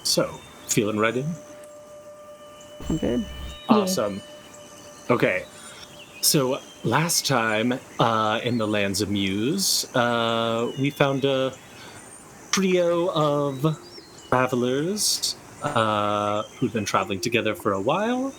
So, feeling ready? I'm good. Awesome. Okay. So, last time in the lands of Muse, we found a trio of travelers who'd been traveling together for a while.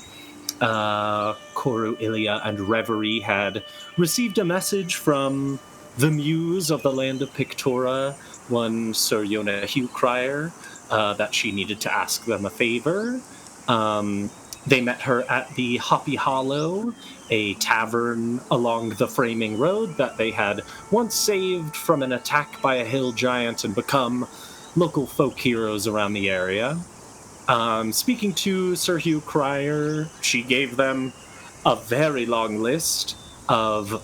Koru, Ilia, and Reverie had received a message from the Muse of the land of Pictora, one Sir Yona Hughcrier, that she needed to ask them a favor. They met her at the Hoppy Hollow, a tavern along the Framing Road that they had once saved from an attack by a hill giant and become local folk heroes around the area. Speaking to Sir Hugh Cryer, she gave them a very long list of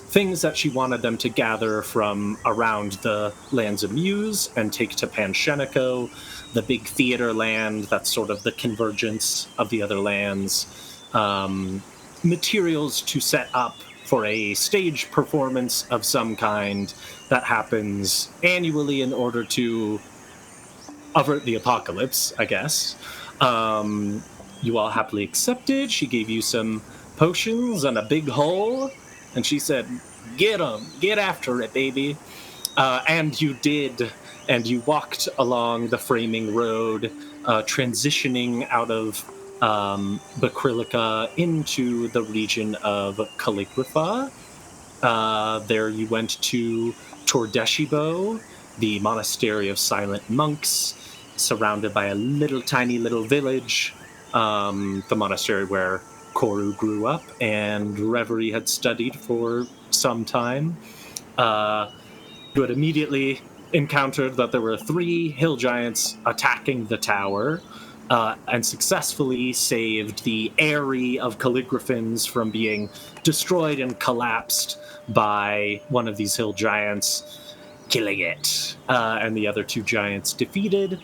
things that she wanted them to gather from around the lands of Muse and take to Panshenico, the big theater land that's sort of the convergence of the other lands. Materials to set up for a stage performance of some kind that happens annually in order to avert the apocalypse, I guess. You all happily accepted. She gave you some potions and a big hole, and she said, "Get 'em, get after it, baby." And you did, and you walked along the Framing Road, transitioning out of Bacrilica into the region of Calligrapha. There you went to Deshibo, the monastery of silent monks, surrounded by a tiny little village, the monastery where Koru grew up and Reverie had studied for some time. You had immediately encountered that there were 3 hill giants attacking the tower, and successfully saved the Eyrie of Calligraphans from being destroyed and collapsed by one of these hill giants, killing it. And the other 2 giants defeated.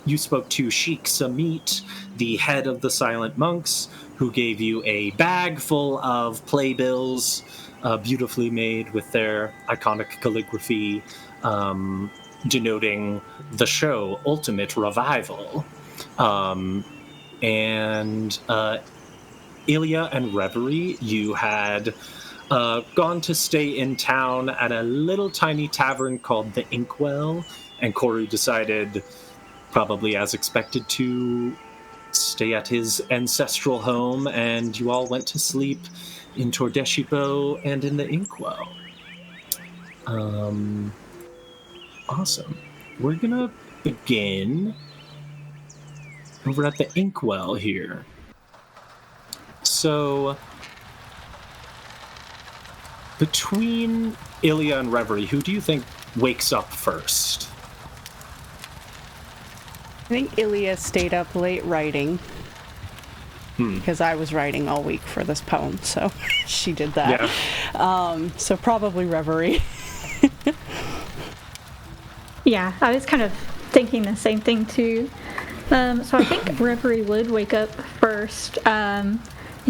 You spoke to Sheikh Samit, the head of the Silent Monks, who gave you a bag full of playbills, beautifully made with their iconic calligraphy, denoting the show Ultimate Revival. And Ilia and Reverie, you had gone to stay in town at a little tiny tavern called the Inkwell, and Koru decided, probably as expected, to stay at his ancestral home, and you all went to sleep in Deshibo and in the Inkwell. Awesome. We're gonna begin over at the Inkwell here. So, between Ilia and Reverie, who do you think wakes up first? I think Ilia stayed up late writing. Because I was writing all week for this poem, so she did that. Yeah. So probably Reverie. Yeah, I was kind of thinking the same thing too. So I think Reverie would wake up first, and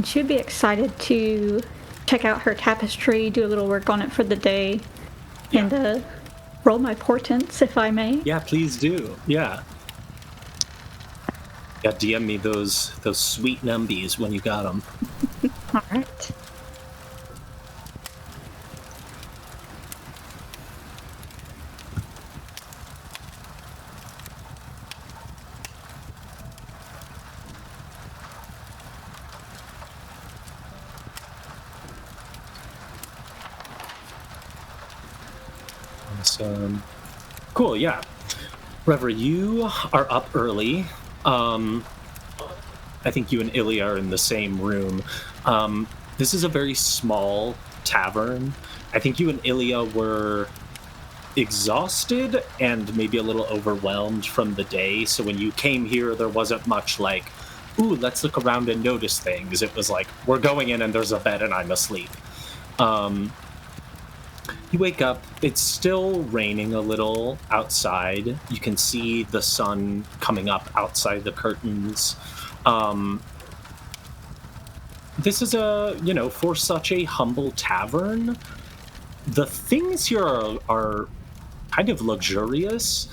she would be excited to check out her tapestry, do a little work on it for the day, and roll my portents, if I may. Yeah, please do. Yeah. Yeah, DM me those sweet numbies when you got them. All right. Awesome. Cool, yeah. Reverie, you are up early. I think you and Ilia are in the same room. This is a very small tavern. I think you and Ilia were exhausted and maybe a little overwhelmed from the day. So when you came here, there wasn't much like, ooh, let's look around and notice things. It was like, we're going in and there's a bed and I'm asleep. You wake up, it's still raining a little outside. You can see the sun coming up outside the curtains. This is for such a humble tavern, the things here are kind of luxurious.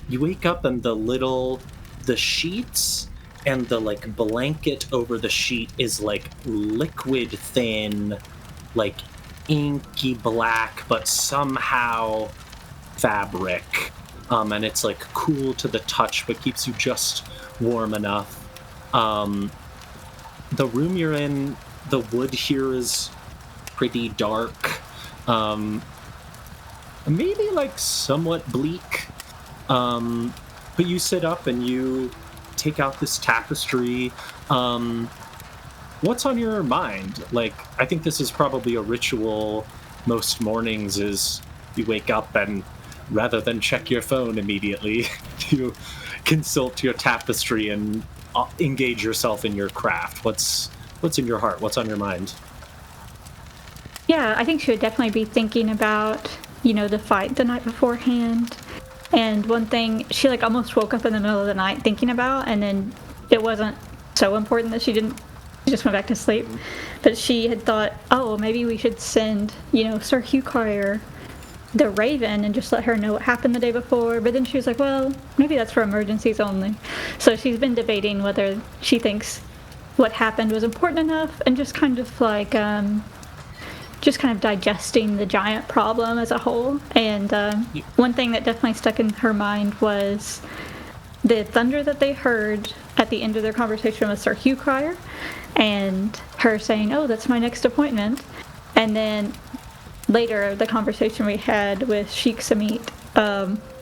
you wake up and the sheets and the like blanket over the sheet is like liquid thin, like inky black, but somehow fabric. And it's like cool to the touch, but keeps you just warm enough. The room you're in, the wood here is pretty dark. Maybe like somewhat bleak. But you sit up and you take out this tapestry. What's on your mind? Like, I think this is probably a ritual most mornings is you wake up and rather than check your phone immediately, you consult your tapestry and engage yourself in your craft. What's in your heart? What's on your mind? Yeah, I think she would definitely be thinking about, the fight the night beforehand. And one thing, she like almost woke up in the middle of the night thinking about, and then it wasn't so important that she just went back to sleep. But she had thought, oh, maybe we should send, Sir Hugh Crier the Raven and just let her know what happened the day before. But then she was like, well, maybe that's for emergencies only. So she's been debating whether she thinks what happened was important enough, and just kind of like digesting the giant problem as a whole. And one thing that definitely stuck in her mind was the thunder that they heard at the end of their conversation with Sir Hugh Crier, and her saying, oh, that's my next appointment. And then later, the conversation we had with Sheikh Samit,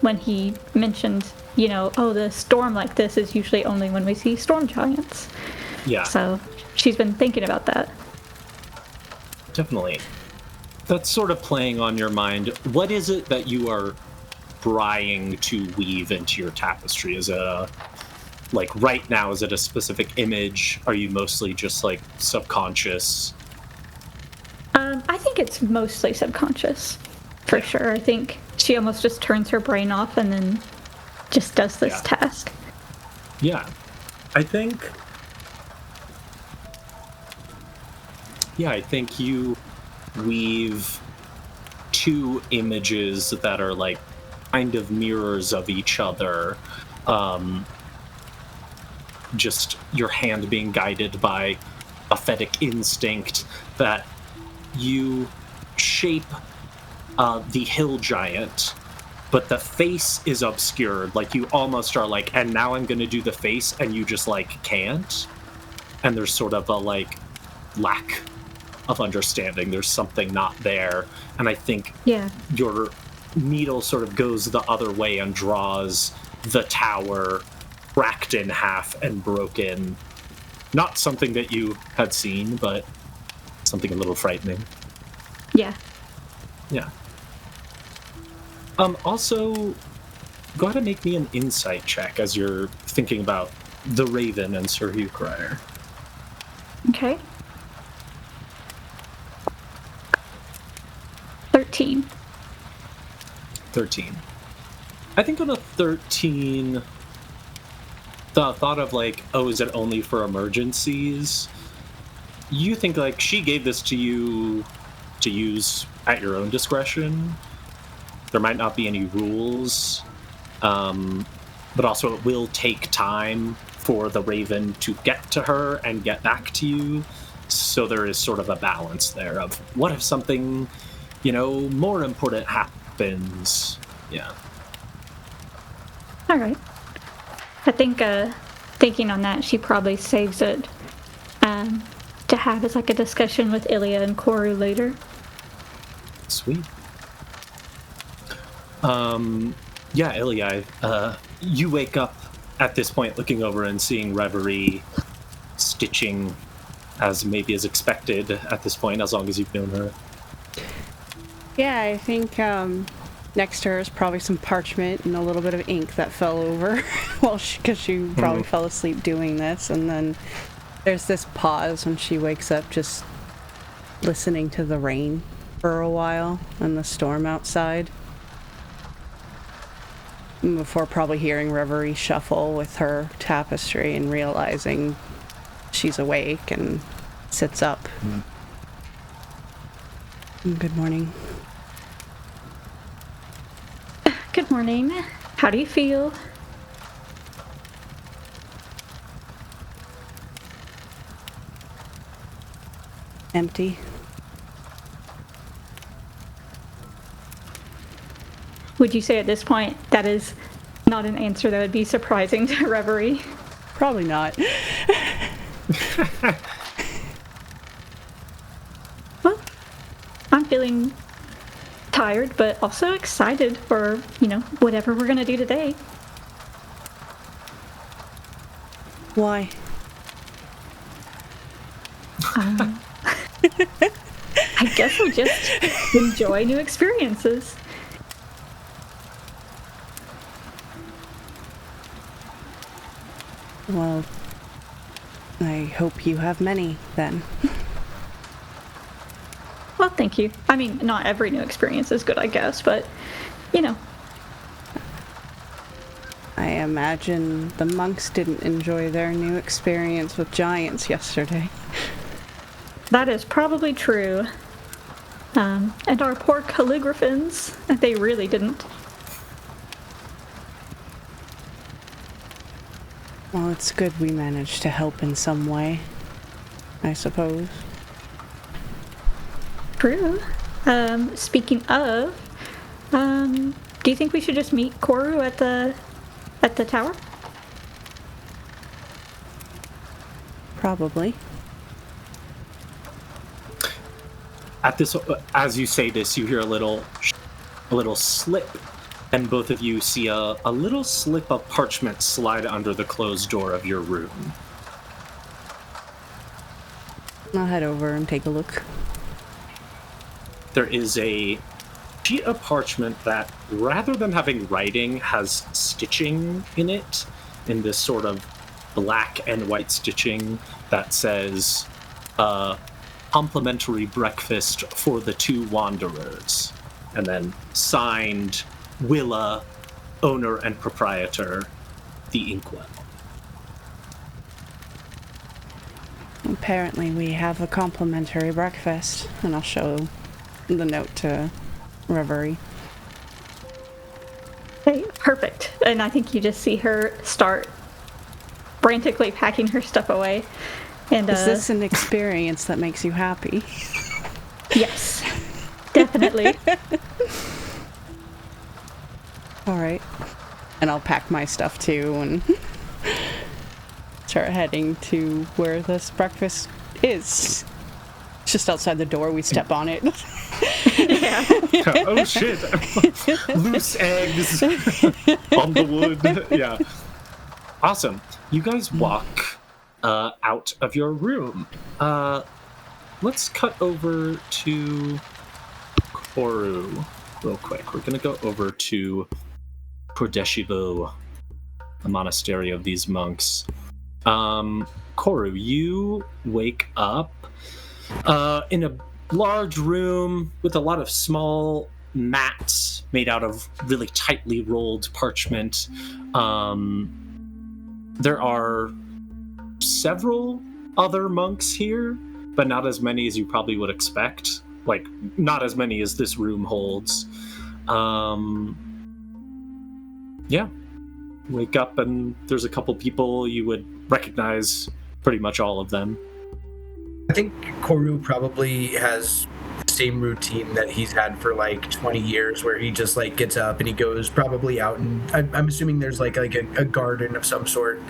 when he mentioned, oh, the storm like this is usually only when we see storm giants. Yeah. So she's been thinking about that. Definitely. That's sort of playing on your mind. What is it that you are trying to weave into your tapestry? Is it right now, is it a specific image? Are you mostly just like subconscious? I think it's mostly subconscious, for sure. I think she almost just turns her brain off and then just does this task. Yeah. I think you weave two images that are like kind of mirrors of each other. Just your hand being guided by a Fedic instinct that you shape the hill giant, but the face is obscured. Like you almost are like, and now I'm going to do the face, and you just like can't. And there's sort of a like lack of understanding. There's something not there. And I think your needle sort of goes the other way and draws the tower cracked in half and broken. Not something that you had seen, but something a little frightening. Yeah. Yeah. Also, go ahead and make me an insight check as you're thinking about the Raven and Sir Hugh Crier. Okay. 13. I think on a 13, the thought of like, oh, is it only for emergencies? You think like she gave this to you to use at your own discretion. There might not be any rules, but also it will take time for the Raven to get to her and get back to you. So there is sort of a balance there of what if something, more important happens. Yeah. All right. I think thinking on that, she probably saves it to have as like a discussion with Ilia and Koru later. Sweet. Yeah, Ilia, you wake up at this point looking over and seeing Reverie stitching as maybe as expected at this point, as long as you've known her. Yeah, I think next to her is probably some parchment and a little bit of ink that fell over because she probably fell asleep doing this. And then there's this pause when she wakes up just listening to the rain for a while and the storm outside. Before probably hearing Reverie shuffle with her tapestry and realizing she's awake and sits up. Good morning. Good morning. How do you feel? Empty. Would you say at this point that is not an answer that would be surprising to Reverie? Probably not. Well, I'm feeling tired, but also excited for, whatever we're going to do today. Why? I guess we just enjoy new experiences. Well, I hope you have many, then. Well, thank you. I mean, not every new experience is good, I guess, but, I imagine the monks didn't enjoy their new experience with giants yesterday. That is probably true. And our poor calligraphans, they really didn't. Well, it's good we managed to help in some way, I suppose. True. Speaking of, do you think we should just meet Koru at the tower? Probably. At this, as you say this, you hear a little slip, and both of you see a little slip of parchment slide under the closed door of your room. I'll head over and take a look. There is a sheet of parchment that, rather than having writing, has stitching in it, in this sort of black and white stitching that says, complimentary breakfast for the 2 wanderers. And then signed, Willa, owner and proprietor, the Inkwell. Apparently we have a complimentary breakfast, and I'll show the note to Reverie. Hey, perfect. And I think you just see her start frantically packing her stuff away. And Is this an experience that makes you happy? Yes, definitely. All right. And I'll pack my stuff too and start heading to where this breakfast is. It's just outside the door. We step on it. Yeah. Oh shit! Loose eggs on the wood. Yeah. Awesome. You guys walk out of your room. Let's cut over to Koru real quick. We're gonna go over to Deshibo, the monastery of these monks. Koru, you wake up in a large room with a lot of small mats made out of really tightly rolled parchment. There are several other monks here, but not as many as you probably would expect. Like, not as many as this room holds. Yeah. Wake up and there's a couple people you would recognize, pretty much all of them. I think Koru probably has the same routine that he's had for like 20 years, where he just like gets up and he goes probably out, and I'm assuming there's like a garden of some sort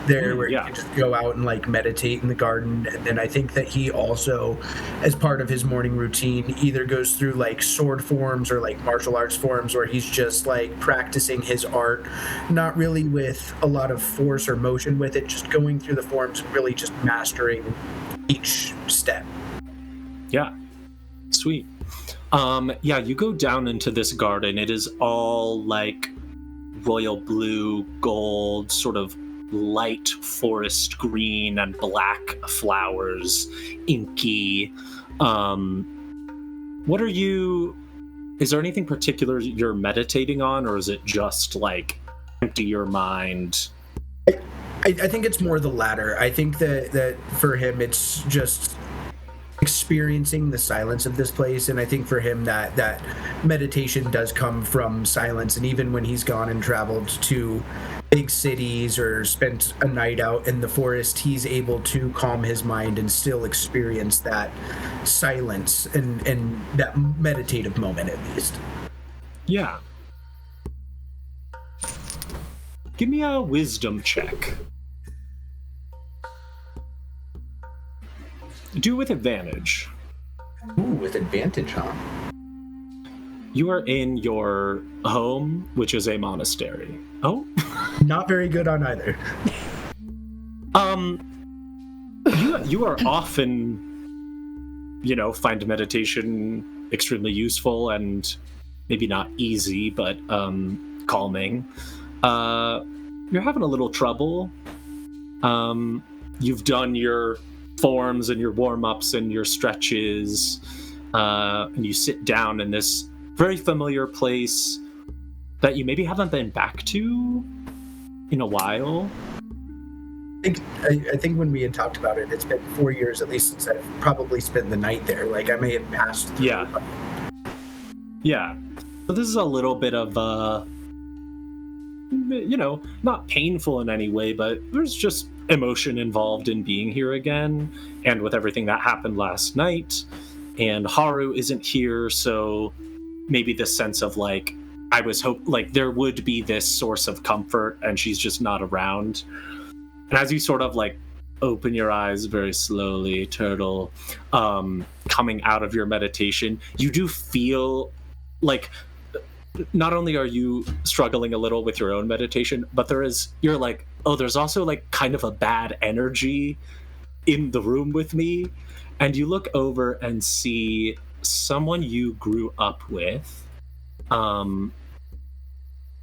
there where he can just go out and like meditate in the garden. And then I think that he also, as part of his morning routine, either goes through like sword forms or like martial arts forms, where he's just like practicing his art, not really with a lot of force or motion with it, just going through the forms and really just mastering each step. Yeah. Sweet. Yeah, you go down into this garden. It is all like royal blue, gold, sort of light forest green and black flowers, inky. Is there anything particular you're meditating on, or is it just like empty your mind? I think it's more the latter. I think that for him, it's just experiencing the silence of this place. And I think for him that meditation does come from silence. And even when he's gone and traveled to big cities or spent a night out in the forest, he's able to calm his mind and still experience that silence and that meditative moment, at least. Yeah. Give me a wisdom check. Do with advantage. Ooh, with advantage, huh? You are in your home, which is a monastery. Oh? Not very good on either. You are often, find meditation extremely useful and maybe not easy, but calming. You're having a little trouble. You've done your forms and your warm-ups and your stretches, and you sit down in this very familiar place that you maybe haven't been back to in a while. I think when we had talked about it, it's been 4 years at least since I've probably spent the night there. Like, I may have passed through. Yeah. So this is a little bit of, not painful in any way, but there's just emotion involved in being here again, and with everything that happened last night. And Haru isn't here, so maybe this sense of, like, I was there would be this source of comfort, and she's just not around. And as you sort of, like, open your eyes very slowly, Turtle, coming out of your meditation, you do feel like not only are you struggling a little with your own meditation, but you're like, oh, there's also, like, kind of a bad energy in the room with me. And you look over and see someone you grew up with,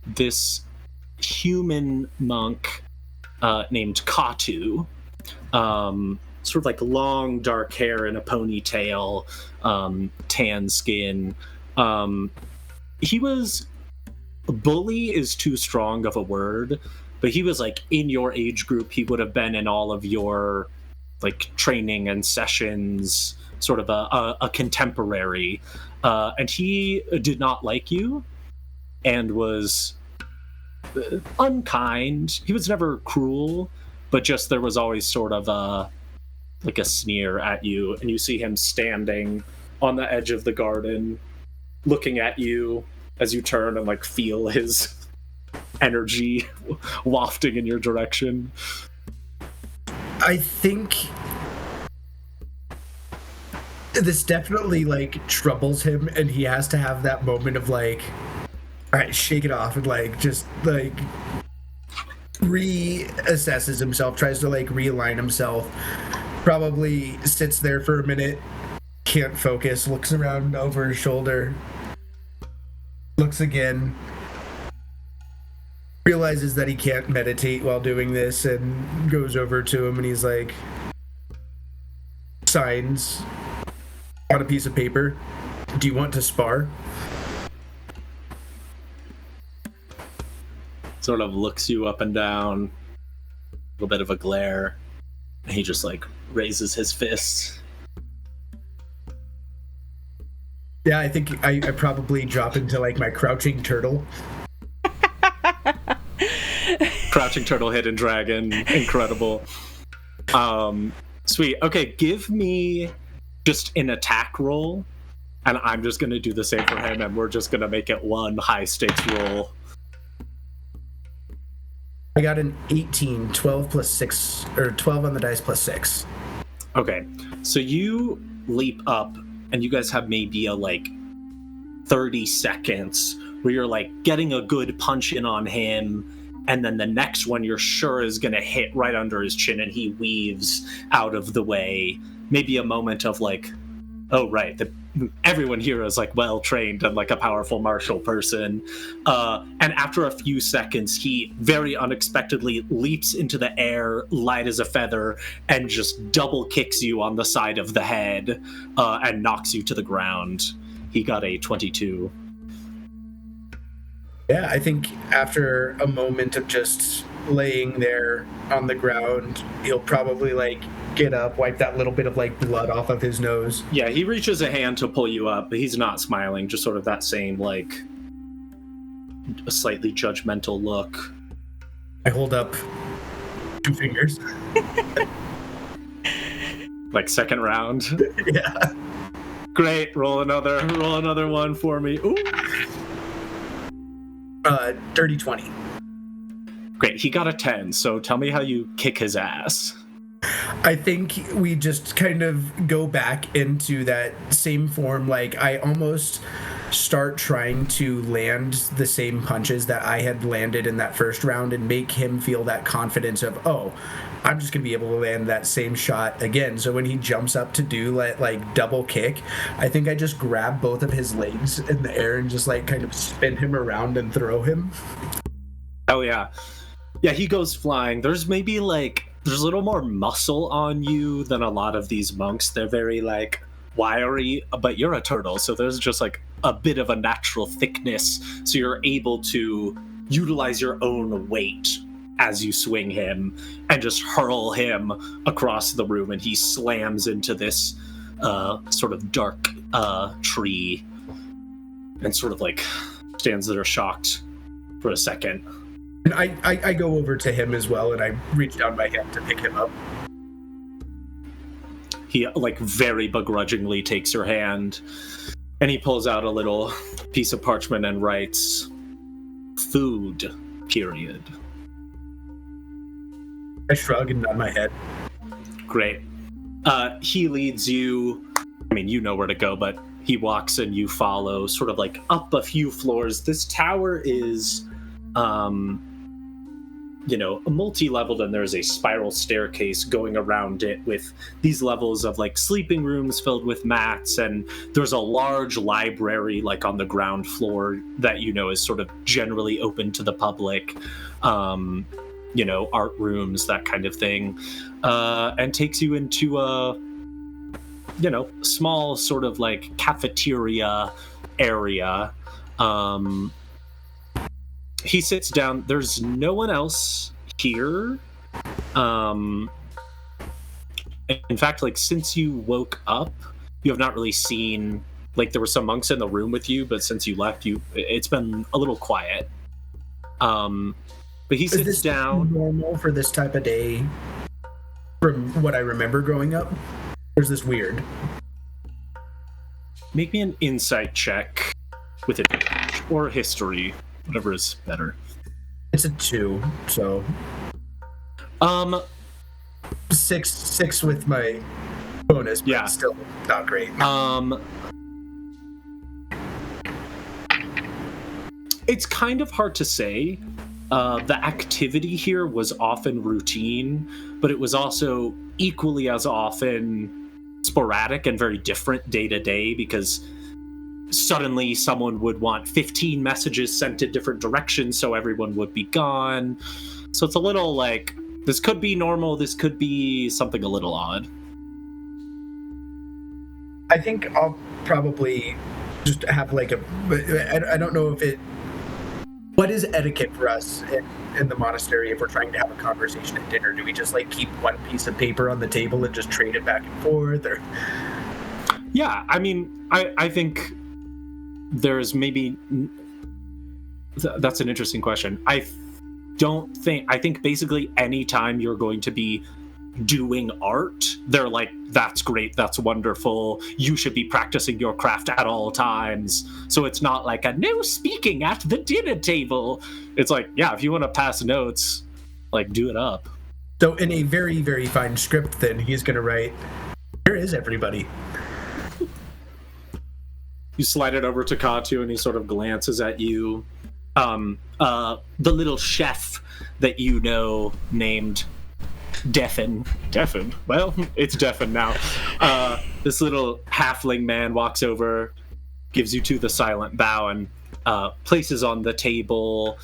this human monk named Katu, sort of like long dark hair and a ponytail, tan skin. He was, bully is too strong of a word, but he was, like, in your age group. He would have been in all of your, like, training and sessions, sort of a contemporary. And he did not like you and was unkind. He was never cruel, but just there was always sort of a sneer at you. And you see him standing on the edge of the garden, looking at you as you turn and, like, feel his energy wafting in your direction. I think this definitely, like, troubles him, and he has to have that moment of, like, all right, shake it off, and, like, just, like, reassesses himself, tries to, like, realign himself, probably sits there for a minute, can't focus, looks around over his shoulder, looks again, realizes that he can't meditate while doing this, and goes over to him, and he's like, signs on a piece of paper, do you want to spar? Sort of looks you up and down, a little bit of a glare, and he just, like, raises his fists. Yeah, I think I probably drop into, like, my crouching turtle. Crouching turtle, hidden dragon, incredible. Sweet. Okay, give me just an attack roll, and I'm just gonna do the same for him, and we're just gonna make it one high stakes roll. I got an 18, 12 plus 6, or 12 on the dice plus 6. Okay, so you leap up, and you guys have maybe a, like, 30 seconds where you're, like, getting a good punch in on him, and then the next one you're sure is going to hit right under his chin, and he weaves out of the way. Maybe a moment of, like, oh, right, everyone here is, like, well-trained and, like, a powerful martial person. And after a few seconds, he very unexpectedly leaps into the air, light as a feather, and just double kicks you on the side of the head, and knocks you to the ground. He got a 22. Yeah, I think after a moment of just laying there on the ground, he'll probably, like, get up, wipe that little bit of like blood off of his nose. Yeah, he reaches a hand to pull you up, but he's not smiling, just sort of that same, like, a slightly judgmental look. I hold up 2 fingers. Like second round. Yeah. Great, roll another one for me. Ooh. Dirty 20. Great, he got a 10, so tell me how you kick his ass. I think we just kind of go back into that same form. Like, I almost start trying to land the same punches that I had landed in that first round and make him feel that confidence of, oh, I'm just going to be able to land that same shot again. So when he jumps up to do like double kick, I think I just grab both of his legs in the air and just like kind of spin him around and throw him. Oh, yeah. Yeah, he goes flying. There's a little more muscle on you than a lot of these monks. They're very, like, wiry, but you're a turtle, so there's just, like, a bit of a natural thickness, so you're able to utilize your own weight as you swing him and just hurl him across the room, and he slams into this sort of dark tree and sort of, like, stands there shocked for a second. And I go over to him as well, and I reach down my hand to pick him up. He, like, very begrudgingly takes your hand, and he pulls out a little piece of parchment and writes, "Food, period." I shrug and nod my head. Great. He leads you, I mean, you know where to go, but he walks and you follow, sort of like up a few floors. This tower is multi-leveled, and there's a spiral staircase going around it with these levels of like sleeping rooms filled with mats, and there's a large library like on the ground floor that is sort of generally open to the public, art rooms, that kind of thing, and takes you into a small sort of like cafeteria area. He sits down. There's no one else here. In fact, like, since you woke up, you have not really seen, like, there were some monks in the room with you, but since you left, it's been a little quiet. But he sits Is this down. Normal for this type of day from what I remember growing up? Or is this weird? Make me an insight check with advantage or history. Whatever is better. It's a 2, so 6 with my bonus, but yeah, still not great. It's kind of hard to say. The activity here was often routine, but it was also equally as often sporadic and very different day to day, because suddenly someone would want 15 messages sent in different directions, so everyone would be gone. So it's a little like, this could be normal, this could be something a little odd. I think I'll probably just have like I don't know if what is etiquette for us in the monastery if we're trying to have a conversation at dinner? Do we just like keep one piece of paper on the table and just trade it back and forth, or? Yeah, I mean, I think there's maybe... That's an interesting question. I think basically any time you're going to be doing art, they're like, that's great, that's wonderful, you should be practicing your craft at all times. So it's not like a no speaking at the dinner table. It's like, yeah, if you want to pass notes, like, do it up. So in a very, very fine script, then he's going to write, "Where is everybody?" You slide it over to Katu, and he sort of glances at you. The little chef that you know named Deffen. Deffen? Well, it's Deffen now. This little halfling man walks over, gives you the silent bow, and places on the table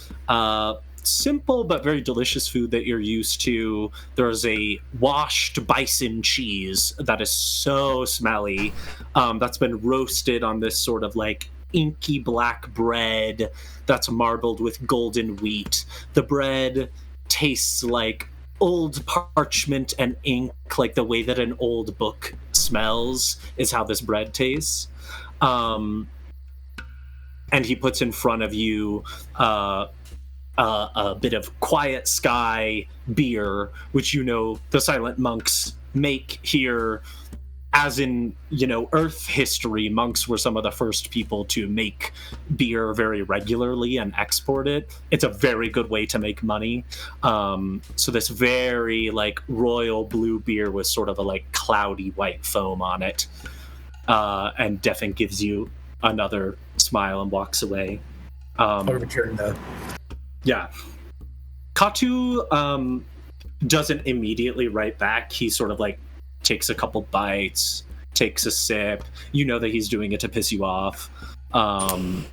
simple but very delicious food that you're used to. There's a washed bison cheese that is so smelly, that's been roasted on this sort of like inky black bread that's marbled with golden wheat. The bread tastes like old parchment and ink, like the way that an old book smells is how this bread tastes. And he puts in front of you a bit of Quiet Sky beer, which the silent monks make here. As in, Earth history, monks were some of the first people to make beer very regularly and export it. It's a very good way to make money. So this very, royal blue beer with sort of a, cloudy white foam on it. And Defen gives you another smile and walks away. I'll return, though. Yeah. Katu doesn't immediately write back. He sort of, takes a couple bites, takes a sip. You know that he's doing it to piss you off. And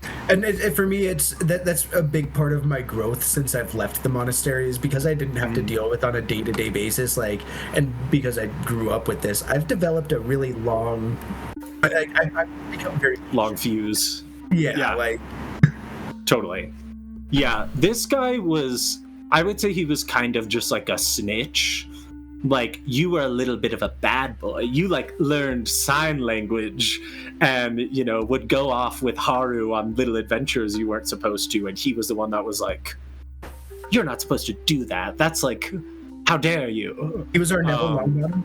for me, that's a big part of my growth since I've left the monastery, is because I didn't have to deal with on a day-to-day basis, and because I grew up with this, I've developed a really long, I've become very long fuse. Yeah. Totally. Yeah, this guy I would say he was kind of just like a snitch. You were a little bit of a bad boy. You, learned sign language and, would go off with Haru on little adventures you weren't supposed to. And he was the one that was like, you're not supposed to do that. That's how dare you? He was our Neville Longbottom?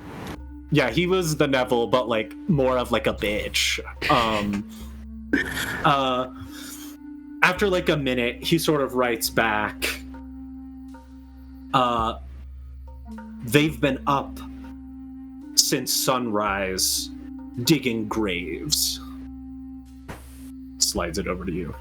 Yeah, he was the Neville, but, more of, a bitch. After, a minute, he sort of writes back, they've been up since sunrise, digging graves. Slides it over to you.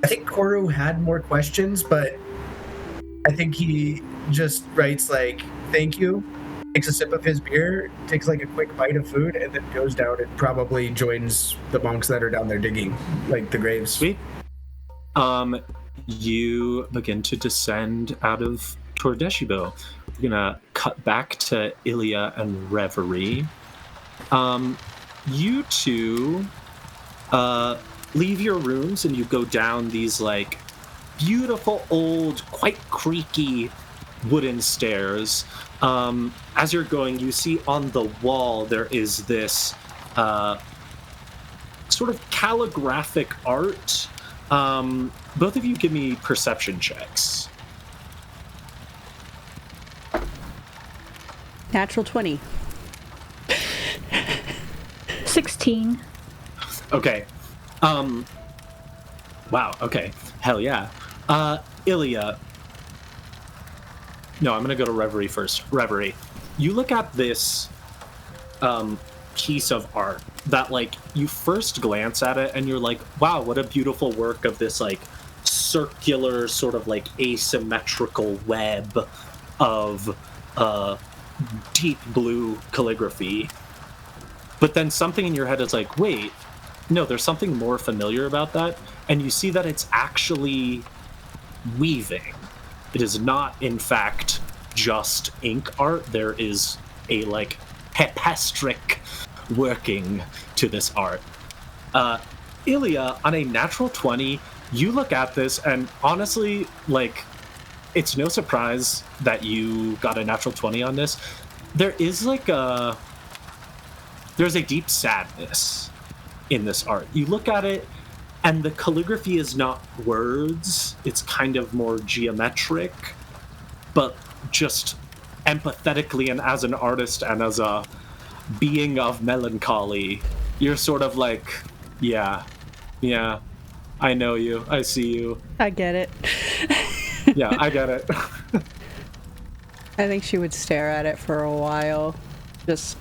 I think Koru had more questions, but I think he just writes, thank you, takes a sip of his beer, takes, a quick bite of food, and then goes down and probably joins the monks that are down there digging, the graves. Sweet. You begin to descend out of Deshibo. We're gonna cut back to Ilia and Reverie. You two leave your rooms and you go down these beautiful old, quite creaky wooden stairs. As you're going, you see on the wall there is this sort of calligraphic art. Both of you give me perception checks. Natural 20. 16. Okay. Wow, okay. Hell yeah. Ilia. No, I'm gonna go to Reverie first. Reverie. You look at this piece of art that you first glance at it and you're like, wow, what a beautiful work of this circular sort of asymmetrical web of deep blue calligraphy. But then something in your head is wait, no, there's something more familiar about that. And you see that it's actually weaving. It is not, in fact, just ink art. There is a hepastric working to this art. Ilia, on a natural 20, you look at this and honestly, it's no surprise that you got a natural 20 on this. There is there's a deep sadness in this art. You look at it and the calligraphy is not words. It's kind of more geometric, but just empathetically and as an artist and as a being of melancholy, you're sort of yeah, I know you, I see you. I get it. Yeah, I get it. I think she would stare at it for a while, just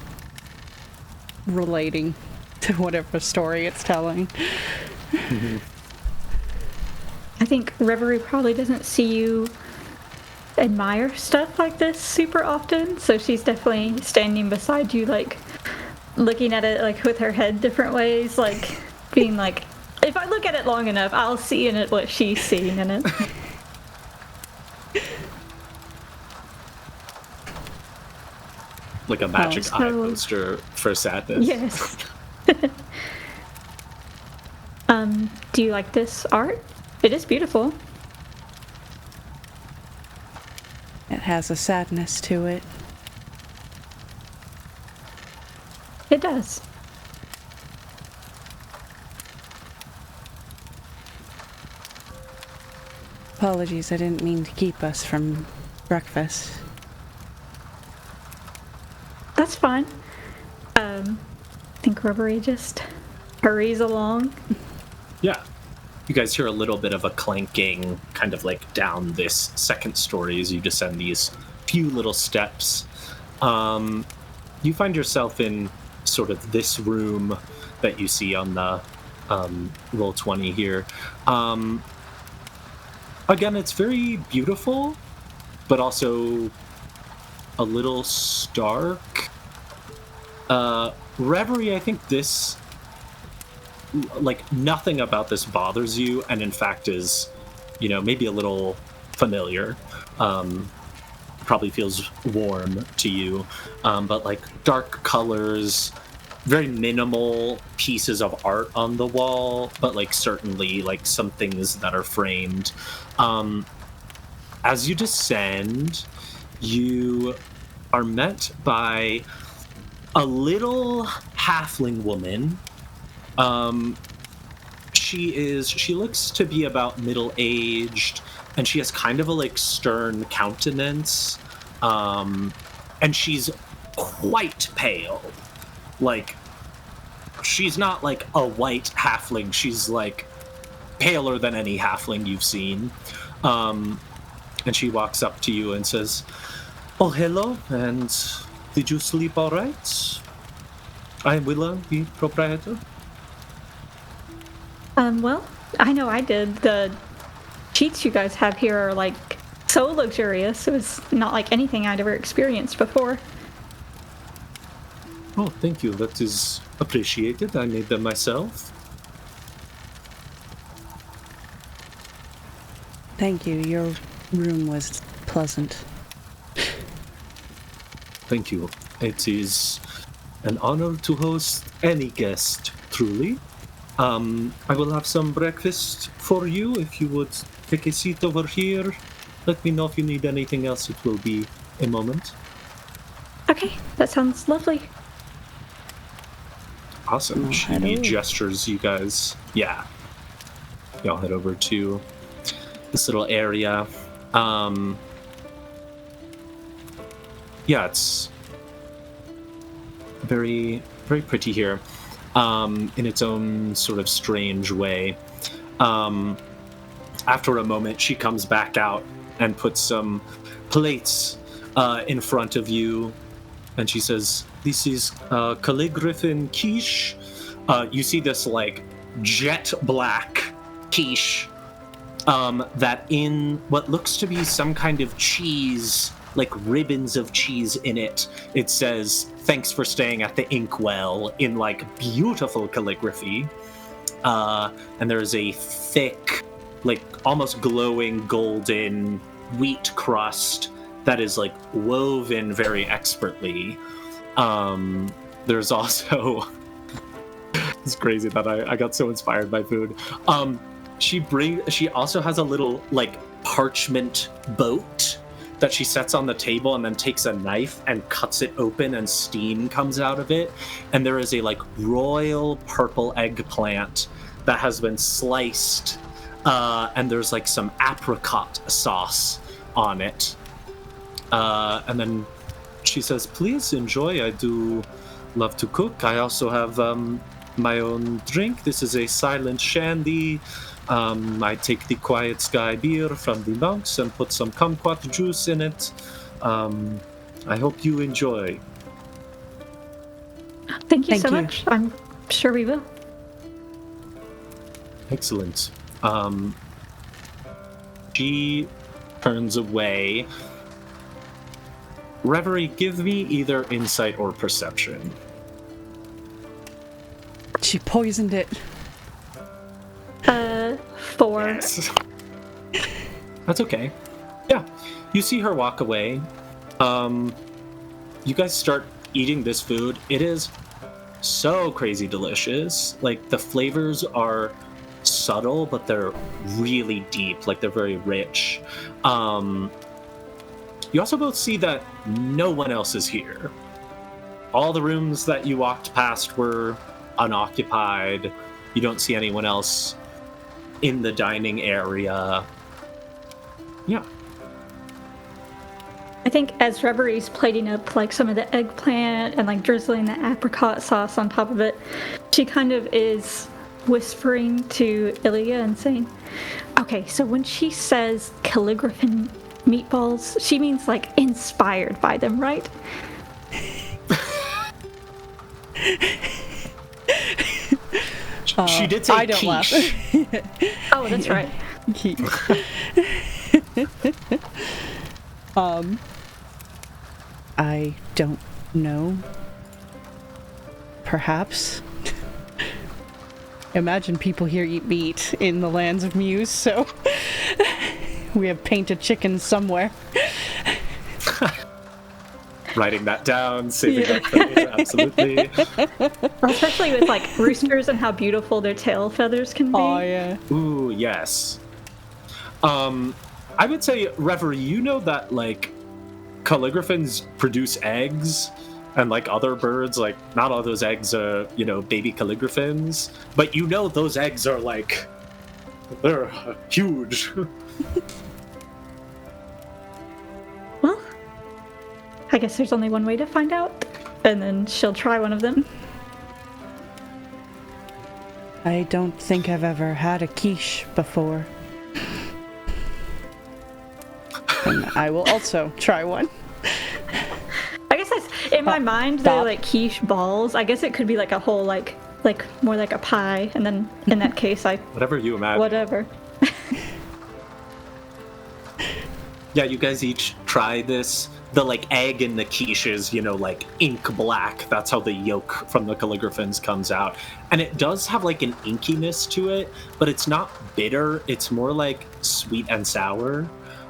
relating to whatever story it's telling. Mm-hmm. I think Reverie probably doesn't see you admire stuff like this super often, so she's definitely standing beside you, looking at it with her head different ways, being if I look at it long enough, I'll see in it what she's seeing in it. Like a magic eye poster for sadness. Yes. Do you like this art? It is beautiful. It has a sadness to it. It does. Apologies, I didn't mean to keep us from breakfast. That's fine. I think Reverie just hurries along. Yeah. You guys hear a little bit of a clanking kind of like down this second story as you descend these few little steps. You find yourself in sort of this room that you see on the Roll20 here. Again, it's very beautiful, but also a little stark. Reverie, I think this, like, nothing about this bothers you, and in fact is, maybe a little familiar. Probably feels warm to you, but like dark colors, very minimal pieces of art on the wall, but like certainly like some things that are framed. As you descend, you are met by a little halfling woman. She looks to be about middle-aged, and she has kind of a like stern countenance, and she's quite pale. Like, she's not like a white halfling, she's like paler than any halfling you've seen. And she walks up to you and says, "Oh, hello, and did you sleep all right? I'm Willa, the proprietor." Well, I know I did. The sheets you guys have here are like so luxurious. It was not like anything I'd ever experienced before. Oh, thank you. That is appreciated. I made them myself. Thank you. Your room was pleasant. Thank you. It is an honor to host any guest, truly. I will have some breakfast for you. If you would take a seat over here, let me know if you need anything else. It will be a moment. Okay, that sounds lovely. Awesome. She gestures you guys. Yeah. Y'all head over to this little area. Yeah, it's very, very pretty here. In its own sort of strange way. After a moment, she comes back out and puts some plates in front of you, and she says, "This is calligraphin quiche." You see this like jet black quiche that in what looks to be some kind of cheese, like ribbons of cheese in it, it says, "Thanks for staying at the Inkwell," in like beautiful calligraphy. And there's a thick, like almost glowing golden wheat crust that is like woven very expertly. There's also it's crazy that I got so inspired by food. She also has a little like parchment boat that she sets on the table and then takes a knife and cuts it open and steam comes out of it. And there is a like royal purple eggplant that has been sliced, and there's like some apricot sauce on it. And then she says, "Please enjoy. I do love to cook. I also have my own drink. This is a silent shandy. I take the Quiet Sky beer from the monks and put some kumquat juice in it. I hope you enjoy." Thank you Thank so you. much. I'm sure we will. Excellent. She turns away. Reverie, give me either insight or perception. She poisoned it. 4. Yes. That's okay. Yeah. You see her walk away. You guys start eating this food. It is so crazy delicious. Like, the flavors are subtle, but they're really deep, like they're very rich. You also both see that no one else is here. All the rooms that you walked past were unoccupied. You don't see anyone else in the dining area. Yeah. I think as Reverie's plating up like some of the eggplant and like drizzling the apricot sauce on top of it, she kind of is whispering to Ilia and saying, okay, so when she says calligraphin meatballs, she means like inspired by them, right? She did say I don't quiche. laugh. Oh, that's right. I don't know. Perhaps. Imagine people here eat meat in the lands of Muse, so we have painted chickens somewhere. Writing that down, saving that phrase, absolutely. Well, especially with like roosters and how beautiful their tail feathers can be. Oh yeah. Ooh, yes. I would say, Reverie, you know that, like, calligraphins produce eggs, and, like, other birds, like, not all those eggs are, you know, baby calligraphins, but you know those eggs are, like, they're huge. Well, I guess there's only one way to find out, and then she'll try one of them. I don't think I've ever had a quiche before. And I will also try one. I guess that's in my mind. They're like quiche balls. I guess it could be like a whole like more like a pie, and then in that case, Whatever you imagine. whatever. Yeah, you guys each try this. The, like, egg in the quiche is, you know, like, ink black. That's how the yolk from the calligraphins comes out. And it does have, like, an inkiness to it, but it's not bitter. It's more, like, sweet and sour.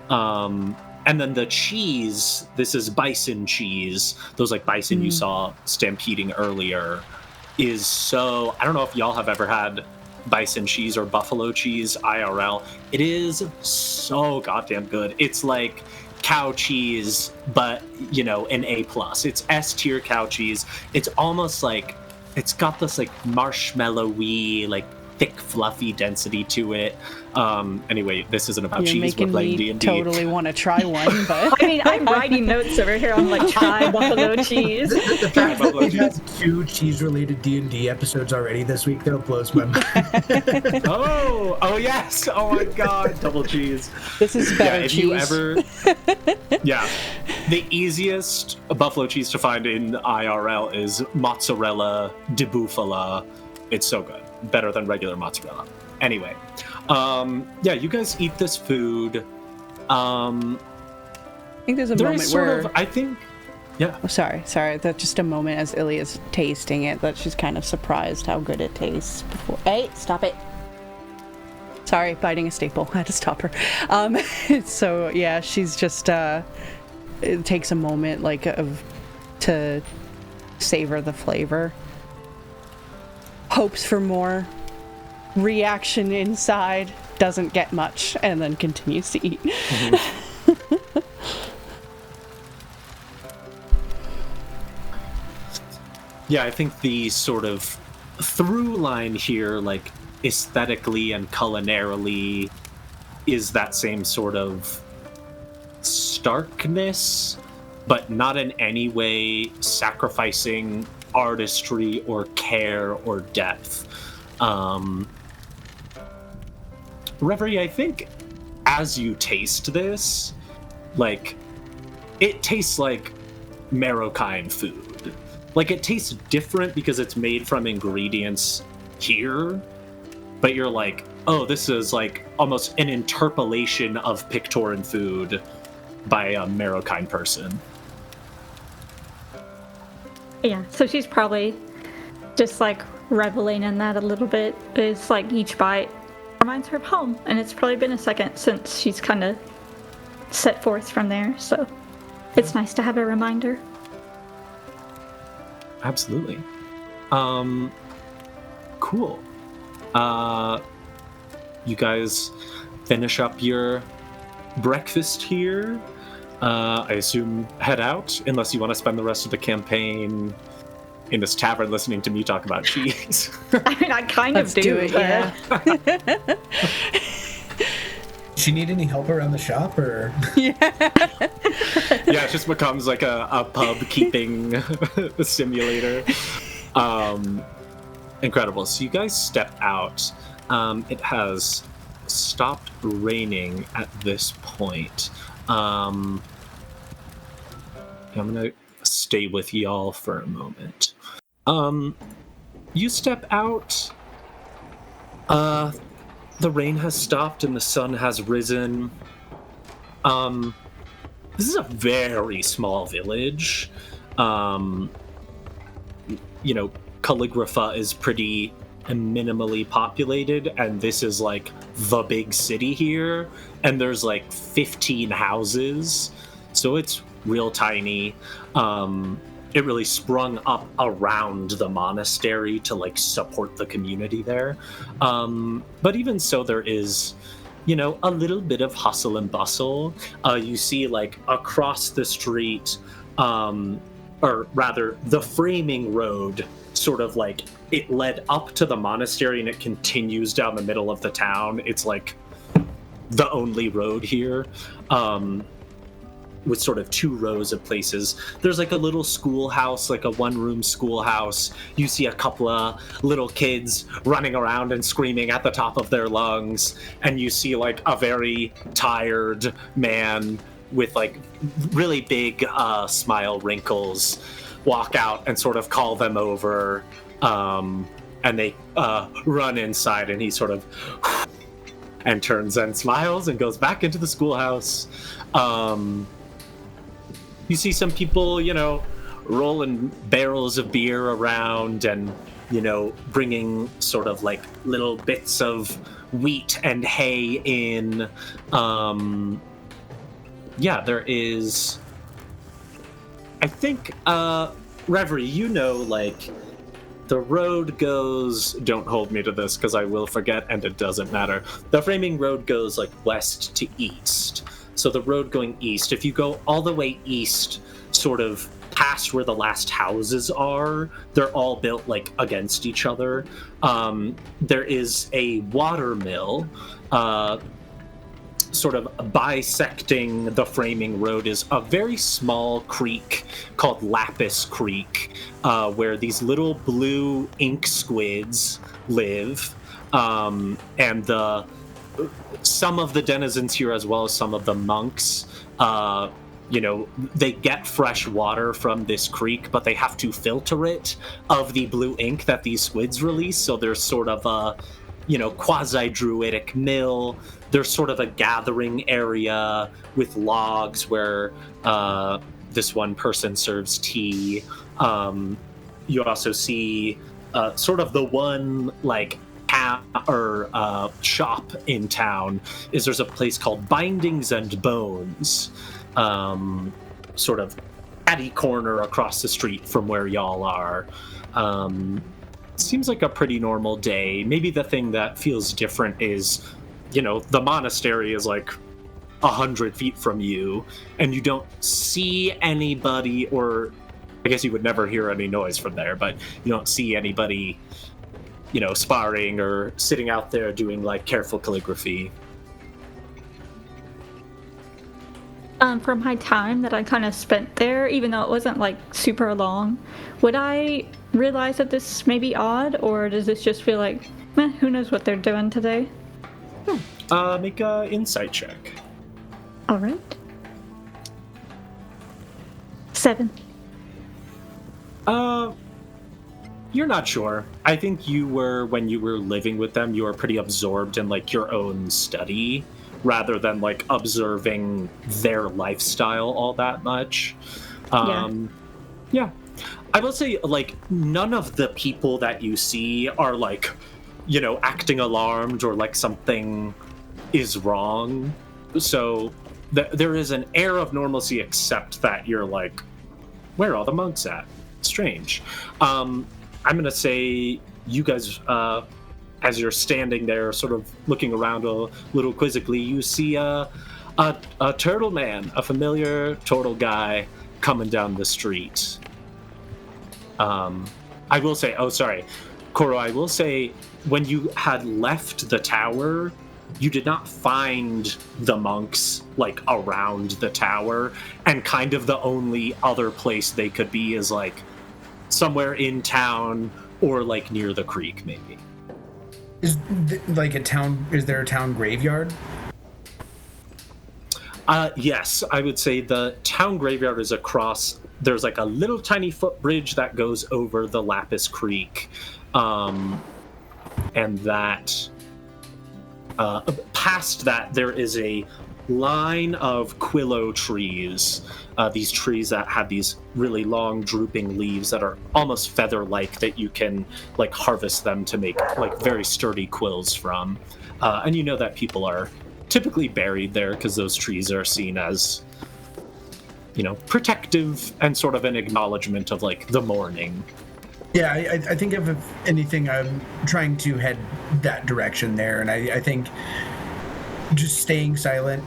And then the cheese, this is bison cheese. Those, like, bison you saw stampeding earlier is so... I don't know if y'all have ever had bison cheese or buffalo cheese IRL. It is so goddamn good. It's like cow cheese, but, you know, an A+. It's S-tier cow cheese. It's almost like... It's got this, like, marshmallowy, like, thick, fluffy density to it. Anyway, this isn't about You're cheese. We're making playing me D&D. totally want to try one, but I mean, I'm writing notes over here on like try buffalo cheese. The fact that we've had 2 cheese-related D&D episodes already this week, though, blows my mind. Oh yes! Oh my god, double cheese. this is better If cheese. you ever, the easiest buffalo cheese to find in IRL is mozzarella di bufala. It's so good, better than regular mozzarella. Anyway, you guys eat this food. I think there's a There moment is sort where... of, I think, yeah. Oh, sorry. That's just a moment as Ilia's tasting it that she's kind of surprised how good it tastes. Hey, stop it. Sorry, biting a staple. I had to stop her. So, yeah, she's just... it takes a moment, like, to savor the flavor. Hopes for more. Reaction inside. Doesn't get much. And then continues to eat. Yeah, I think the sort of through line here, like aesthetically and culinarily, is that same sort of starkness, but not in any way sacrificing artistry or care or depth. Reverie, I think as you taste this, like, it tastes like Marokine food. Like, it tastes different because it's made from ingredients here, but you're like, oh, this is like almost an interpolation of Pictoran food by a Marokine person. Yeah, so she's probably just like reveling in that a little bit. It's like each bite reminds her of home, and it's probably been a second since she's kind of set forth from there, so it's nice to have a reminder. Absolutely. Cool. you guys finish up your breakfast here. I assume head out, unless you want to spend the rest of the campaign in this tavern listening to me talk about cheese. I mean, I kind Let's of do it, but- yeah. Does she need any help around the shop, or? Yeah, it just becomes like a pub keeping simulator. Incredible. So you guys step out. It has stopped raining at this point. I'm gonna stay with y'all for a moment. You step out. The rain has stopped and the sun has risen. This is a very small village. Calligrapha is pretty minimally populated, and this is like the big city here, and there's like 15 houses, so it's real tiny. It really sprung up around the monastery to like support the community there. But even so, there is, a little bit of hustle and bustle. You see like across the street, or rather the framing road, sort of like it led up to the monastery and it continues down the middle of the town. It's like the only road here. With sort of 2 rows of places. There's like a little schoolhouse, like a 1-room schoolhouse. You see a couple of little kids running around and screaming at the top of their lungs. And you see like a very tired man with like really big smile wrinkles walk out and sort of call them over. And they run inside, and he sort of and turns and smiles and goes back into the schoolhouse. You see some people, rolling barrels of beer around and, bringing sort of like little bits of wheat and hay in. There is, I think, Reverie, like, the road goes, don't hold me to this because I will forget and it doesn't matter. The framing road goes like west to east. So the road going east, if you go all the way east, sort of past where the last houses are, they're all built like against each other. There is a water mill, sort of bisecting the framing road is a very small creek called Lapis Creek, where these little blue ink squids live, and some of the denizens here, as well as some of the monks, they get fresh water from this creek, but they have to filter it of the blue ink that these squids release. So there's sort of a, quasi-druidic mill. There's sort of a gathering area with logs where this one person serves tea. You also see sort of the one, like, shop in town is there's a place called Bindings and Bones, sort of catty corner across the street from where y'all are. Seems like a pretty normal day. Maybe the thing that feels different is, the monastery is like 100 feet from you, and you don't see anybody, or I guess you would never hear any noise from there, but you don't see anybody sparring or sitting out there doing like careful calligraphy. From my time that I kind of spent there, even though it wasn't like super long, would I realize that this may be odd, or does this just feel like, who knows what they're doing today? Make a insight check. All right. 7. You're not sure. I think when you were living with them, you were pretty absorbed in like your own study rather than like observing their lifestyle all that much. Yeah. I will say, like, none of the people that you see are like, acting alarmed or like something is wrong. So there is an air of normalcy, except that you're like, where are all the monks at? Strange. I'm going to say you guys, as you're standing there, sort of looking around a little quizzically, you see a turtle man, a familiar turtle guy, coming down the street. I will say, Koru, I will say, when you had left the tower, you did not find the monks, like, around the tower, and kind of the only other place they could be is, like, somewhere in town or, like, near the creek, maybe. Is there a town graveyard? Yes, I would say the town graveyard is across. There's like a little tiny footbridge that goes over the Lapis Creek. And that, past that, there is a line of quillo trees. These trees that have these really long drooping leaves that are almost feather-like, that you can like harvest them to make like very sturdy quills from. And you know that people are typically buried there because those trees are seen as, you know, protective and sort of an acknowledgement of like the mourning. Yeah, I think if anything, I'm trying to head that direction there, and I think just staying silent,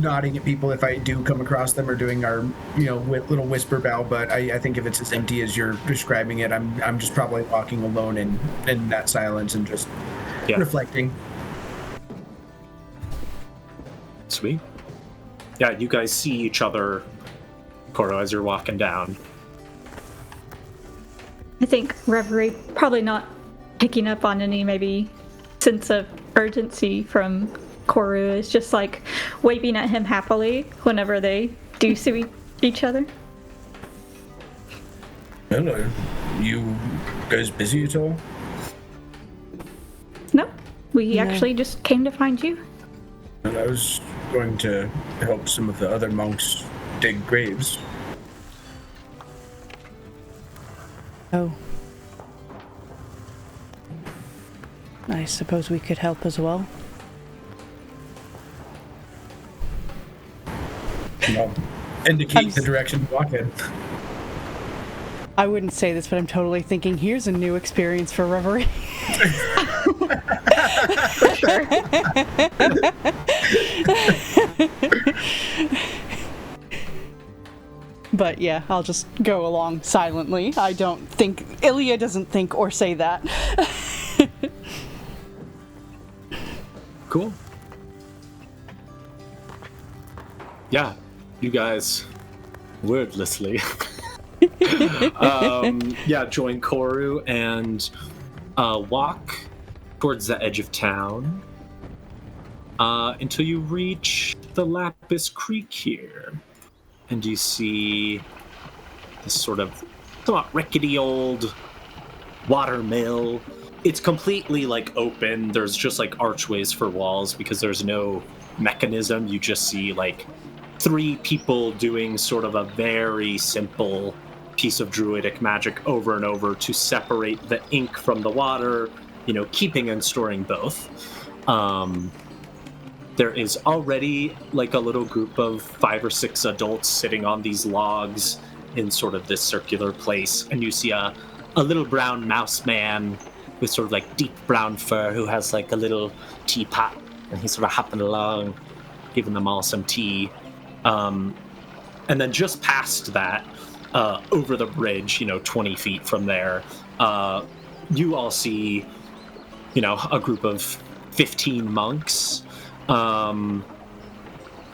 nodding at people if I do come across them, or doing our, you know, little whisper bow. But I think if it's as empty as you're describing it, I'm just probably walking alone in that silence and just reflecting. Sweet. Yeah, you guys see each other, Koru, as you're walking down. I think Reverie probably not picking up on any maybe sense of urgency from Koru, is just like waving at him happily whenever they do see each other. Hello. You guys busy at all? No, we actually just came to find you. And I was going to help some of the other monks dig graves. Oh. I suppose we could help as well. Well, indicate the direction to walk in. I wouldn't say this, but I'm totally thinking, here's a new experience for Reverie. For sure. But yeah, I'll just go along silently. I don't think... Ilia doesn't think or say that. Cool. Yeah, you guys, wordlessly, join Koru and walk towards the edge of town until you reach the Lapis Creek here. And you see this sort of somewhat rickety old water mill. It's completely like open. There's just like archways for walls because there's no mechanism. You just see like 3 people doing sort of a very simple piece of druidic magic over and over to separate the ink from the water, you know, keeping and storing both. There is already like a little group of 5 or 6 adults sitting on these logs in sort of this circular place, and you see a little brown mouse man with sort of like deep brown fur who has like a little teapot, and he's sort of hopping along, giving them all some tea. And then just past that, over the bridge, you know, 20 feet from there, you all see, you know, a group of 15 monks.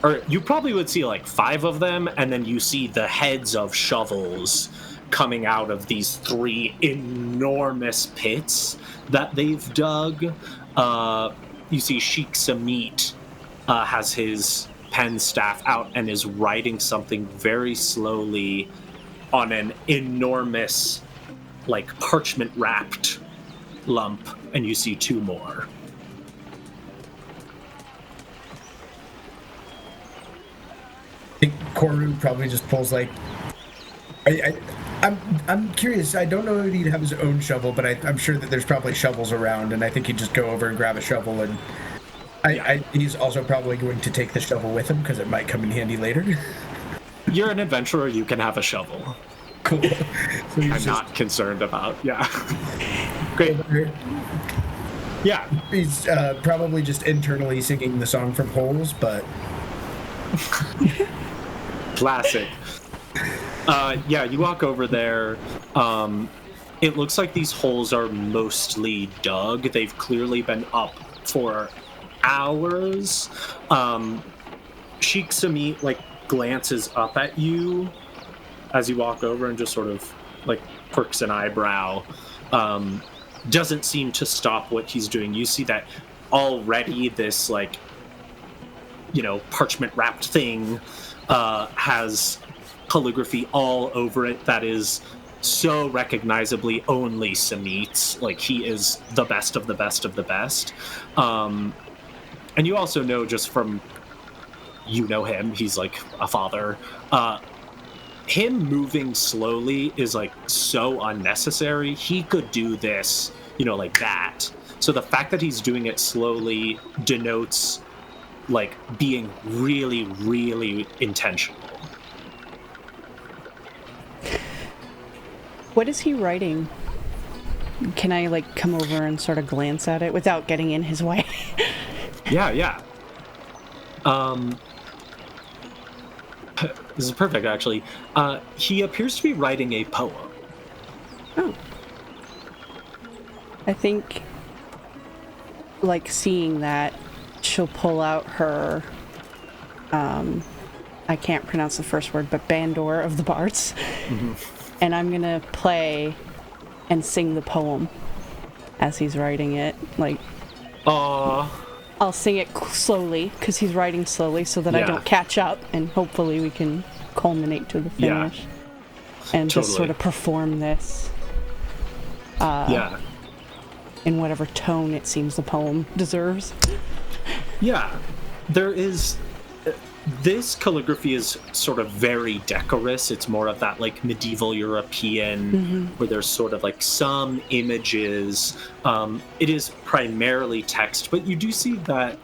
Or you probably would see like 5 of them, and then you see the heads of shovels coming out of these 3 enormous pits that they've dug. You see Sheikh Samit has his pen staff out and is writing something very slowly on an enormous, like, parchment-wrapped lump, and you see 2 more. I think Koru probably just pulls like... I'm curious. I don't know if he'd have his own shovel, but I'm sure that there's probably shovels around, and I think he'd just go over and grab a shovel. And he's also probably going to take the shovel with him because it might come in handy later. You're an adventurer. You can have a shovel. Cool. So I'm not concerned about. Yeah. Great. Yeah. He's probably just internally singing the song from Holes, but... Classic. Yeah, you walk over there. It looks like these holes are mostly dug. They've clearly been up for hours. Sheikh Samit, like, glances up at you as you walk over and just sort of, like, quirks an eyebrow. Doesn't seem to stop what he's doing. You see that already this, like, you know, parchment-wrapped thing has calligraphy all over it that is so recognizably only Samit's. Like, he is the best of the best of the best. And you also know, just from, you know him, he's like a father. Him moving slowly is like so unnecessary. He could do this, you know, like that. So the fact that he's doing it slowly denotes like being really, really intentional. What is he writing? Can I, like, come over and sort of glance at it without getting in his way? Yeah. This is perfect, actually. He appears to be writing a poem. Oh. I think, like, seeing that, she'll pull out her, I can't pronounce the first word, but Bandor of the Bards. Mm-hmm. And I'm gonna play and sing the poem as he's writing it. Like, Aww. I'll sing it slowly, because he's writing slowly, so that I don't catch up, and hopefully we can culminate to the finish. Yeah. And just sort of perform this. In whatever tone it seems the poem deserves. Yeah. There is... This calligraphy is sort of very decorous. It's more of that, like, medieval European, where there's sort of, like, some images. It is primarily text, but you do see that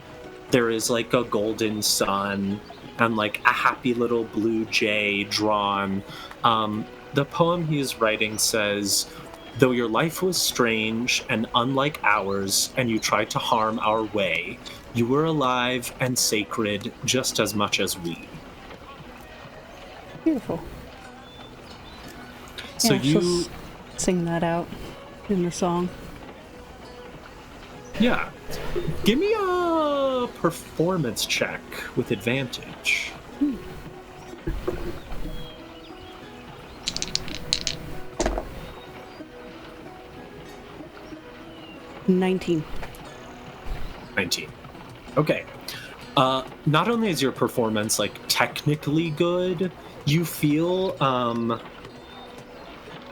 there is, like, a golden sun and, like, a happy little blue jay drawn. The poem he is writing says, "Though your life was strange and unlike ours, and you tried to harm our way, you were alive and sacred just as much as we." Beautiful. So yeah, you sing that out in the song. Yeah. Give me a performance check with advantage. 19. 19. Okay. Not only is your performance, like, technically good, you feel,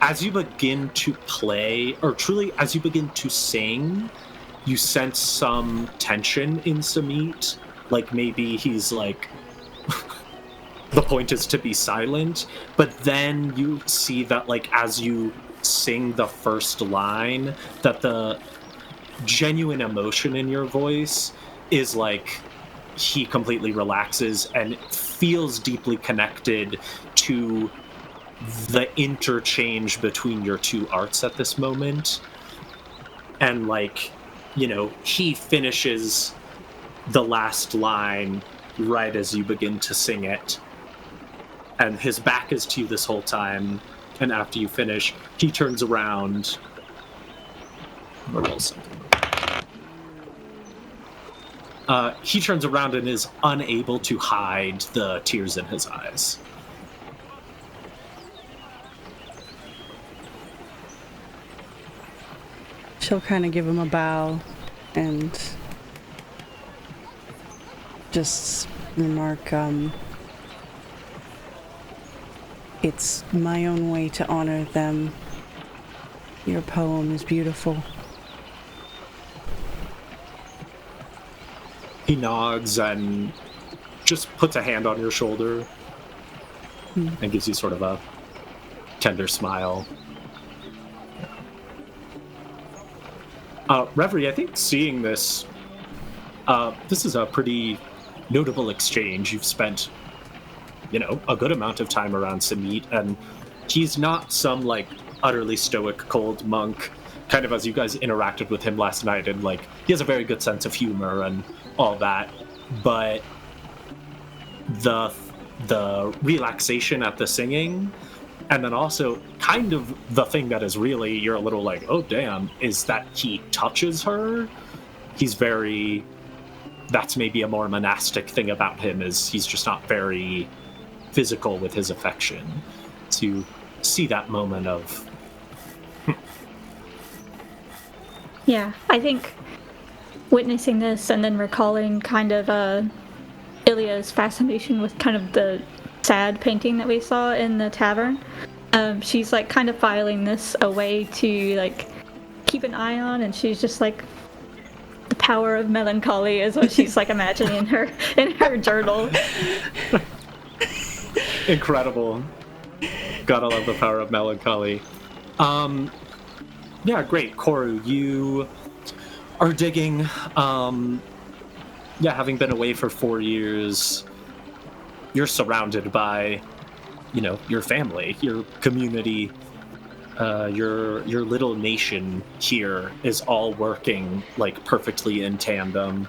as you begin to play, or truly as you begin to sing, you sense some tension in Samit. Like, maybe he's like, the point is to be silent, but then you see that, like, as you sing the first line, that the genuine emotion in your voice is like he completely relaxes and feels deeply connected to the interchange between your two arts at this moment. And, like, you know, he finishes the last line right as you begin to sing it, and his back is to you this whole time, and after you finish, he turns around. He turns around and is unable to hide the tears in his eyes. She'll kind of give him a bow and just remark, it's my own way to honor them. Your poem is beautiful. He nods and just puts a hand on your shoulder and gives you sort of a tender smile. Reverie, I think seeing this, this is a pretty notable exchange. You've spent, you know, a good amount of time around Samit, and he's not some, like, utterly stoic, cold monk. kind of as you guys interacted with him last night, and like he has a very good sense of humor and all that, but the relaxation at the singing, and then also kind of the thing that is really, you're a little like, oh damn, is that he touches her. He's very, that's maybe a more monastic thing about him, is he's just not very physical with his affection. To see that moment of Yeah, I think witnessing this and then recalling kind of Ilia's fascination with kind of the sad painting that we saw in the tavern, she's like kind of filing this away to like keep an eye on, and she's just like, the power of melancholy is what she's like imagining in her journal. incredible. Gotta love the power of melancholy. Yeah, great. Koru, you are digging. Having been away for 4 years, you're surrounded by, your family, your community, your little nation here is all working like perfectly in tandem,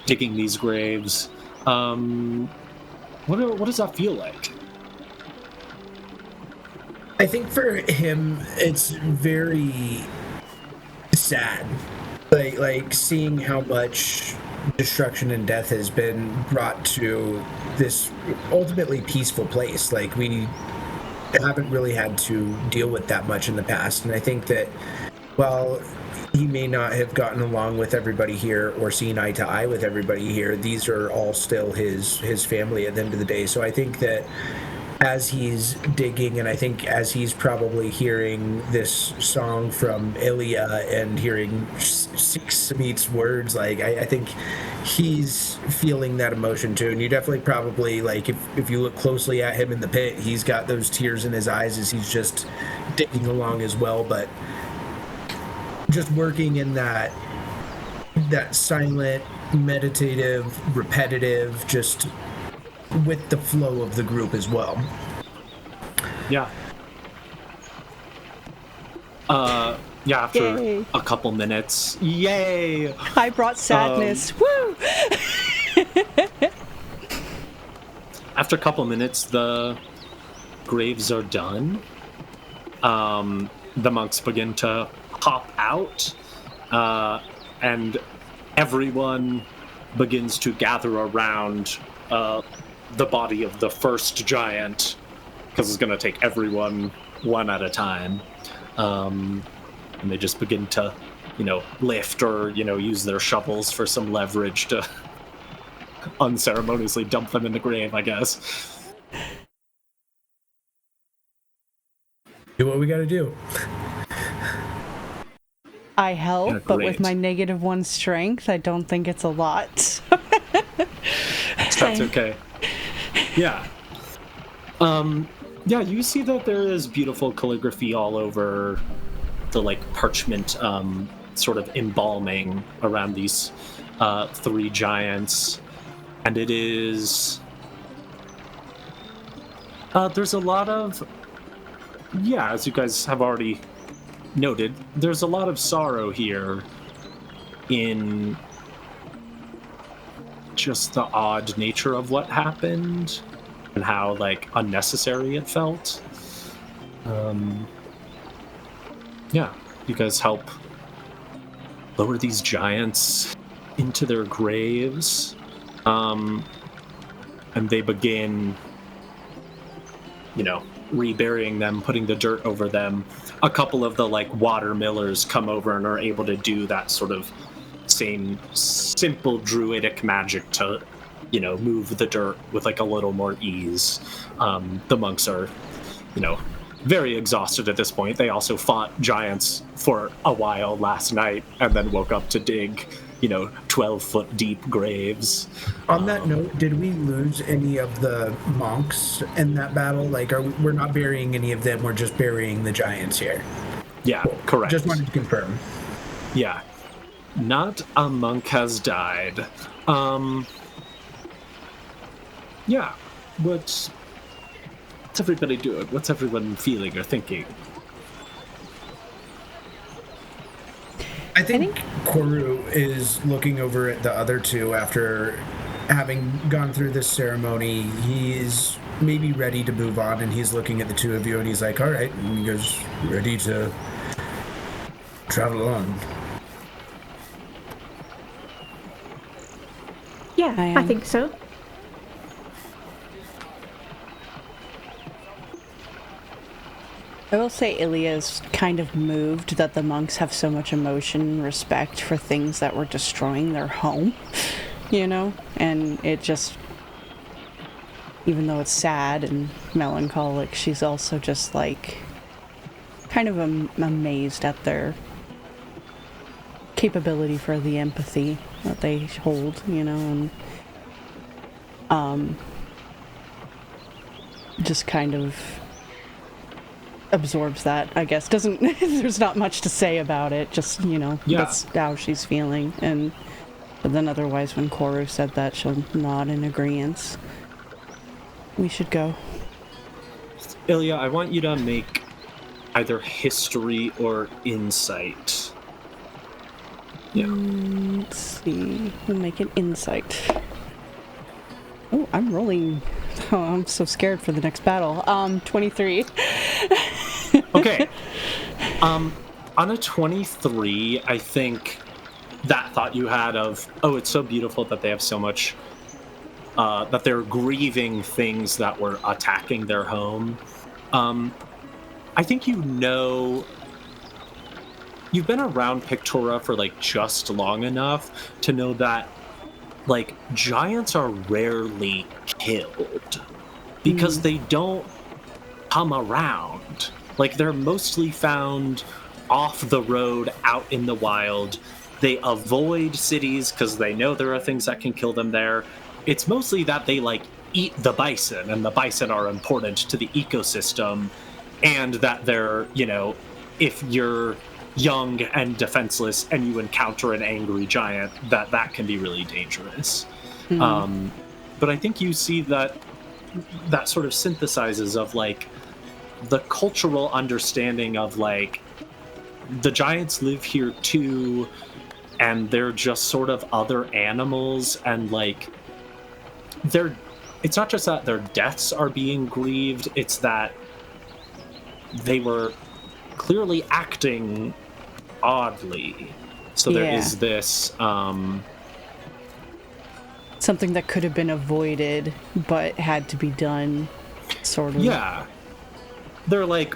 digging these graves. What does that feel like? I think for him, it's very sad. Like seeing how much destruction and death has been brought to this ultimately peaceful place. Like, we haven't really had to deal with that much in the past. And I think that while he may not have gotten along with everybody here or seen eye to eye with everybody here, these are all still his family at the end of the day. So I think that as he's digging, and I think as he's probably hearing this song from Ilia and hearing Seek's words, like I think he's feeling that emotion too. And you definitely probably, like, if you look closely at him in the pit, he's got those tears in his eyes as he's just digging along as well. But just working in that silent, meditative, repetitive, just with the flow of the group as well. Yeah. After Yay. a couple minutes. Yay! I brought sadness. Woo! After a couple minutes, the graves are done. The monks begin to hop out, and everyone begins to gather around the body of the first giant, because it's going to take everyone one at a time. And they just begin to, lift or, use their shovels for some leverage to unceremoniously dump them in the grave, I guess. Do what we gotta do. I help, Yeah, but great. with my -1 strength, I don't think it's a lot. That's okay. Yeah. You see that there is beautiful calligraphy all over the, parchment, sort of embalming around these 3 giants. And it is... there's a lot of... Yeah, as you guys have already noted, there's a lot of sorrow here in just the odd nature of what happened and how unnecessary it felt. You guys help lower these giants into their graves, and they begin, reburying them, putting the dirt over them. A couple of the water millers come over and are able to do that sort of same simple druidic magic to, move the dirt with a little more ease. The monks are, very exhausted at this point. They also fought giants for a while last night and then woke up to dig, 12-foot deep graves. On that note, did we lose any of the monks in that battle? We're not burying any of them, we're just burying the giants here. Yeah, correct. Just wanted to confirm. Yeah. Not a monk has died. What's everybody doing? What's everyone feeling or thinking? I think Koru is looking over at the other two after having gone through this ceremony. He's maybe ready to move on, and he's looking at the two of you, and he's like, all right, and he goes, ready to travel on. Yeah, I think so. I will say Ilia is kind of moved that the monks have so much emotion and respect for things that were destroying their home, you know? And it just, even though it's sad and melancholic, she's also just like kind of amazed at their capability for the empathy that they hold, you know, and just kind of absorbs that, I guess. Doesn't there's not much to say about it, just, you know, that's how she's feeling. And but then otherwise, when Koru said that, she'll nod in agreement. We should go. Ilia, I want you to make either history or insight. Yeah. Let's see. We'll make an insight. Oh, I'm rolling. Oh, I'm so scared for the next battle. 23. Okay. On a 23, I think that thought you had of, oh, it's so beautiful that they have so much, that they're grieving things that were attacking their home. I think you know, you've been around Pictora for like just long enough to know that like giants are rarely killed because they don't come around. Like they're mostly found off the road, out in the wild. They avoid cities because they know there are things that can kill them there. It's mostly that they like eat the bison, and the bison are important to the ecosystem, and that they're, you know, if you're young and defenseless and you encounter an angry giant, that can be really dangerous. But I think you see that sort of synthesizes of like the cultural understanding of like the giants live here too, and they're just sort of other animals, and like it's not just that their deaths are being grieved, it's that they were clearly acting oddly. So there is this something that could have been avoided but had to be done, sort of. Yeah. They're like,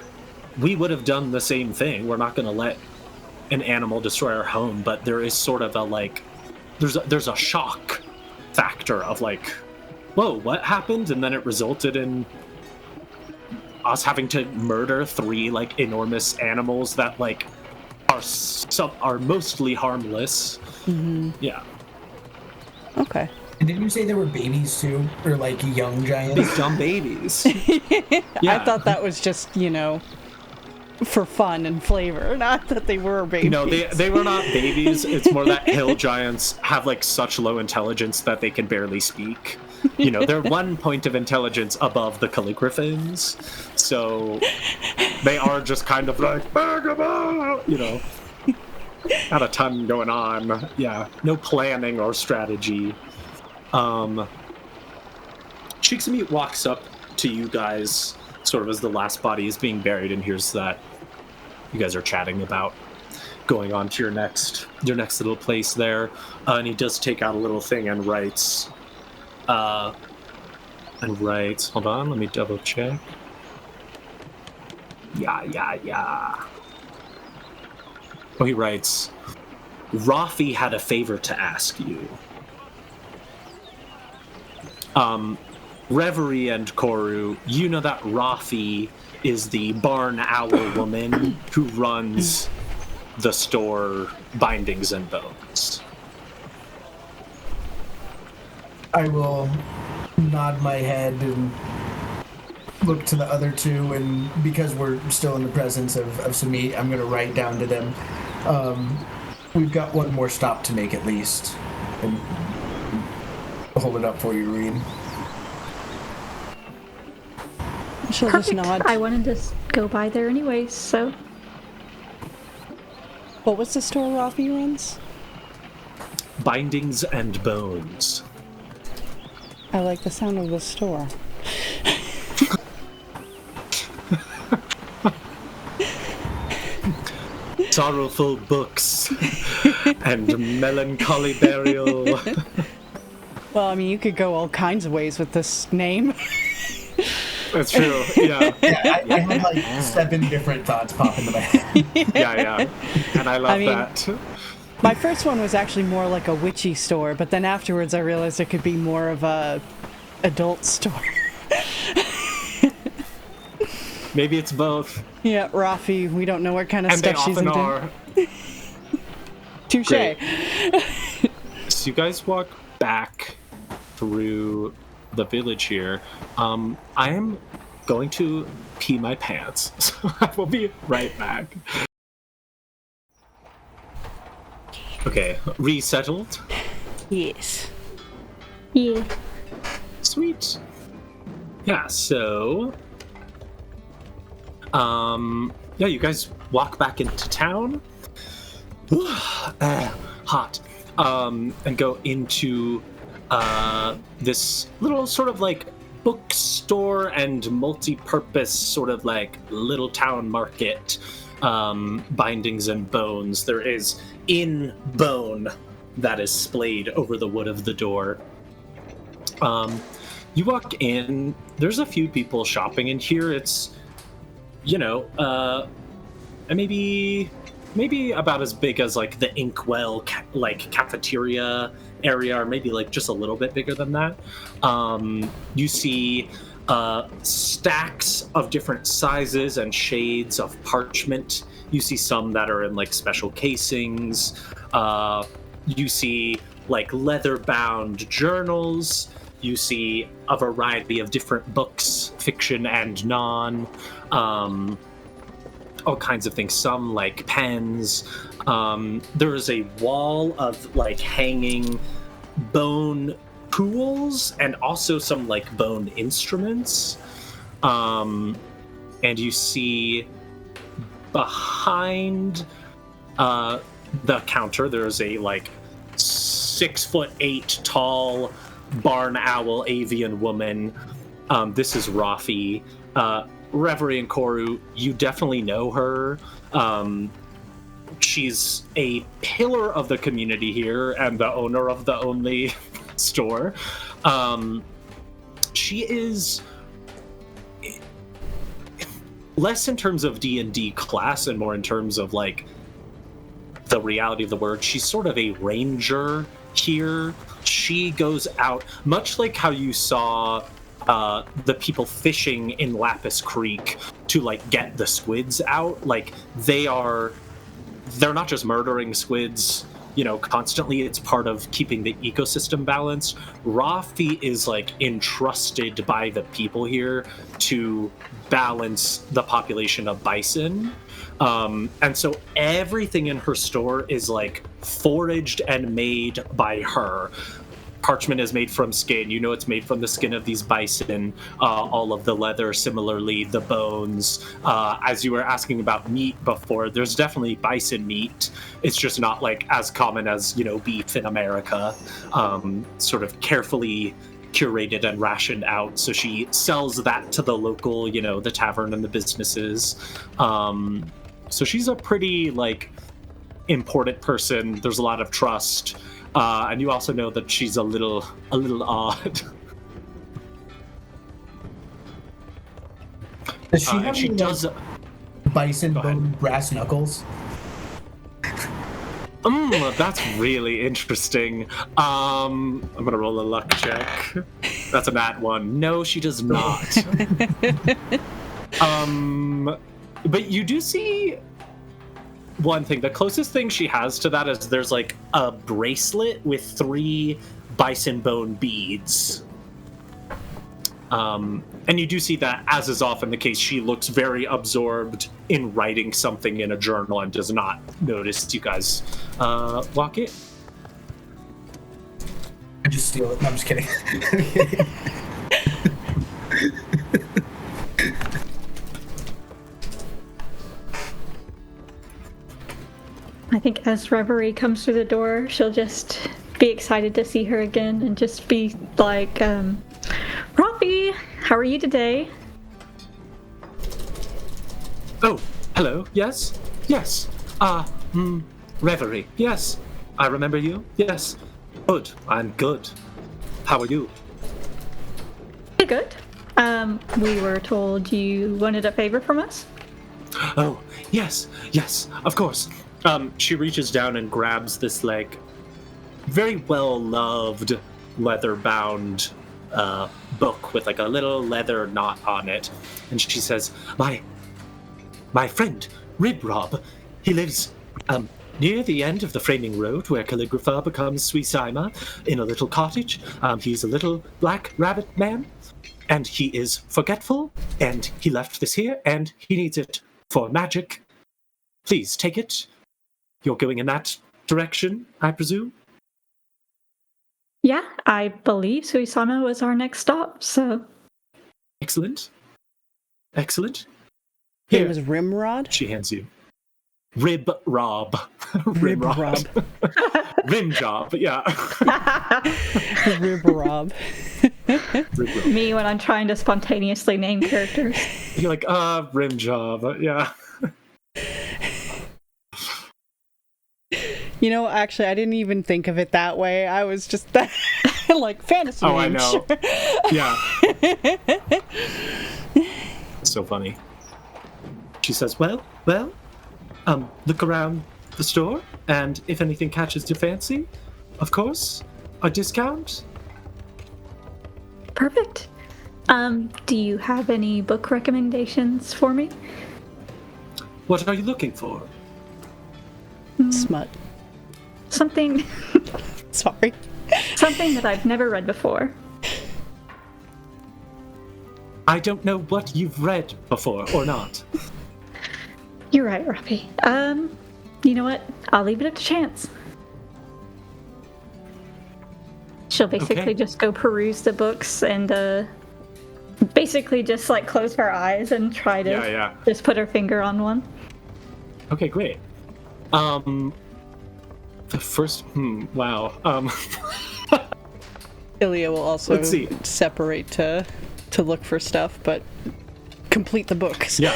we would have done the same thing. We're not going to let an animal destroy our home, but there is sort of a like there's a shock factor of like, whoa, what happened? And then it resulted in us having to murder 3 like enormous animals that like are mostly harmless. Yeah. Okay. And didn't you say there were babies too, or like young giants? Big dumb babies. I thought that was just, you know, for fun and flavor, not that they were babies. No, they were not babies. It's more that hill giants have like such low intelligence that they can barely speak. You know, they're 1 point of intelligence above the Calligraphins, so they are just kind of like, you know, not a ton going on. Yeah, no planning or strategy. Shiksamit walks up to you guys sort of as the last body is being buried and hears that you guys are chatting about going on to your next little place there. And he does take out a little thing and writes, hold on, let me double check. Yeah. Oh, he writes, Rafi had a favor to ask you. Reverie and Koru, you know that Rafi is the barn owl woman who runs the store Bindings and Bones. I will nod my head and look to the other two, and because we're still in the presence of Samit, I'm going to write down to them, we've got one more stop to make at least, and I'll hold it up for you, Reed. She'll Perfect. just nod. I wanted to go by there anyways, so. What was the store Rafi runs? Bindings and Bones. I like the sound of the store. Sorrowful books and melancholy burial. Well, I mean, you could go all kinds of ways with this name. That's true, yeah. I had like 7 different thoughts pop into my head. Yeah. And I love that. My first one was actually more like a witchy store, but then afterwards I realized it could be more of a adult store. Maybe it's both. Yeah, Rafi, we don't know what kind of And stuff they she's often into. are. Touche. Great. So you guys walk back through the village here. I am going to pee my pants, so I will be right back. Okay, resettled. Yes. Yeah. Sweet. Yeah, so yeah, you guys walk back into town. Hot. And go into this little sort of like bookstore and multi-purpose sort of like little town market. Bindings and Bones. There is in bone that is splayed over the wood of the door. You walk in, there's a few people shopping in here. It's, maybe about as big as like the Inkwell cafeteria area, or maybe like just a little bit bigger than that. You see stacks of different sizes and shades of parchment. You see some that are in like special casings. You see like leather-bound journals. You see a variety of different books, fiction and non. All kinds of things. Some like pens. There is a wall of like hanging bone tools and also some like bone instruments. And you see behind the counter there's a like 6'8" tall barn owl avian woman. This is Rafi. Reverie and Koru, you definitely know her. She's a pillar of the community here and the owner of the only store. She is less in terms of D&D class and more in terms of like the reality of the word. She's sort of a ranger here. She goes out, much like how you saw the people fishing in Lapis Creek to like get the squids out. Like they're not just murdering squids, constantly. It's part of keeping the ecosystem balanced. Rafi is like entrusted by the people here to balance the population of bison. And so everything in her store is like foraged and made by her. Parchment is made from skin. It's made from the skin of these bison. All of the leather, similarly, the bones. As you were asking about meat before, there's definitely bison meat. It's just not like as common as, beef in America. Sort of carefully curated and rationed out. So she sells that to the local, the tavern and the businesses. So she's a pretty, like, important person. There's a lot of trust. And you also know that she's a little odd. Does she have she any, does bison bone brass knuckles? That's really interesting. I'm gonna roll a luck check. That's a nat 1. No, she does not. But you do see one thing. The closest thing she has to that is there's like a bracelet with 3 bison bone beads. And you do see that, as is often the case, she looks very absorbed in writing something in a journal and does not notice you guys walk in. I just steal it. No, I'm just kidding. I as Reverie comes through the door, she'll just be excited to see her again and just be like, Rafi, how are you today? Oh, hello. Yes? Yes. Reverie. Yes. I remember you. Yes. Good. I'm good. How are you? Good. We were told you wanted a favor from us. Oh, yes. Yes, of course. She reaches down and grabs this, like, very well-loved leather-bound book with, like, a little leather knot on it. And she says, My friend, Rib Rob, he lives near the end of the framing road where Calligrapher becomes Suisaima in a little cottage. He's a little black rabbit man, and he is forgetful, and he left this here, and he needs it for magic. Please take it. You're going in that direction, I presume? Yeah, I believe Suisaima was our next stop, so... Excellent. Excellent. It was Rimrod? She hands you. Rib Rob. Rib Rob. Rim job, yeah. Rib Rob. Me when I'm trying to spontaneously name characters. You're like, rim job, yeah. You know, actually, I didn't even think of it that way. I was just like fantasy. Oh, name, I know. Sure. Yeah. So funny. She says, well, look around the store, and if anything catches your fancy, of course, a discount. Perfect. Do you have any book recommendations for me? What are you looking for? Smut. Something Sorry. something that I've never read before. I don't know what you've read before or not. You're right, Rafi. You know what? I'll leave it up to chance. She'll basically Okay. just go peruse the books and basically just like close her eyes and try to Yeah. just put her finger on one. Okay, great. The first, wow. Ilia will also Let's see. separate to look for stuff, but complete the books. Yeah.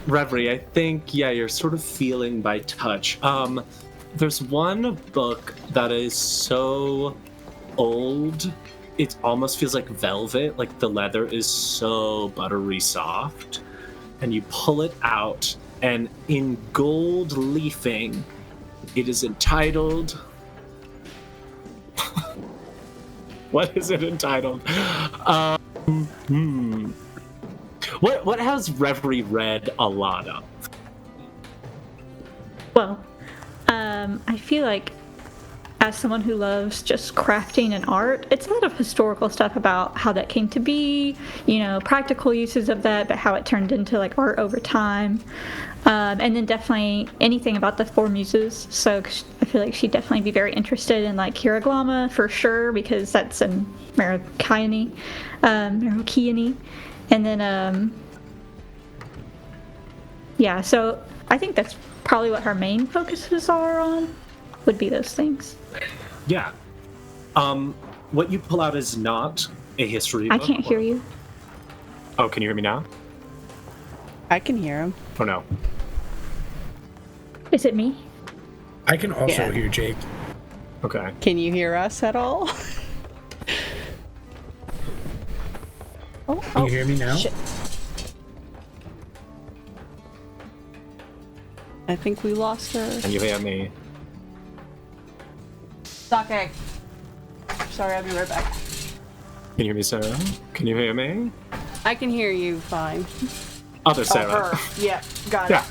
Reverie, I think, you're sort of feeling by touch. There's one book that is so old, it almost feels like velvet, like the leather is so buttery soft. And you pull it out, and in gold leafing, it is entitled... What is it entitled? What has Reverie read a lot of? Well, I feel like as someone who loves just crafting and art, it's a lot of historical stuff about how that came to be, you know, practical uses of that, but how it turned into like art over time. And then definitely anything about the four muses. So I feel like she'd definitely be very interested in like Hiraglama for sure, because that's in Marokkiani. And then, yeah, so I think that's probably what her main focuses are on, would be those things. Yeah. What you pull out is not a history book. I can't hear you. Oh, can you hear me now? I can hear him. Oh, no. Is it me? I can also Yeah. hear Jake. Okay. Can you hear us at all? Can you hear me now? Shit. I think we lost her. Can you hear me? Okay. Sorry, I'll be right back. Can you hear me, Sarah? Can you hear me? I can hear you fine. Other Sarah. Oh, her. Yeah, got Yeah.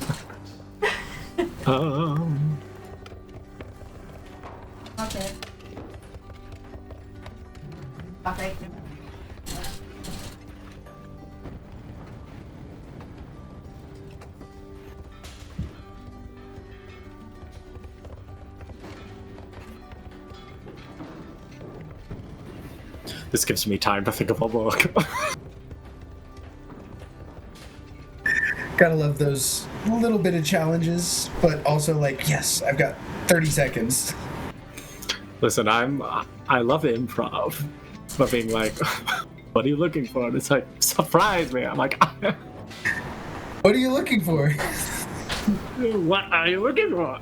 it. Okay. Okay. This gives me time to think of a book. Gotta love those little bit of challenges, but also like, yes, I've got 30 seconds. Listen, I love improv, but being like, what are you looking for? And it's like, surprise me. I'm like, What are you looking for? what are you looking for?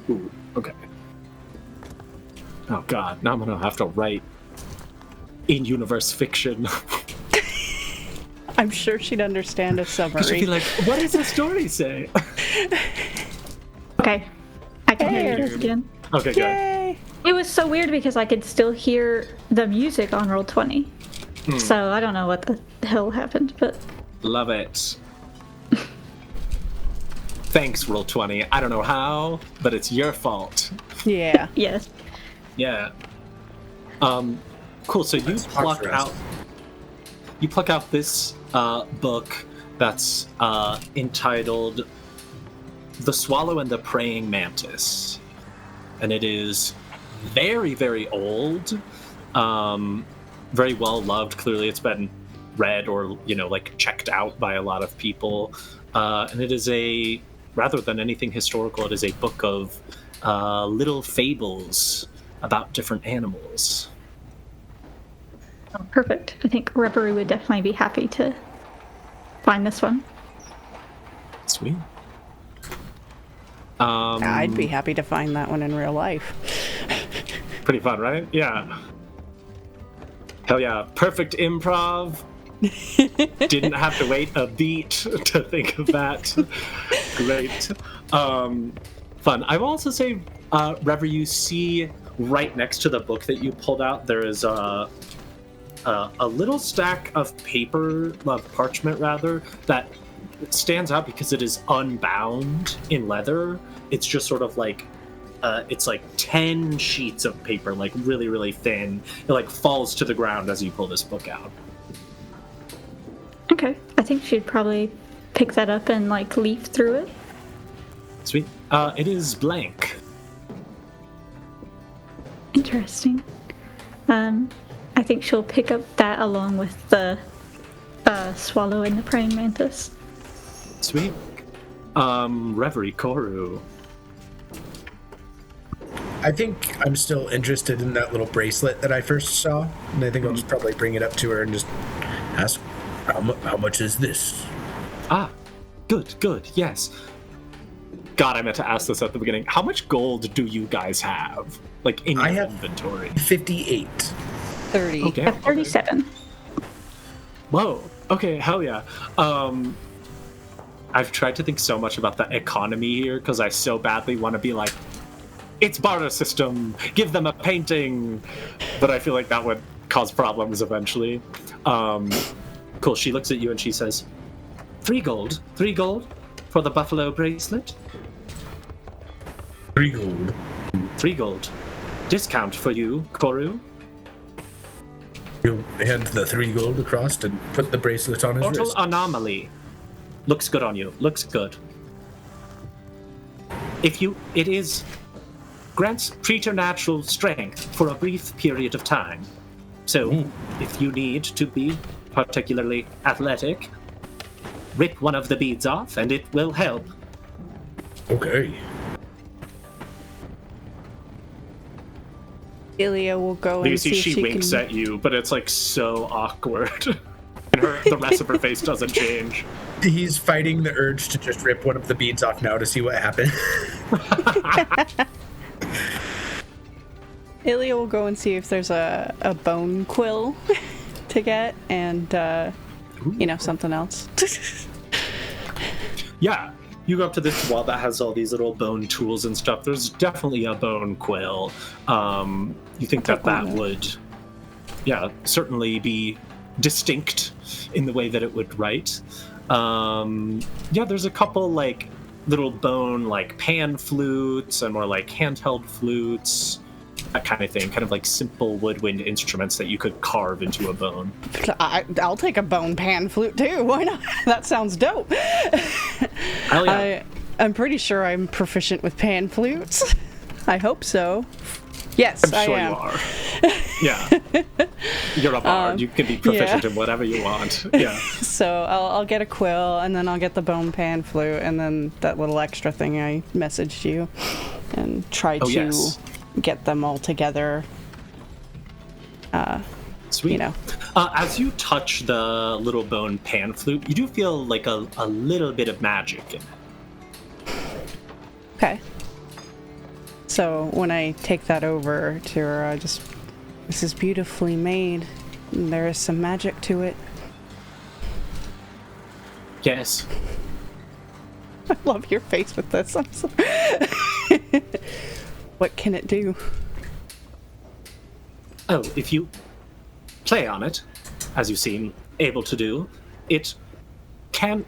Ooh, okay. Oh god, now I'm gonna have to write in-universe fiction. I'm sure she'd understand a summary. She'd be like, what does the story say? Okay. I can hear Hey. you again. Okay, good. Yay! It was so weird because I could still hear the music on Roll20. So I don't know what the hell happened, but... Love it. Thanks, Roll20. I don't know how, but it's your fault. Yeah. Yes. Yeah. Cool. So you That's hard pluck for us. out. You pluck out this book that's entitled "The Swallow and the Praying Mantis," and it is very, very old. Very well loved. Clearly, it's been read or like checked out by a lot of people. And it is rather than anything historical, it is a book of little fables about different animals. Oh, perfect. I think Reverie would definitely be happy to find this one. Sweet. I'd be happy to find that one in real life. Pretty fun, right? Yeah. Hell yeah. Perfect improv. Didn't have to wait a beat to think of that. Great. Fun. I will also say, Reverie, you see right next to the book that you pulled out, there is a little stack of paper, of parchment rather, that stands out because it is unbound in leather. It's just sort of like, it's like 10 sheets of paper, like really, really thin. It like falls to the ground as you pull this book out. Okay. I think she'd probably pick that up and like leaf through it. Sweet. It is blank. Interesting. I think she'll pick up that along with the swallow and the praying mantis. Sweet. Reverie, Koru. I think I'm still interested in that little bracelet that I first saw, and I think I'll just probably bring it up to her and just ask, how much is this? Ah, good, yes. God, I meant to ask this at the beginning. How much gold do you guys have? Like, in I your have inventory? 58. 30. Okay. At 37. Whoa. Okay, hell yeah. I've tried to think so much about the economy here, because I so badly want to be like, it's barter system, give them a painting! But I feel like that would cause problems eventually. Cool, she looks at you and she says, 3 gold for the buffalo bracelet? 3 gold. 3 gold. Discount for you, Koru. He'll hand the 3 gold across and put the bracelet on his Mortal wrist. anomaly. Looks good on you. Looks good. It is grants preternatural strength for a brief period of time. So, if you need to be particularly athletic, rip one of the beads off and it will help. Okay. Ilia will go You and see see if she she winks can... at you, but it's like so awkward. And the rest of her face doesn't change. He's fighting the urge to just rip one of the beads off now to see what happens. Ilia will go and see if there's a bone quill to get and, something else. Yeah, you go up to this wall that has all these little bone tools and stuff. There's definitely a bone quill. You think that would, certainly be distinct in the way that it would write. There's a couple little bone pan flutes and more handheld flutes. that kind of thing, kind of like simple woodwind instruments that you could carve into a bone. I'll take a bone pan flute too. Why not? That sounds dope. Hell yeah. I'm pretty sure I'm proficient with pan flutes. I hope so. Yes, I'm sure I am. you are. Yeah. You're a bard. You can be proficient in whatever you want. Yeah. So I'll get a quill, and then I'll get the bone pan flute, and then that little extra thing I messaged you, and try to get them all together. Sweet. You know. As you touch the little bone pan flute, you do feel like a little bit of magic in it. Okay. So when I take that over to her, this is beautifully made. There is some magic to it. Yes. I love your face with this. I'm sorry. What can it do? Oh, if you play on it, as you seem able to do, it can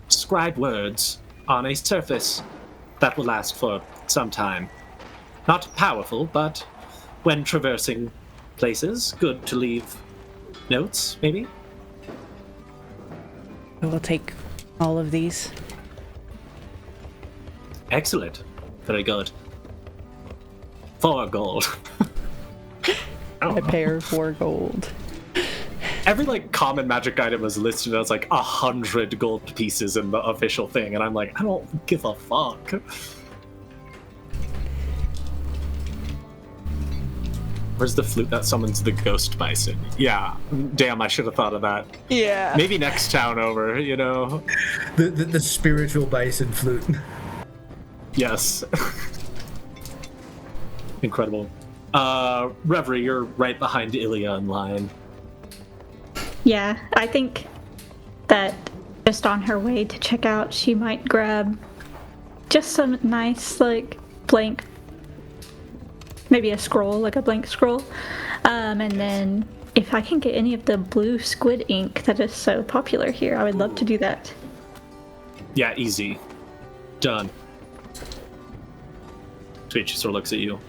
scribe words on a surface that will last for some time. Not powerful, but when traversing places, good to leave notes, maybe? I will take all of these. Excellent. Very good. 4 gold. I pay her 4 gold. Every common magic item was listed as 100 gold pieces in the official thing, and I'm like, I don't give a fuck. Where's the flute that summons the ghost bison? Yeah, damn, I should have thought of that. Yeah. Maybe next town over, you know? The spiritual bison flute. Yes. Incredible. Reverie, you're right behind Ilia in line. Yeah, I think that just on her way to check out, she might grab just some nice, blank, maybe a scroll, a blank scroll. And then if I can get any of the blue squid ink that is so popular here, I would love to do that. Yeah, easy. Done. Sweet, she sort of looks at you.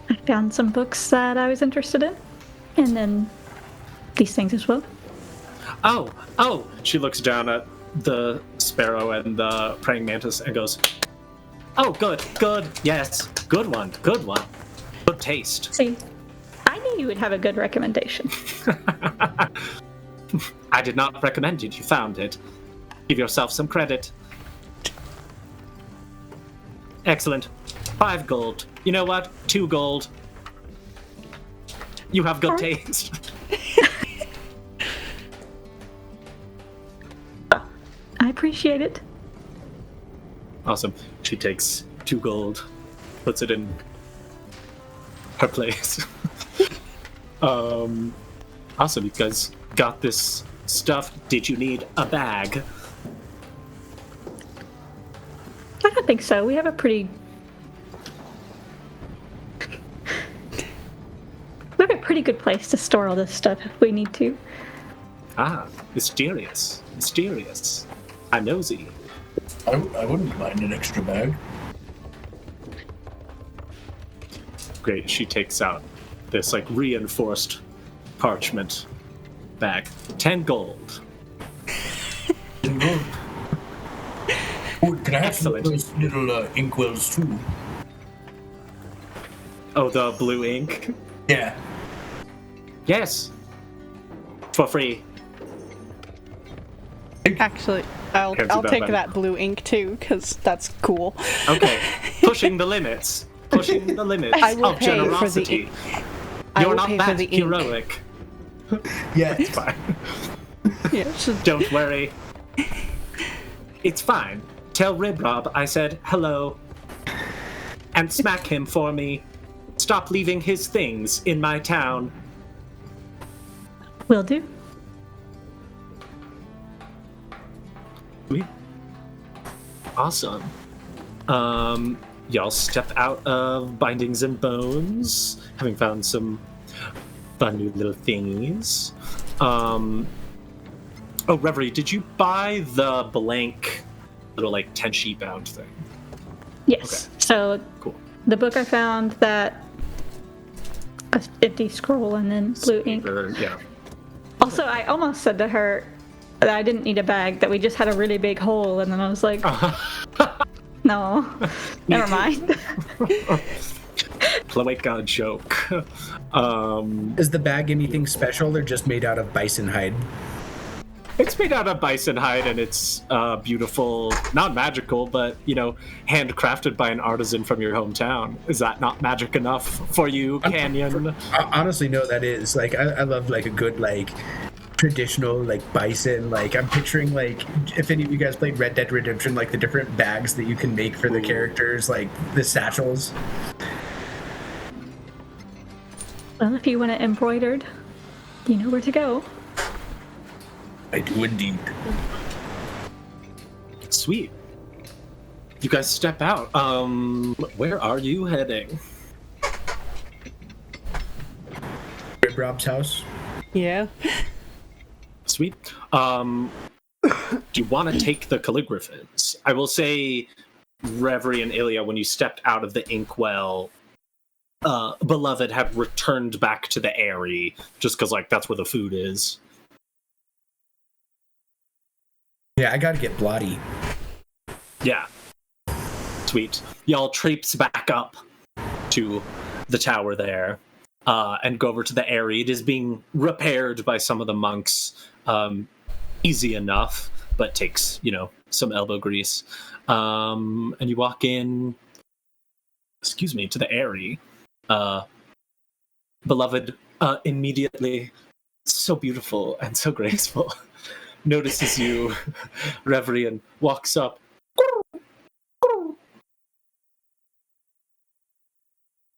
I found some books that I was interested in, and then these things as well. Oh! She looks down at the sparrow and the praying mantis and goes, oh, good, yes, good one. Good taste. See, I knew you would have a good recommendation. I did not recommend it, you found it. Give yourself some credit. Excellent. 5 gold. You know what? 2 gold. You have good taste. I appreciate it. Awesome. She takes 2 gold, puts it in her place. Awesome. You guys got this stuff. Did you need a bag? I don't think so. We have a pretty good place to store all this stuff if we need to. Ah, mysterious. I'm nosy. I wouldn't mind an extra bag. Great, she takes out this reinforced parchment bag. 10 gold. Oh, can I have some of Excellent. those little inkwells too? Oh, the blue ink? Yeah. Yes. For free. Actually, I'll Can't do that take bad. that blue ink too, because that's cool. Okay. Pushing the limits. I will of pay for the generosity. ink. I You're will not pay that for the ink. heroic. Yeah. It's fine. Yeah, just, Don't worry. It's fine. Tell Ribrob I said hello. And smack him for me. Stop leaving his things in my town. Will do. Sweet. Awesome. Y'all step out of Bindings and Bones, having found some fun new little thingies. Oh, Reverie, did you buy the blank little Tenshi bound thing? Yes. Okay. So Cool. the book I found, that a 50 scroll and then blue ink. Yeah. Also, I almost said to her that I didn't need a bag, that we just had a really big hole, and then I was like, no, never mind. Cloaca joke. Is the bag anything special or just made out of bison hide? It's made out of bison hide, and it's beautiful, not magical, but, handcrafted by an artisan from your hometown. Is that not magic enough for you, Canyon? Honestly, no, that is. Like, I love, like, a good, like, traditional, like, bison. Like, I'm picturing, like, if any of you guys played Red Dead Redemption, like, the different bags that you can make for the characters, like, the satchels. Well, if you want it embroidered, you know where to go. I do indeed. Sweet. You guys step out. Where are you heading? Rob's house. Yeah. Sweet. Do you want to take the calligraphers? I will say, Reverie and Ilia, when you stepped out of the inkwell, Beloved had returned back to the Airy, just because, like, that's where the food is. Yeah, I gotta get bloody. Yeah. Sweet. Y'all traipse back up to the tower there, and go over to the Airy. It is being repaired by some of the monks. Easy enough, but takes, some elbow grease. And you walk in, to the Airy. Beloved, immediately, so beautiful and so graceful, notices you, Reverie, and walks up.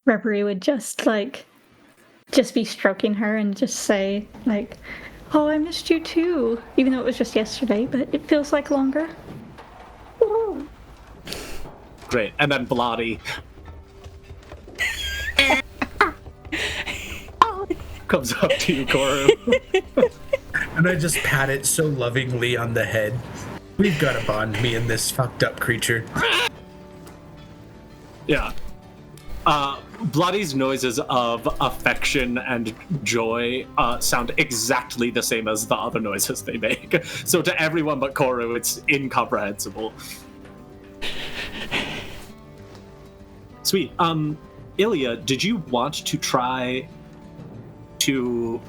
Reverie would just be stroking her and just say, like, oh, I missed you too. Even though it was just yesterday, but it feels like longer. Great. And then Bloody comes up to you, Koru. And I just pat it so lovingly on the head. We've got a bond, me and this fucked up creature. Yeah. Bloody's noises of affection and joy sound exactly the same as the other noises they make. So to everyone but Koru, it's incomprehensible. Sweet. Ilia, did you want to try to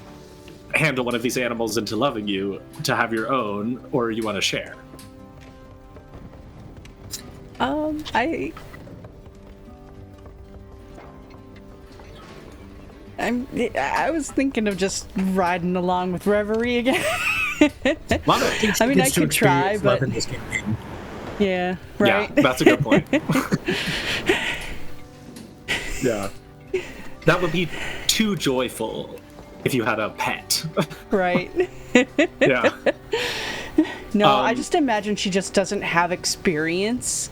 handle one of these animals into loving you to have your own, or you want to share? I was thinking of just riding along with Reverie again. Love it. I mean, I could try, but yeah, right. Yeah, that's a good point. Yeah, that would be too joyful if you had a pet. Right. Yeah. No, I just imagine she just doesn't have experience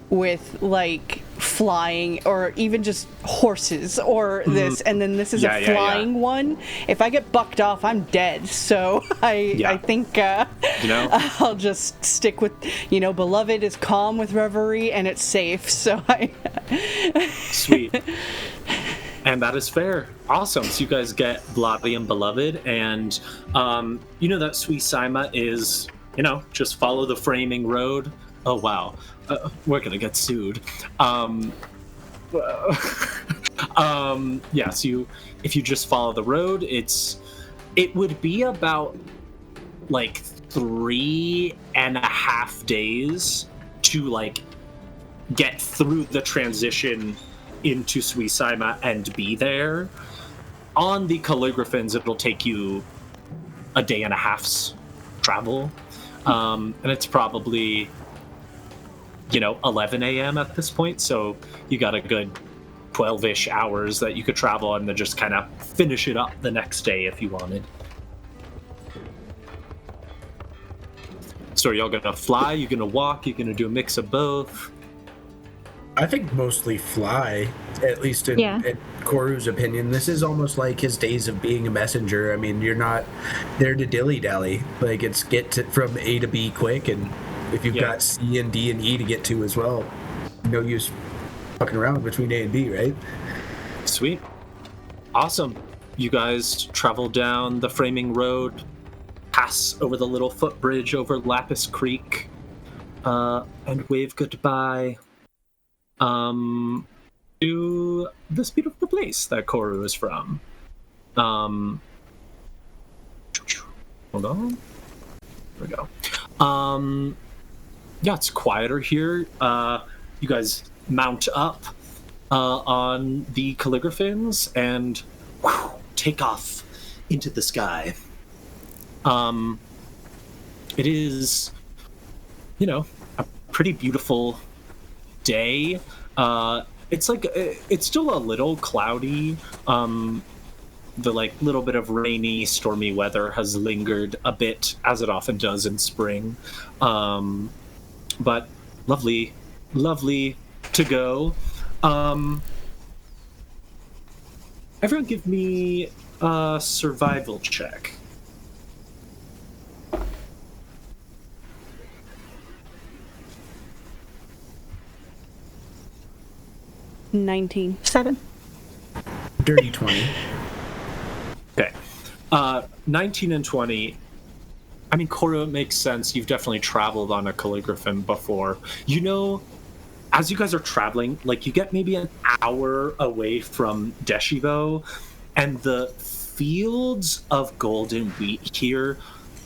with, like, flying or even just horses or this, and then this is a flying one. If I get bucked off, I'm dead. So I think I'll just stick with, Beloved is calm with Reverie and it's safe. So Sweet. And that is fair. Awesome. So you guys get Bloody and Beloved, and you know that Suisaima is, just follow the framing road. Oh, wow. We're gonna get sued. So if you just follow the road, it would be about like 3.5 days to like get through the transition into Suisaima and be there. On the Calligraphans, it'll take you a day and a half's travel, and it's probably 11 a.m. at this point, so you got a good 12-ish hours that you could travel and then just kind of finish it up the next day if you wanted. So are y'all gonna fly? You gonna walk? You gonna do a mix of both? I think mostly fly, at least in Koru's opinion. This is almost like his days of being a messenger. I mean, you're not there to dilly-dally. Like, it's from A to B quick, and if you've got C and D and E to get to as well. no use fucking around between A and B, right? Sweet. Awesome. You guys travel down the framing road, pass over the little footbridge over Lapis Creek, and wave goodbye to this beautiful place that Koru is from. Hold on. There we go. Yeah, it's quieter here. You guys mount up on the calligraphins and take off into the sky. It is, a pretty beautiful day. It's still a little cloudy. The little bit of rainy, stormy weather has lingered a bit, as it often does in spring. But lovely to go. Everyone give me a survival check. $19. 7. Dirty 20. Okay. 19 and 20. I mean, Koru, it makes sense. You've definitely traveled on a calligraphin before. As you guys are traveling, you get maybe an hour away from Deshibo, and the fields of golden wheat here,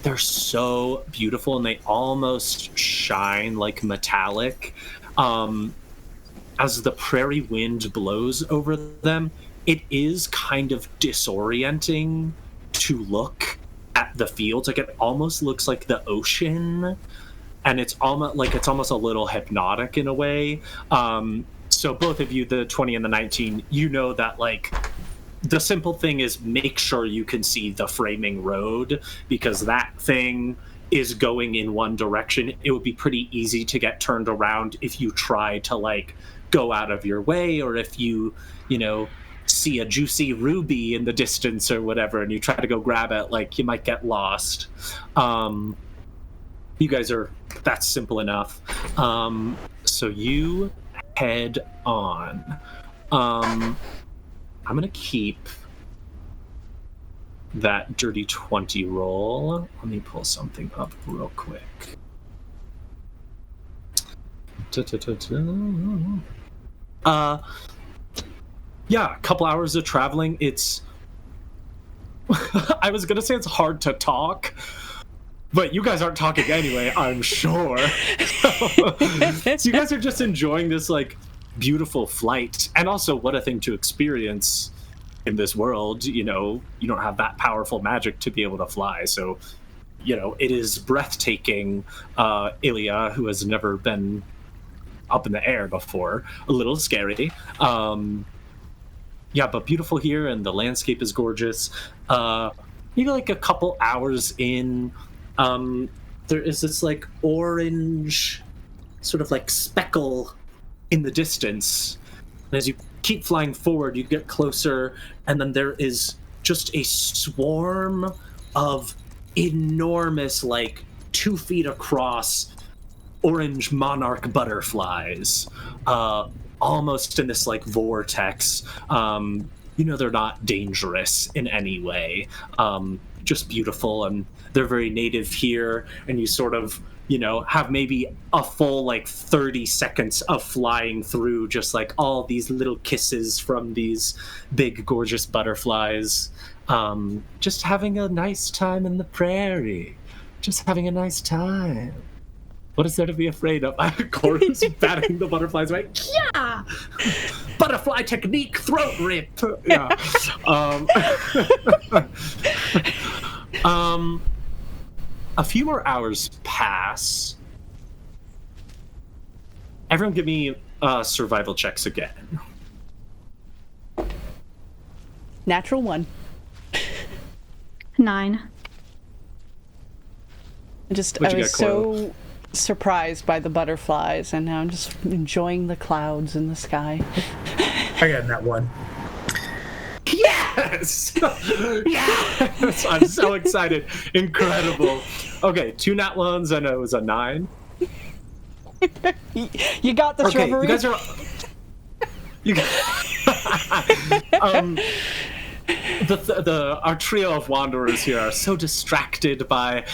they're so beautiful, and they almost shine like metallic. As the prairie wind blows over them, it is kind of disorienting to look at the fields. It almost looks like the ocean, and it's almost a little hypnotic in a way. So both of you, the 20 and the 19, that the simple thing is make sure you can see the framing road, because that thing is going in one direction. It would be pretty easy to get turned around if you try to go out of your way, or if you see a juicy ruby in the distance or whatever and you try to go grab it, you might get lost. You guys that's simple enough. So you head on. I'm gonna keep that dirty 20 roll. Let me pull something up real quick. Yeah, a couple hours of traveling. It's I was gonna say it's hard to talk, but you guys aren't talking anyway, I'm sure. So you guys are just enjoying this beautiful flight, and also what a thing to experience in this world. You don't have that powerful magic to be able to fly, so it is breathtaking. Ilia, who has never been up in the air before, a little scary. Yeah, but beautiful here, and the landscape is gorgeous. Maybe a couple hours in, there is this orange sort of speckle in the distance. And as you keep flying forward, you get closer, and then there is just a swarm of enormous, 2 feet across, orange monarch butterflies, almost in this vortex. They're not dangerous in any way, just beautiful, and they're very native here, and you sort of have maybe a full 30 seconds of flying through just all these little kisses from these big gorgeous butterflies, just having a nice time in the prairie, just having a nice time. What is there to be afraid of? Koru's batting the butterflies away. Yeah! Butterfly technique, throat rip! Yeah. A few more hours pass. Everyone give me survival checks again. Natural 1. 9. I was so surprised by the butterflies, and now I'm just enjoying the clouds in the sky. I got that one. Yes! Yes! I'm so excited. Incredible. Okay, 2 nat ones, and it was a 9. You got this, Okay, Reverie. you guys are. You guys, our trio of wanderers here are so distracted by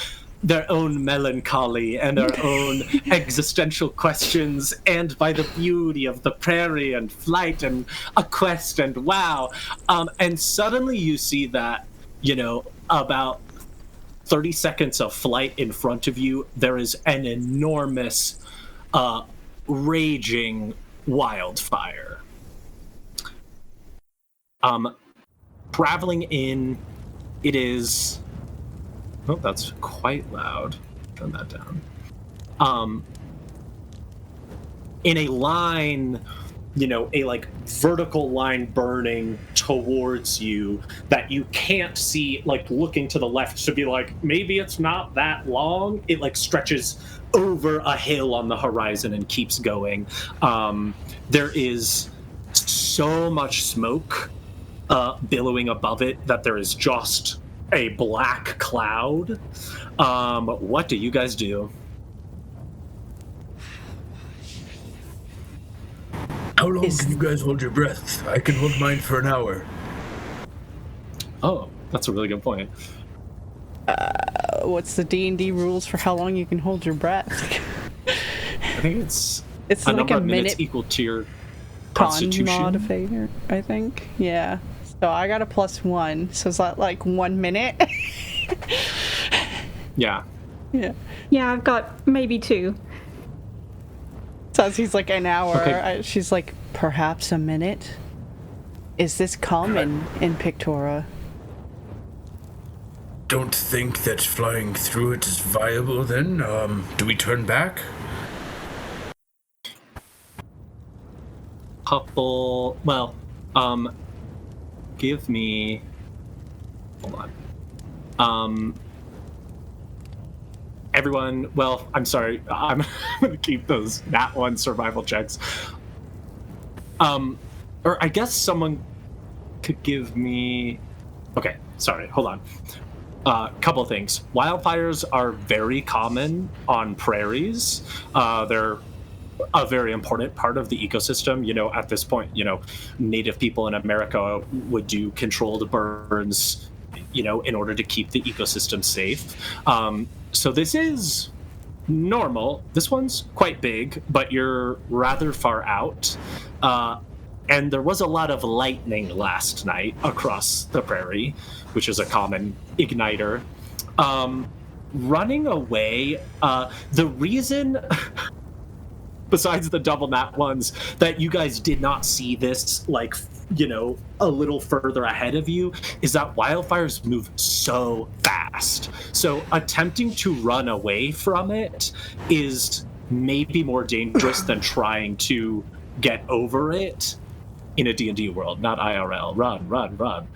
their own melancholy and their own existential questions, and by the beauty of the prairie and flight and a quest and wow. And suddenly you see that, about 30 seconds of flight in front of you, there is an enormous, raging wildfire. Traveling in, it is... Oh, that's quite loud. Turn that down. In a line, a vertical line burning towards you that you can't see, looking to the left to be maybe it's not that long. It stretches over a hill on the horizon and keeps going. There is so much smoke billowing above it that there is just a black cloud. What do you guys do? How long can you guys hold your breath? I can hold mine for an hour. Oh, that's a really good point. What's the D&D rules for how long you can hold your breath? I think it's It's a like number a of minutes minute equal to your con constitution. modifier, I think. Yeah. So I got a +1, so is that 1 minute? Yeah. Yeah. Yeah, I've got maybe 2. Says he's an hour. Okay. She's perhaps a minute? Is this common in Pictora? Don't think that flying through it is viable then. Do we turn back? Give me... Hold on. Everyone, I'm sorry. I'm going to keep those nat 1 survival checks. Or I guess someone could give me... Okay, sorry, hold on. Couple of things. Wildfires are very common on prairies. They're a very important part of the ecosystem. At this point, native people in America would do controlled burns, in order to keep the ecosystem safe. So this is normal. This one's quite big, but you're rather far out. And there was a lot of lightning last night across the prairie, which is a common igniter. Running away, the reason... besides the double nat ones, that you guys did not see this, a little further ahead of you, is that wildfires move so fast. So attempting to run away from it is maybe more dangerous than trying to get over it in a D&D world, not IRL. Run.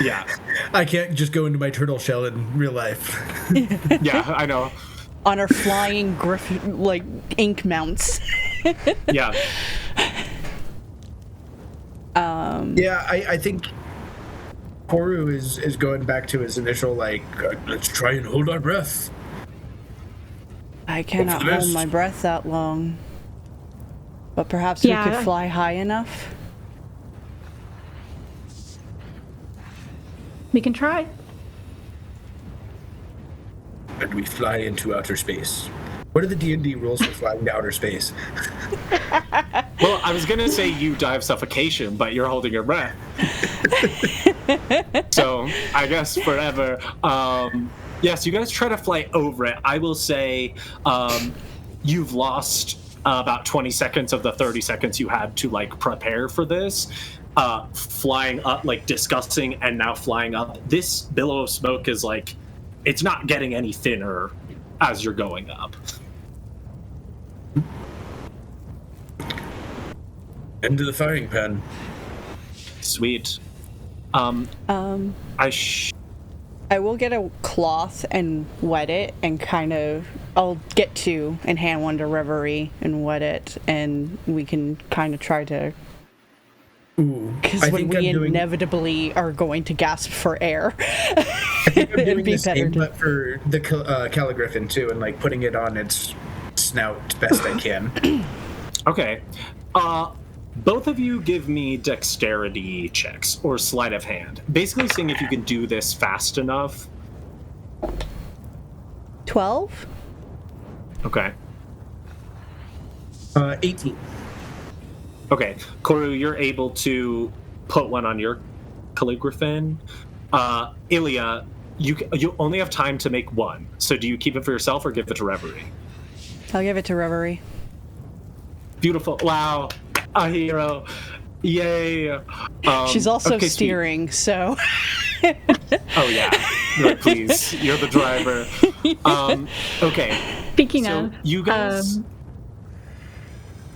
Yeah. I can't just go into my turtle shell in real life. Yeah, I know. On our flying ink mounts. Yeah. Yeah, I think Koru is going back to his initial Let's try and hold our breath. I cannot Hope for the hold best. my breath that long. But perhaps we could fly high enough? We can try. And we fly into outer space. What are the D&D rules for flying to outer space? Well, I was going to say you die of suffocation, but you're holding your breath. So, I guess forever. Yes, you guys try to fly over it. I will say you've lost about 20 seconds of the 30 seconds you had to, prepare for this. Flying up, disgusting, and now flying up. This billow of smoke is, it's not getting any thinner as you're going up. Into the firing pan. Sweet. I will get a cloth and wet it and I'll get 2 and hand one to Reverie and wet it, and we can try to... Because when we inevitably are going to gasp for air, I think I'm doing the same, but for the Calligriffin too, and putting it on its snout best I can. Okay. Both of you give me dexterity checks or sleight of hand. Basically seeing if you can do this fast enough. 12? Okay. 18. Okay. Koru, you're able to put one on your calligraphin. Ilia, you only have time to make one. So do you keep it for yourself or give it to Reverie? I'll give it to Reverie. Beautiful. Wow. A hero. Yay. She's also okay, steering, so... Oh, yeah. Like, please, you're the driver. Okay. Speaking So of, you guys...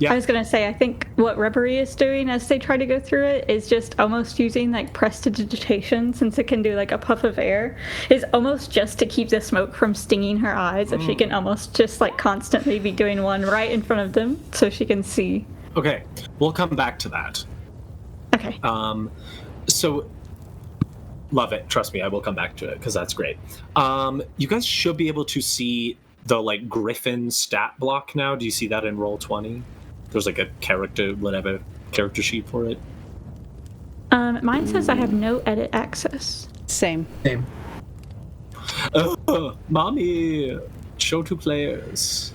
Yeah. I was going to say, I think what Reverie is doing as they try to go through it is just almost using like prestidigitation, since it can do like a puff of air, is almost just to keep the smoke from stinging her eyes. If she can almost just like constantly be doing one right in front of them so she can see. Okay, we'll come back to that. Okay. So, love it. Trust me, I will come back to it because that's great. You guys should be able to see the like Griffin stat block now. Do you see that in Roll20? There's like a character sheet for it. Mine says I have no edit access. Same. Mommy, show to players.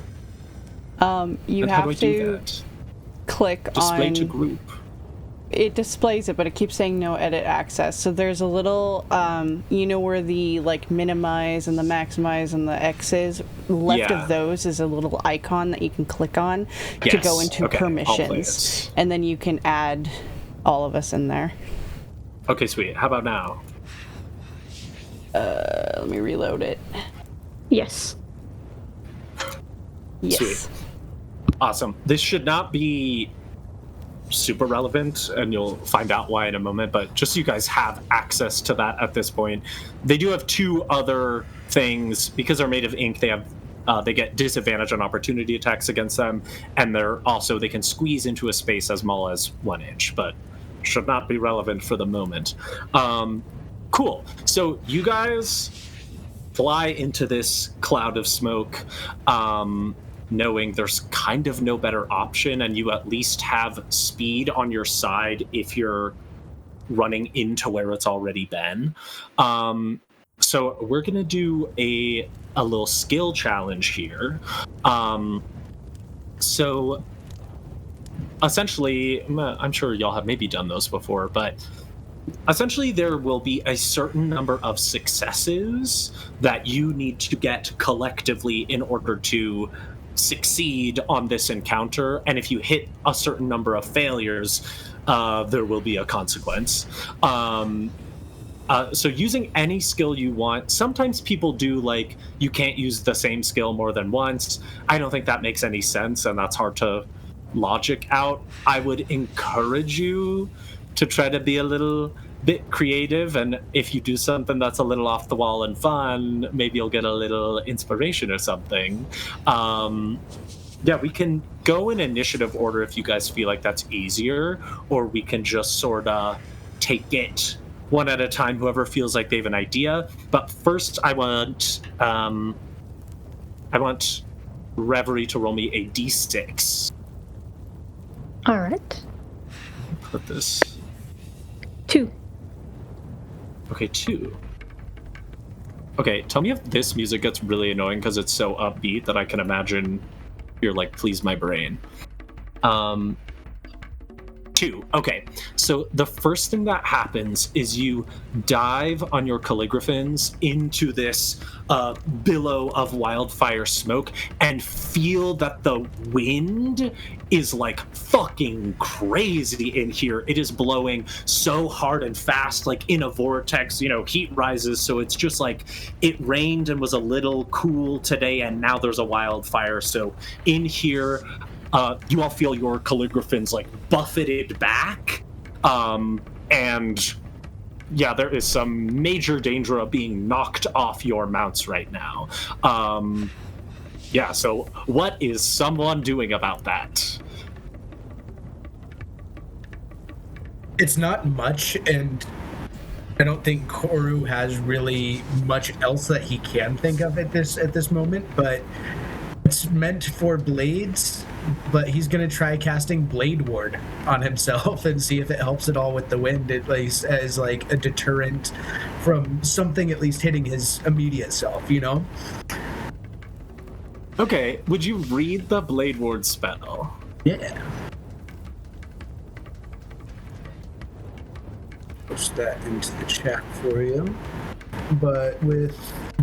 You And how do I have do to that? click Display on... to group. It displays it, but it keeps saying no edit access. So there's a little, you know where the like minimize and the maximize and the X is? Left Yeah. of those is a little icon that you can click on to go Yes. into Okay, I'll play permissions. it. And then you can add all of us in there. Okay, sweet. How about now? Let me reload it. Yes. Yes. Sweet. Awesome. This should not be super relevant, and you'll find out why in a moment, but just so you guys have access to that at this point. They do have two other things. Because they're made of ink, they have they get disadvantage on opportunity attacks against them, and they can squeeze into a space as small as 1 inch, but should not be relevant for the moment. Cool. So you guys fly into this cloud of smoke, knowing there's kind of no better option, and you at least have speed on your side if you're running into where it's already been. So we're going to do a little skill challenge here. So essentially, I'm sure y'all have maybe done those before, but essentially there will be a certain number of successes that you need to get collectively in order to succeed on this encounter, and if you hit a certain number of failures, there will be a consequence. So using any skill you want. Sometimes people do like, you can't use the same skill more than once. I don't think that makes any sense, and that's hard to logic out. I would encourage you to try to be a little bit creative, and if you do something that's a little off the wall and fun, maybe you'll get a little inspiration or something. Yeah, we can go in initiative order if you guys feel like that's easier, or we can just sort of take it one at a time, whoever feels like they have an idea. But first I want Reverie to roll me a d6. All right. Put this... 2. Okay, 2. Okay, tell me if this music gets really annoying because it's so upbeat that I can imagine you're like, please my brain. 2. Okay, so the first thing that happens is you dive on your calligraphins into this billow of wildfire smoke and feel that the wind is like fucking crazy in here. It is blowing so hard and fast, like in a vortex, heat rises. So it's just like it rained and was a little cool today, and now there's a wildfire. So in here, you all feel your calligraphins like buffeted back, and yeah, there is some major danger of being knocked off your mounts right now. Yeah, so what is someone doing about that? It's not much, and I don't think Koru has really much else that he can think of at this moment, but It's meant for blades, but he's going to try casting Blade Ward on himself and see if it helps at all with the wind, at least as like a deterrent from something at least hitting his immediate self, you know? Okay, would you read the Blade Ward spell? Yeah. Post that into the chat for you. But with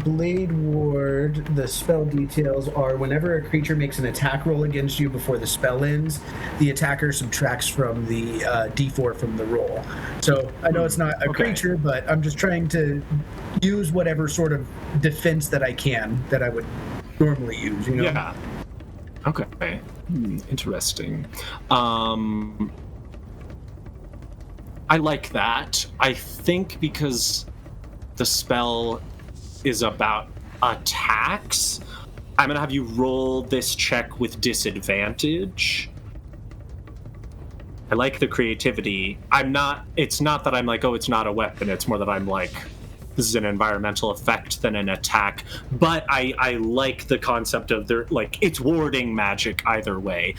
Blade Ward, the spell details are whenever a creature makes an attack roll against you before the spell ends, the attacker subtracts from the d4 from the roll. So I know it's not a creature, but I'm just trying to use whatever sort of defense that I can that I would normally use, you know? Yeah. Okay. Interesting. I like that. I think because the spell is about attacks, I'm gonna have you roll this check with disadvantage. I like the creativity. It's not that I'm like, oh, it's not a weapon. It's more that I'm like, this is an environmental effect than an attack. But I like the concept of it's warding magic either way.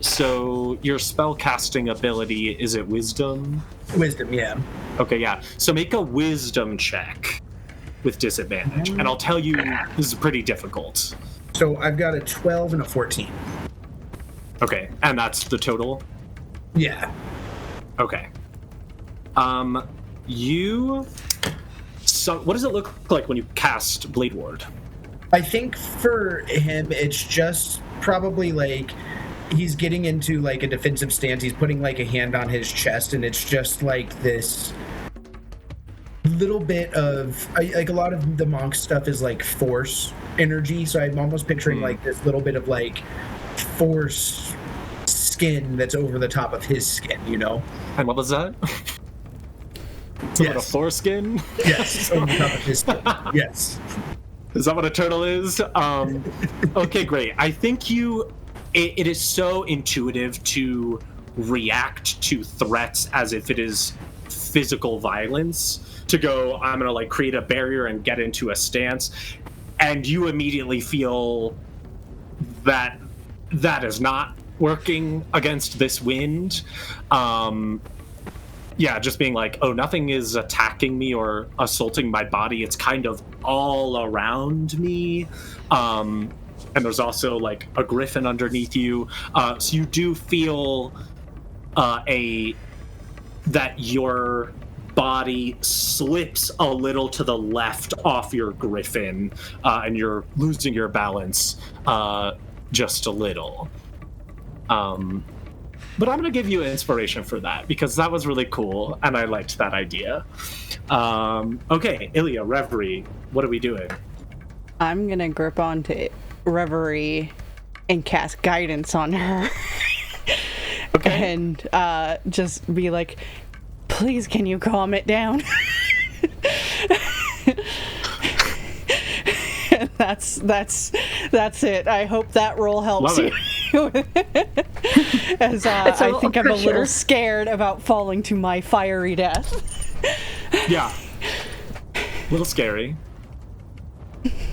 So your spell casting ability, is it wisdom? Wisdom, yeah. Okay, yeah. So make a wisdom check with disadvantage. And I'll tell you, this is pretty difficult. So I've got a 12 and a 14. Okay, and that's the total? Yeah. Okay. What does it look like when you cast Blade Ward? I think for him, it's just probably like he's getting into like a defensive stance. He's putting like a hand on his chest, and it's just like this little bit of like a lot of the monk stuff is like force energy. So I'm almost picturing like this little bit of like force skin that's over the top of his skin, you know? And what was that? Is that a foreskin? Yes, over the top of his skin. Yes. Is that what a turtle is? Okay, great. I think it is so intuitive to react to threats as if it is physical violence, to go, I'm gonna like create a barrier and get into a stance, and you immediately feel that is not working against this wind. Yeah, just being like, oh, nothing is attacking me or assaulting my body. It's kind of all around me. And there's also like a griffin underneath you. So you do feel that your body slips a little to the left off your griffin, and you're losing your balance just a little. But I'm going to give you inspiration for that, because that was really cool, and I liked that idea. Okay, Ilia, Reverie, what are we doing? I'm going to grip onto Reverie and cast guidance on her. Okay. And just be like, please, can you calm it down? And that's it. I hope that roll helps you. As I think I'm a little scared about falling to my fiery death. Yeah. A little scary.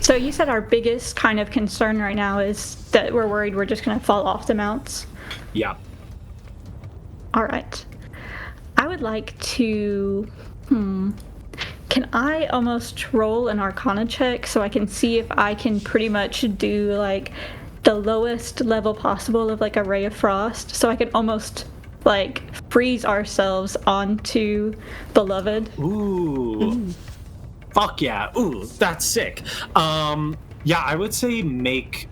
So you said our biggest kind of concern right now is that we're worried we're just going to fall off the mounts. Yeah. All right. I would like to... Can I almost roll an Arcana check so I can see if I can pretty much do, like, the lowest level possible of, like, a Ray of Frost? So I can almost, like, freeze ourselves onto Beloved. Ooh. Fuck yeah. Ooh, that's sick. Yeah, I would say make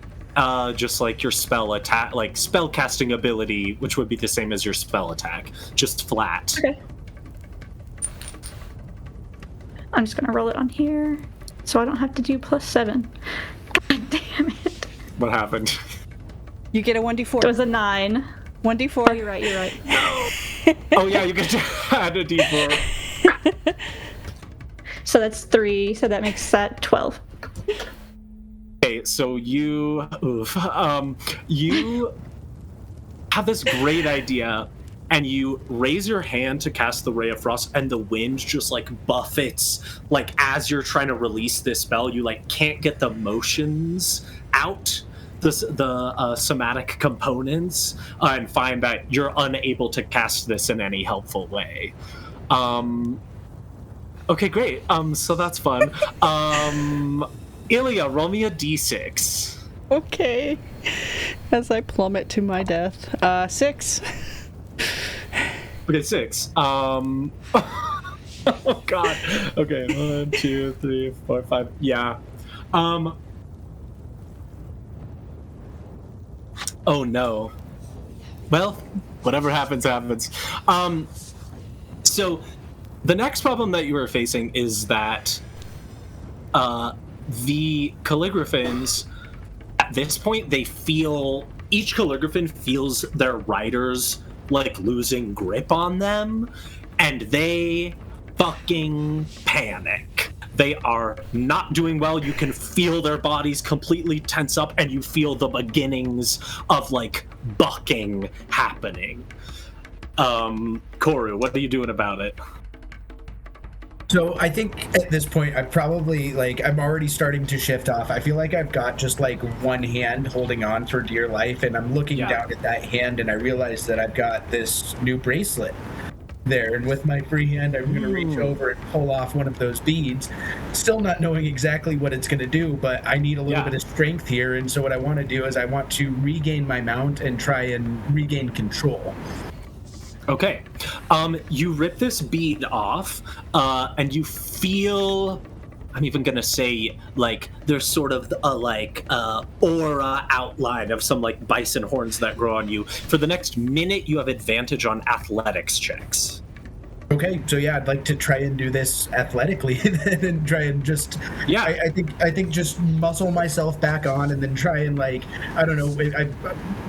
just, like, your spell attack, like, spell casting ability, which would be the same as your spell attack, just flat. Okay. I'm just going to roll it on here so I don't have to do +7. God damn it. What happened? You get a 1d4. It was a 9. 1d4. Oh, you're right, you're right. Oh, yeah, you get to add a d4. So that's 3, so that makes that 12. Okay, so you have this great idea, and you raise your hand to cast the Ray of Frost, and the wind just, like, buffets. Like, as you're trying to release this spell, you, like, can't get the motions out the somatic components and find that you're unable to cast this in any helpful way. Okay, great. So that's fun. Ilia, roll me a d6. Okay. As I plummet to my death. 6. Okay, 6. Oh god. Okay, 1, 2, 3, 4, 5. Yeah. Oh no. Well, whatever happens, happens. So the next problem that you are facing is that the calligraphans, at this point, each calligraphan feels their riders like losing grip on them, and they fucking panic. They are not doing well. You can feel their bodies completely tense up, and you feel the beginnings of like bucking happening. Koru, what are you doing about it? So I think at this point, I'm probably I'm already starting to shift off. I feel like I've got just like one hand holding on for dear life, and I'm looking down at that hand, and I realize that I've got this new bracelet there. And with my free hand, I'm going to reach over and pull off one of those beads, still not knowing exactly what it's going to do, but I need a little bit of strength here. And so what I want to do is I want to regain my mount and try and regain control. Okay. You rip this bead off, and you feel, I'm even going to say, like, there's sort of a, aura outline of some, like, bison horns that grow on you. For the next minute, you have advantage on athletics checks. Okay, so yeah, I'd like to try and do this athletically then and try and just I think just muscle myself back on and then try and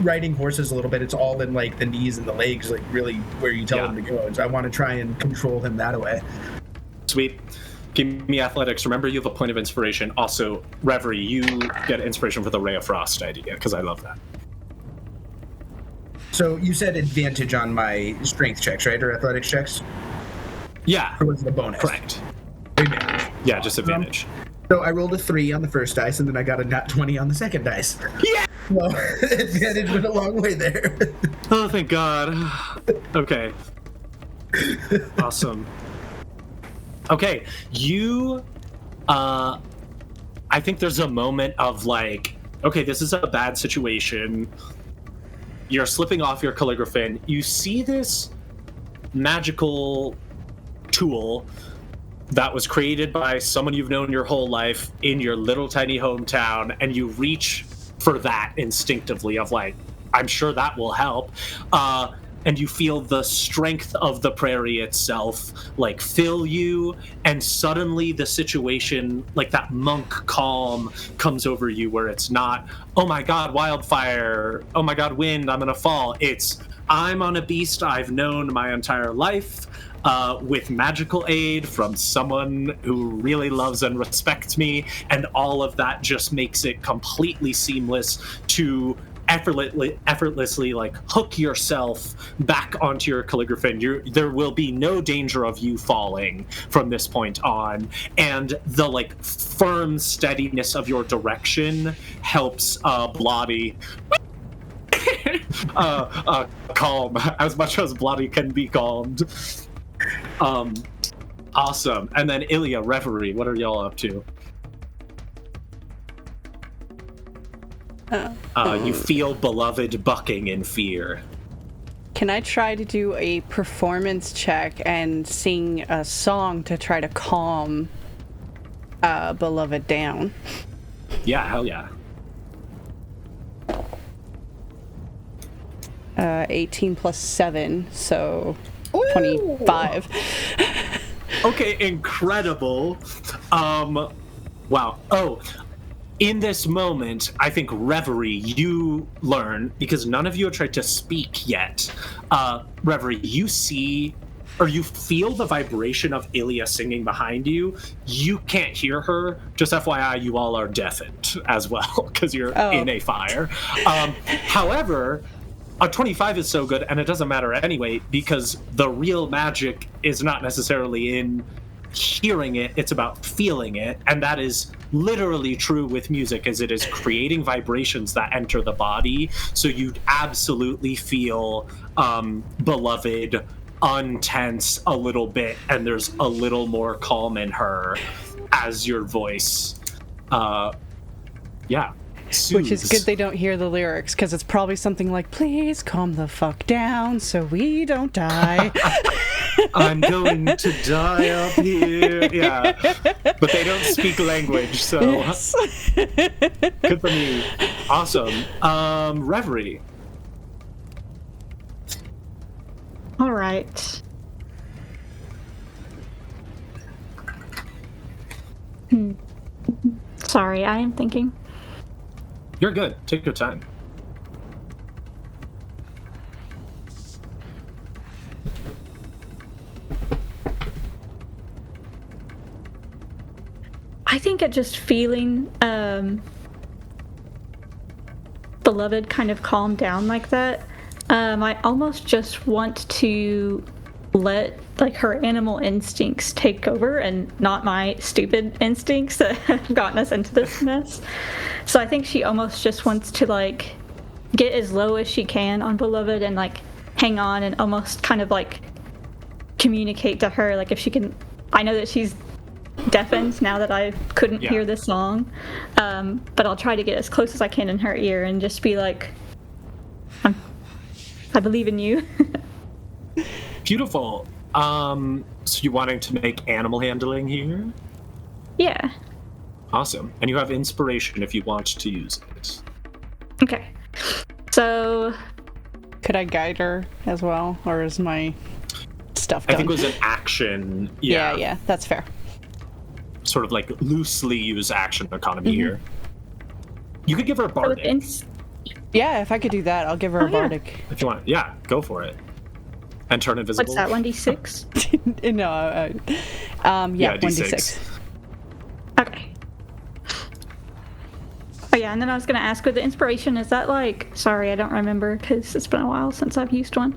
riding horses a little bit, it's all in like the knees and the legs, like really where you tell him to go. And so I want to try and control him that way. Sweet. Give me athletics. Remember, you have a point of inspiration. Also, Reverie, you get inspiration for the Ray of Frost idea, because I love that. So you said advantage on my strength checks, right? Or athletics checks? Yeah. Or was it a bonus? Correct. Advantage. Yeah, just advantage. So I rolled a 3 on the first dice, and then I got a nat 20 on the second dice. Yeah! Well, advantage went a long way there. Oh, thank God. Okay. Awesome. Okay, you, I think there's a moment of like, okay, this is a bad situation. You're slipping off your calligraphin. You see this magical tool that was created by someone you've known your whole life in your little tiny hometown, and you reach for that instinctively of like, I'm sure that will help. And you feel the strength of the prairie itself like fill you, and suddenly the situation, like that monk calm comes over you, where it's not, oh my God, wildfire, oh my God, wind, I'm gonna fall. It's, I'm on a beast I've known my entire life, with magical aid from someone who really loves and respects me, and all of that just makes it completely seamless to effortlessly like hook yourself back onto your calligraphin. There will be no danger of you falling from this point on, and the like firm steadiness of your direction helps Bloody calm as much as Bloody can be calmed. Awesome. And then Ilia, Reverie, what are y'all up to? You feel beloved bucking in fear. Can I try to do a performance check and sing a song to try to calm beloved down? Yeah, hell yeah. 18 plus 7, so 25. Okay, incredible. Wow. Oh, in this moment, I think Reverie, you learn, because none of you have tried to speak yet. Reverie, you see, or you feel the vibration of Ilia singing behind you. You can't hear her. Just FYI, you all are deafened as well, because you're in a fire. However, a 25 is so good, and it doesn't matter anyway, because the real magic is not necessarily in hearing it, it's about feeling it, and that is literally true with music, as it is creating vibrations that enter the body. So you'd absolutely feel beloved untense a little bit, and there's a little more calm in her as your voice soothes. Which is good they don't hear the lyrics, because it's probably something like, please calm the fuck down so we don't die. I'm going to die up here. Yeah. But they don't speak language, so Yes. good for me. Awesome. Reverie. All right. Sorry, I am thinking. You're good. Take your time. I think at just feeling beloved kind of calm down like that, I almost just want to let like her animal instincts take over and not my stupid instincts that have gotten us into this mess. So I think she almost just wants to like get as low as she can on beloved and like hang on and almost kind of like communicate to her, like if she can. I know that she's deafened now that I couldn't hear the song, but I'll try to get as close as I can in her ear and just be like, I believe in you. Beautiful. So you wanting to make animal handling here? Yeah. Awesome. And you have inspiration if you want to use it. Okay. So Could I guide her as well, or is my stuff done? I think it was an action. Yeah, that's fair. Sort of like loosely use action economy here. You could give her a bardic Yeah, if I could do that, I'll give her a yeah. bardic. if you want. Yeah, go for it. And turn invisible. what's that, 1d6? No, Yeah, 1d6. Okay. Oh yeah, and then I was going to ask, with the inspiration, is that like, sorry, I don't remember because it's been a while since I've used one.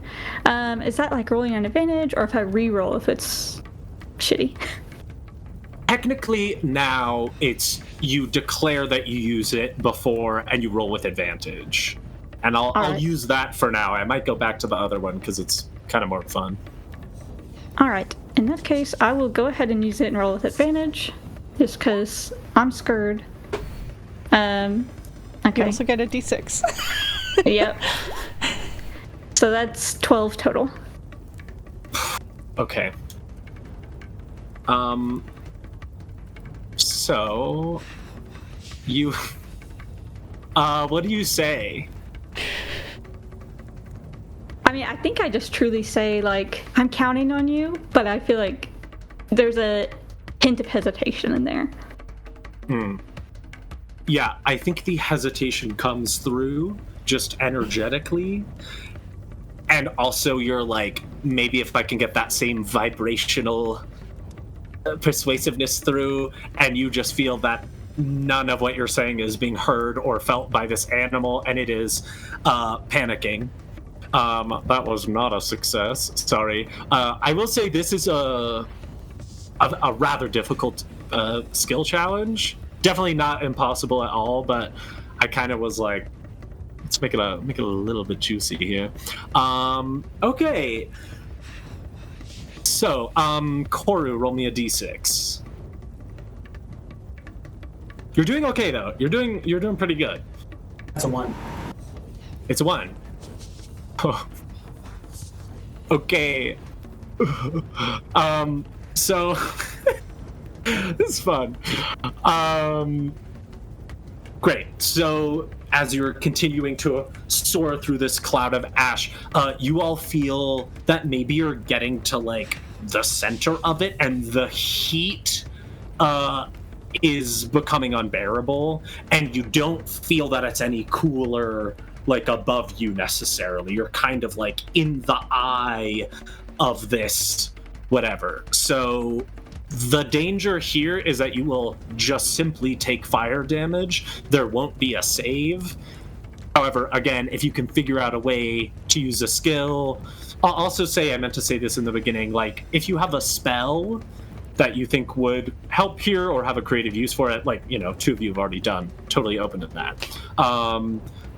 Is that like rolling an advantage, or if I re-roll if it's shitty? Technically, now it's you declare that you use it before and you roll with advantage. And I'll right. use that for now. I might go back to the other one because it's kind of more fun. All right. In that case, I will go ahead and use it and roll with advantage, just because I'm scared. You Okay. also get a d6. Yep. So that's 12 total. Okay. So you what do you say? I mean, I think I just truly say, like, I'm counting on you, but I feel like there's a hint of hesitation in there. Yeah, I think the hesitation comes through just energetically. And also you're like, maybe if I can get that same vibrational persuasiveness through, and you just feel that none of what you're saying is being heard or felt by this animal, and it is panicking. That was not a success. Sorry. I will say this is a rather difficult skill challenge. Definitely not impossible at all, but I kind of was like, let's make it a little bit juicy here. Okay. So, Koru, roll me a d6. You're doing okay though. You're doing pretty good. That's a 1. It's a 1. Okay. So this is fun. Great. So as you're continuing to soar through this cloud of ash, you all feel that maybe you're getting to like the center of it, and the heat is becoming unbearable, and you don't feel that it's any cooler like above you necessarily. You're kind of like in the eye of this whatever. So the danger here is that you will just simply take fire damage. There won't be a save. However, again, if you can figure out a way to use a skill, I'll also say, I meant to say this in the beginning, like if you have a spell that you think would help here or have a creative use for it, like, two of you have already done. Totally open to that.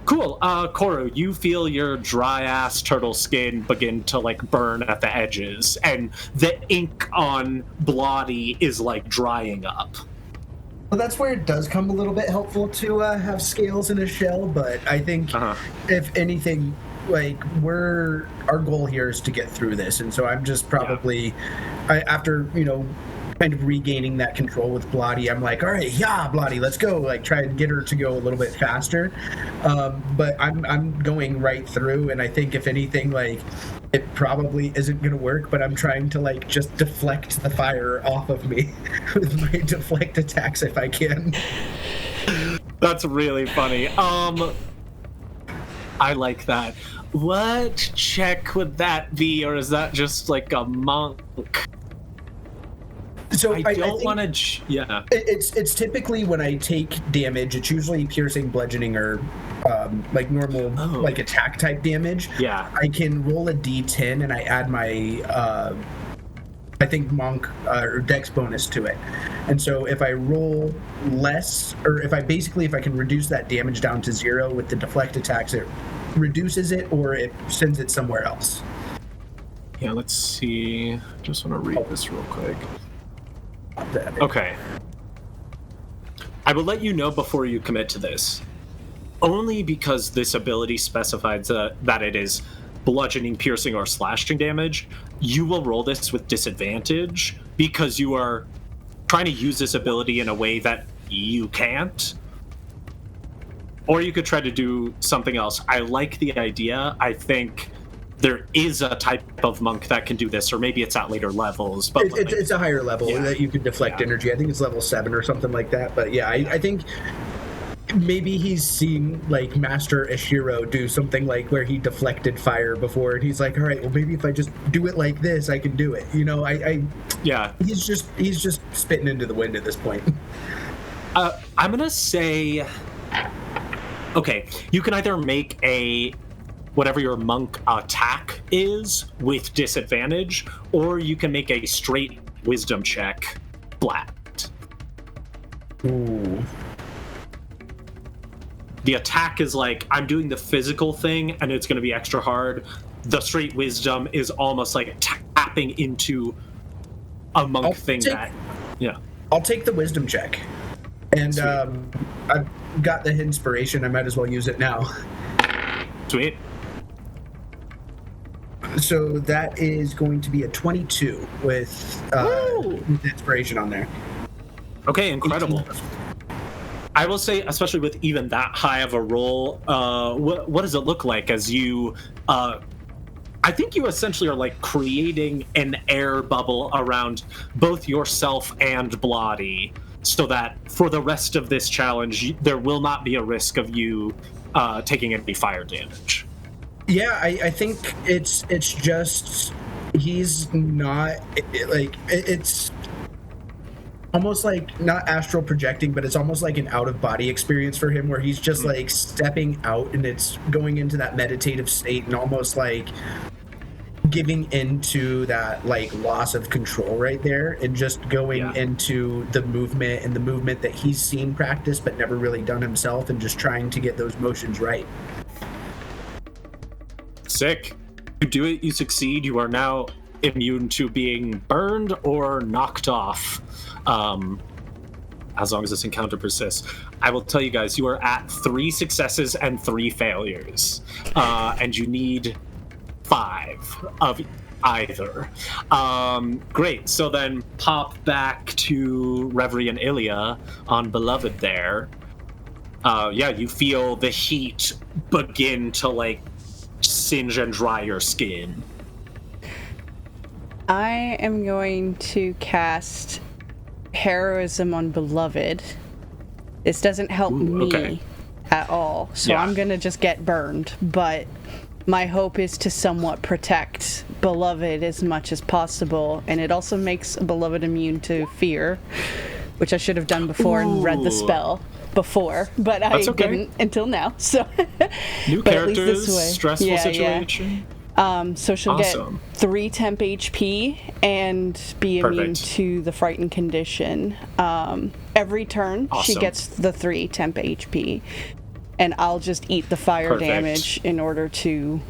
Cool. Koru, you feel your dry-ass turtle skin begin to, like, burn at the edges, and the ink on Bloody is, like, drying up. Well, that's where it does come a little bit helpful to have scales in a shell, but I think if anything, like, our goal here is to get through this, and so I'm just probably, after, kind of regaining that control with Bloody, I'm like, all right, Bloody, let's go, like, try and get her to go a little bit faster, but I'm going right through, and I think if anything, like, it probably isn't gonna work, but I'm trying to, like, just deflect the fire off of me with my deflect attacks if I can. That's really funny. I like that. What check would that be, or is that just like a monk? So I don't want to. Yeah. It's typically when I take damage, it's usually piercing, bludgeoning, or like normal like attack type damage. Yeah. I can roll a d10 and I add my I think monk or dex bonus to it. And so if I roll less, or if I can reduce that damage down to 0 with the deflect attacks, it reduces it or it sends it somewhere else. Yeah, let's see. Just want to read this real quick. Okay. I will let you know before you commit to this. Only because this ability specifies that it is bludgeoning, piercing, or slashing damage, you will roll this with disadvantage because you are trying to use this ability in a way that you can't. Or you could try to do something else. I like the idea. I think there is a type of monk that can do this, or maybe it's at later levels. But it's a higher level that you can deflect energy. I think it's level 7 or something like that. But yeah, I think maybe he's seen like Master Ishiro do something like where he deflected fire before, and he's like, all right, well maybe if I just do it like this, I can do it. He's just spitting into the wind at this point. I'm gonna say, okay, you can either make whatever your monk attack is with disadvantage, or you can make a straight wisdom check flat. Ooh. The attack is like, I'm doing the physical thing and it's going to be extra hard. The straight wisdom is almost like tapping into a monk I'll take the wisdom check. And I've got the inspiration, I might as well use it now. Sweet. So that is going to be a 22 with inspiration on there. Okay, incredible. I will say, especially with even that high of a roll, what does it look like as you... I think you essentially are like creating an air bubble around both yourself and Bloody, so that for the rest of this challenge, there will not be a risk of you taking any fire damage. Yeah, I think it's just he's not it's almost like not astral projecting, but it's almost like an out of body experience for him where he's just like stepping out and it's going into that meditative state and almost like giving into that like loss of control right there and just going into the movement and the movement that he's seen practice but never really done himself and just trying to get those motions right. Sick. You do it, you succeed. You are now immune to being burned or knocked off, as long as this encounter persists. I will tell you guys, you are at 3 successes and 3 failures, and you need 5 of either. Great. So then pop back to Reverie and Ilia on Beloved there. You feel the heat begin to like singe and dry your skin. I am going to cast Heroism on Beloved. This doesn't help me at all, so I'm gonna just get burned, but my hope is to somewhat protect Beloved as much as possible, and it also makes Beloved immune to fear, which I should have done before and read the spell before, but I didn't until now. So new characters, stressful situation. So she'll Awesome. get 3 temp HP and be immune Perfect. to the frightened condition. Every turn, she Awesome. gets the 3 temp HP. And I'll just eat the fire Perfect. damage in order to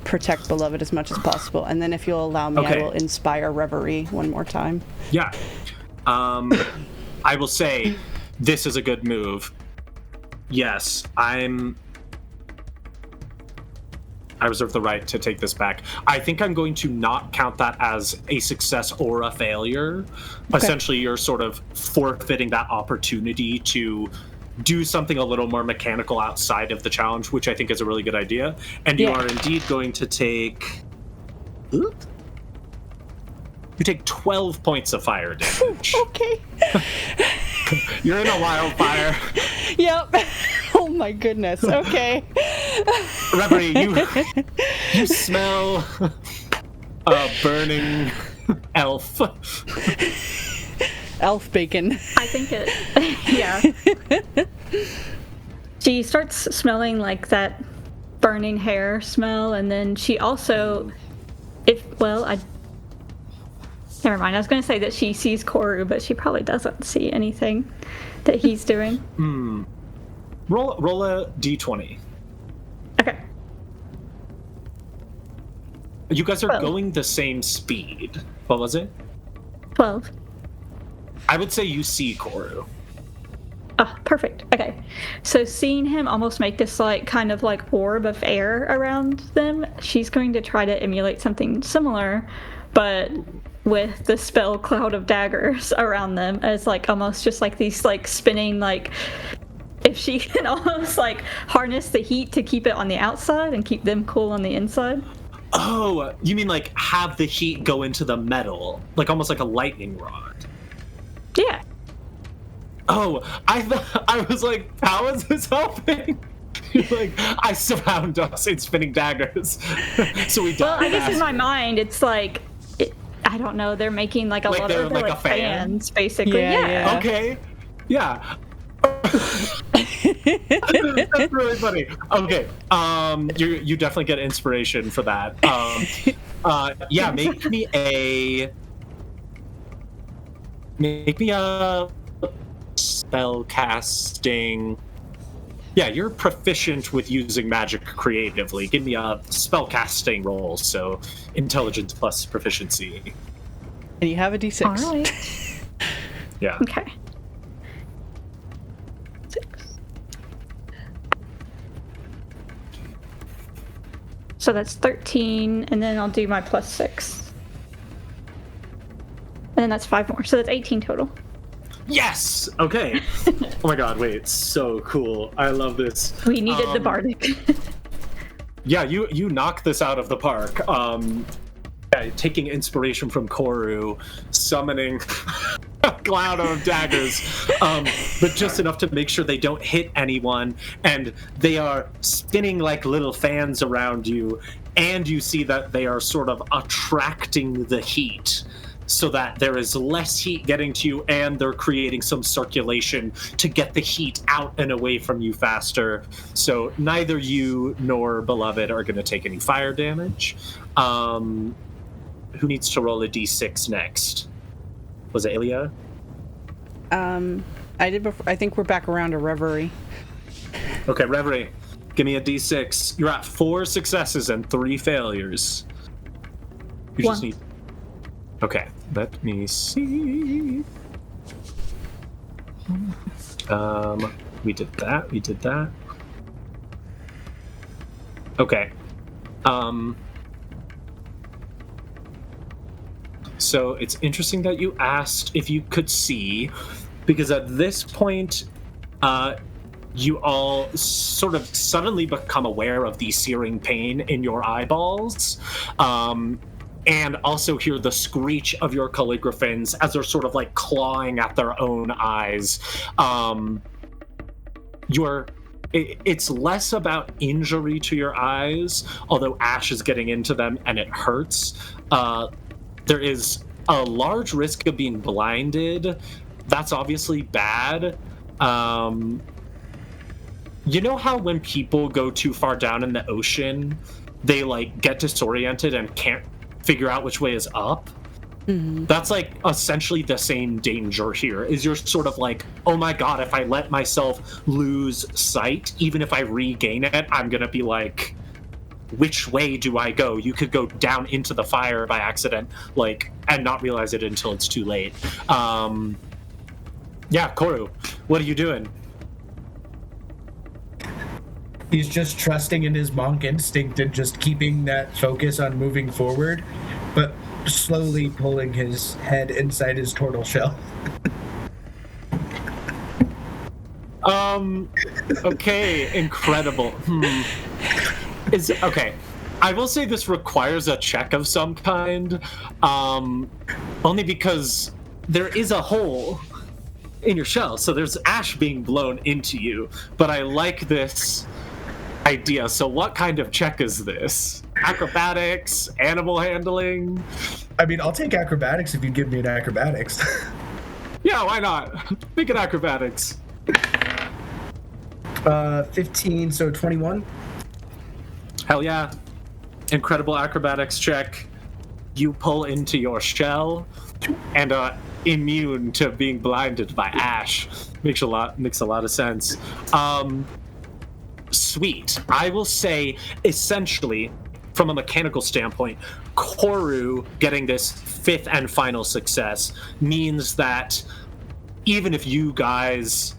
protect Beloved as much as possible. And then if you'll allow me, Okay. I will inspire Reverie one more time. Yeah. I will say this is a good move. Yes, I reserve the right to take this back. I think I'm going to not count that as a success or a failure. Okay. Essentially, you're sort of forfeiting that opportunity to do something a little more mechanical outside of the challenge, which I think is a really good idea. And you Yeah. are indeed going to take... You take 12 points of fire damage. Okay. You're in a wildfire. Yep. Oh my goodness. Okay. Reverie, you smell a burning elf. Elf bacon. I think it, yeah. She starts smelling like that burning hair smell, and then she also, never mind. I was going to say that she sees Koru, but she probably doesn't see anything that he's doing. Roll a d20. Okay. You guys are 12. going the same speed. What was it? 12. I would say you see Koru. Oh, perfect. Okay. So seeing him almost make this kind of orb of air around them, she's going to try to emulate something similar, but with the spell cloud of daggers around them as almost just these spinning if she can almost harness the heat to keep it on the outside and keep them cool on the inside. Oh, you mean have the heat go into the metal, almost like a lightning rod? Yeah. Oh, I was like, how is this helping? You're I surround us in spinning daggers, so we die. Well, I guess in fast. my mind it's I don't know. They're making a lot they're of a fan? fans, basically. Yeah. Okay. Yeah. That's really funny. Okay. You definitely get inspiration for that. Yeah, make me a spell casting. Yeah, you're proficient with using magic creatively. Give me a spell casting roll, so intelligence plus proficiency. And you have a d6. All right. Yeah. Okay. 6. So that's 13, and then I'll do my plus 6. And then that's 5 more, so that's 18 total. Yes! Okay. Oh my god, wait, it's so cool. I love this. We needed the bardic. Yeah, you knock this out of the park. Yeah, taking inspiration from Koru, summoning a cloud of daggers, but just enough to make sure they don't hit anyone, and they are spinning like little fans around you, and you see that they are sort of attracting the heat so that there is less heat getting to you, and they're creating some circulation to get the heat out and away from you faster. So neither you nor Beloved are going to take any fire damage. Who needs to roll a d6 next? Was it Ilia? I did before. I think we're back around to Reverie. Okay, Reverie, give me a d6. You're at 4 successes and 3 failures. You just 1. need... Okay, let me see. We did that. Okay. So it's interesting that you asked if you could see, because at this point, you all sort of suddenly become aware of the searing pain in your eyeballs, and also hear the screech of your calligraphans as they're sort of clawing at their own eyes. It's less about injury to your eyes, although ash is getting into them and it hurts. There is a large risk of being blinded. That's obviously bad. You know how when people go too far down in the ocean, they like get disoriented and can't figure out which way is up. That's like essentially the same danger here, is you're sort of like, oh my god, if I let myself lose sight, even if I regain it, I'm gonna be like, which way do I go? You could go down into the fire by accident, like, and not realize it until it's too late. Yeah, Koru, what are you doing? He's just trusting in his monk instinct and just keeping that focus on moving forward, but slowly pulling his head inside his turtle shell. Okay, incredible. Okay. I will say this requires a check of some kind, only because there is a hole in your shell, so there's ash being blown into you, but I like this idea. So what kind of check is this? Acrobatics? Animal handling? I mean, I'll take acrobatics if you give me an acrobatics. Yeah, why not? Make it acrobatics. 15, so 21. Hell yeah. Incredible acrobatics check. You pull into your shell and immune to being blinded by ash. Makes a lot of sense. Sweet. I will say, essentially, from a mechanical standpoint, Koru getting this 5th and final success means that even if you guys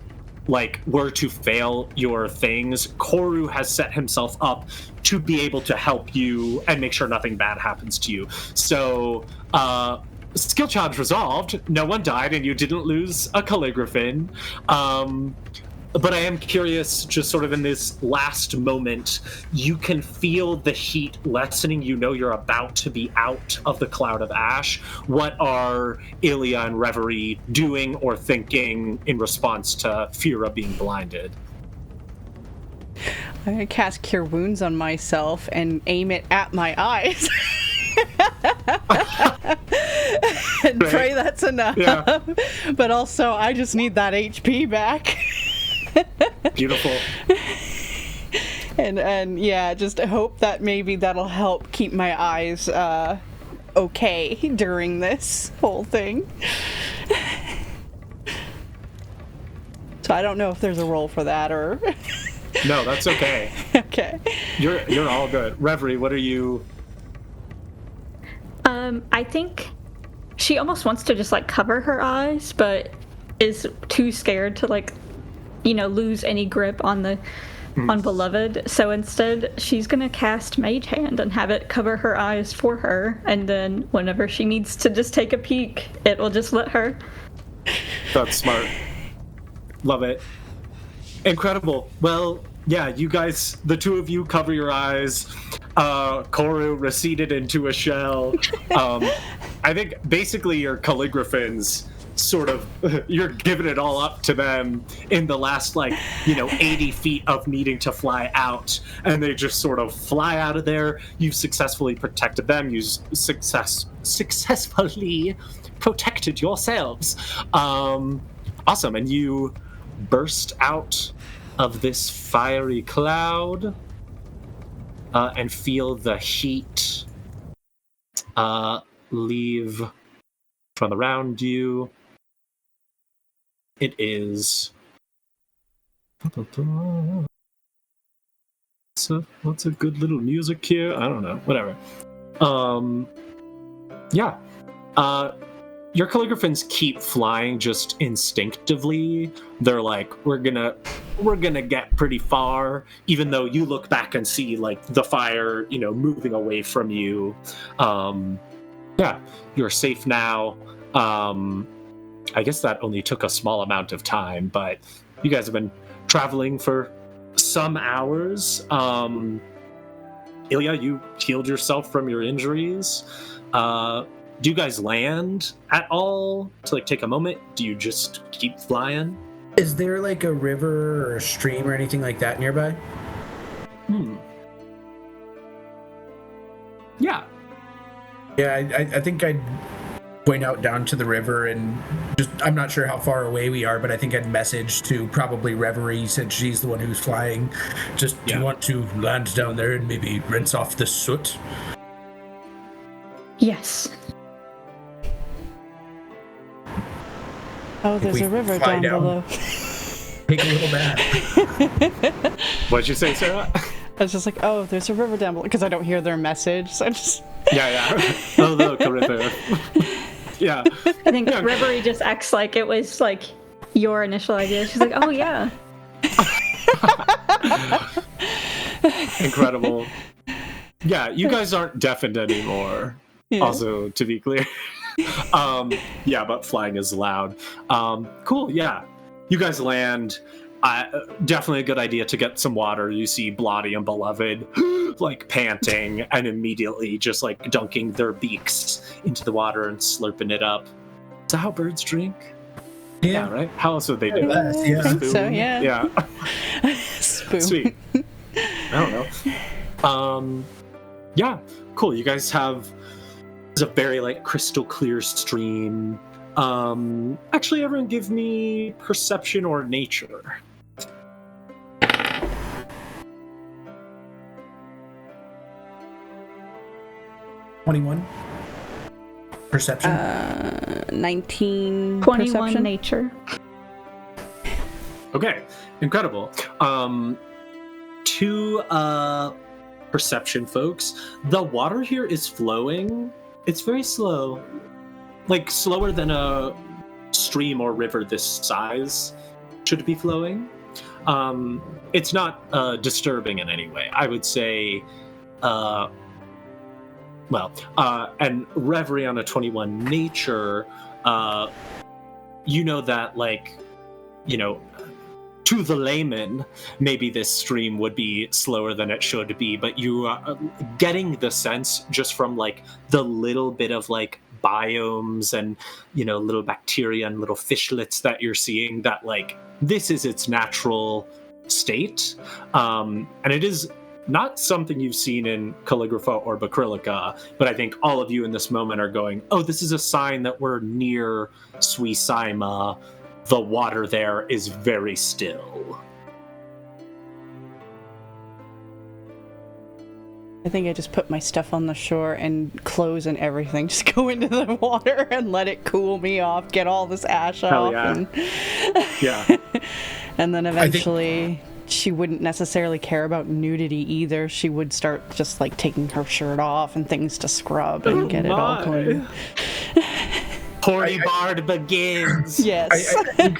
like were to fail your things, Koru has set himself up to be able to help you and make sure nothing bad happens to you. So skill challenge resolved. No one died and you didn't lose a calligraphin. But I am curious, just sort of in this last moment, you can feel the heat lessening. You know you're about to be out of the cloud of ash. What are Ilia and Reverie doing or thinking in response to Fira being blinded? I'm going to cast Cure Wounds on myself and aim it at my eyes. And pray that's enough. Yeah. But also, I just need that HP back. Beautiful. And yeah, just hope that maybe that'll help keep my eyes okay during this whole thing. So I don't know if there's a role for that or... No, that's okay. Okay. You're all good. Reverie, what are you... I think she almost wants to just, like, cover her eyes, but is too scared to, like, you know, lose any grip on the on Beloved. So instead, she's gonna cast Mage Hand and have it cover her eyes for her, and then whenever she needs to just take a peek, it will just let her. That's smart. Love it. Incredible. Well, yeah, you guys, the two of you cover your eyes. Koru receded into a shell. I think basically your calligraphins sort of, you're giving it all up to them in the last, 80 feet of needing to fly out, and they just sort of fly out of there. You've successfully protected them. You successfully protected yourselves. Awesome. And you burst out of this fiery cloud and feel the heat leave from around you. It is... What's a good little music here? I don't know. Whatever. Yeah. Your calligraphins keep flying just instinctively. They're like, we're gonna get pretty far, even though you look back and see like the fire, moving away from you. Yeah, you're safe now. I guess that only took a small amount of time, but you guys have been traveling for some hours. Ilia, you healed yourself from your injuries. Do you guys land at all to take a moment? Do you just keep flying? Is there like a river or a stream or anything like that nearby? Yeah. Yeah, I think I'd point out down to the river and just, I'm not sure how far away we are, but I think I'd message to probably Reverie, since she's the one who's flying. Just, do you want to land down there and maybe rinse off the soot? Yes. Oh, there's a river down below. Take a little bath. What'd you say, Sarah? I was just like, oh, there's a river down below, because I don't hear their message, so I just... Yeah. Oh, look, a river. Yeah. I think Reverie just acts like it was like your initial idea. She's like, oh yeah. Incredible. Yeah, you guys aren't deafened anymore. Yeah. Also, to be clear. Yeah, but flying is loud. Cool, yeah. You guys land. Definitely a good idea to get some water. You see Blotty and Beloved like panting and immediately just like dunking their beaks into the water and slurping it up. Is that how birds drink? Yeah, right? How else would they do it? I think so, yeah. Yeah. Spoon. Sweet. I don't know. Yeah, cool. You guys have a very like crystal clear stream. Actually, everyone give me perception or nature. 21. Perception. 19. 21 perception. nature. Okay, incredible. Two perception folks. The water here is flowing. It's very slow. Like slower than a stream or river this size should be flowing. It's not disturbing in any way. I would say, and Reverie on a 21 nature, you know that, like, you know, to the layman, maybe this stream would be slower than it should be, but you are getting the sense just from, like, the little bit of, like, biomes and, you know, little bacteria and little fishlets that you're seeing that, like, this is its natural state. And it is not something you've seen in Calligrapha or Bacrilica, but I think all of you in this moment are going, oh, this is a sign that we're near Suisaima. The water there is very still. I think I just put my stuff on the shore and clothes and everything. Just go into the water and let it cool me off, get all this ash off. Yeah. And... Yeah. And then eventually she wouldn't necessarily care about nudity either. She would start just like taking her shirt off and things to scrub and get it all clean. Horny Bard begins. Yes. I think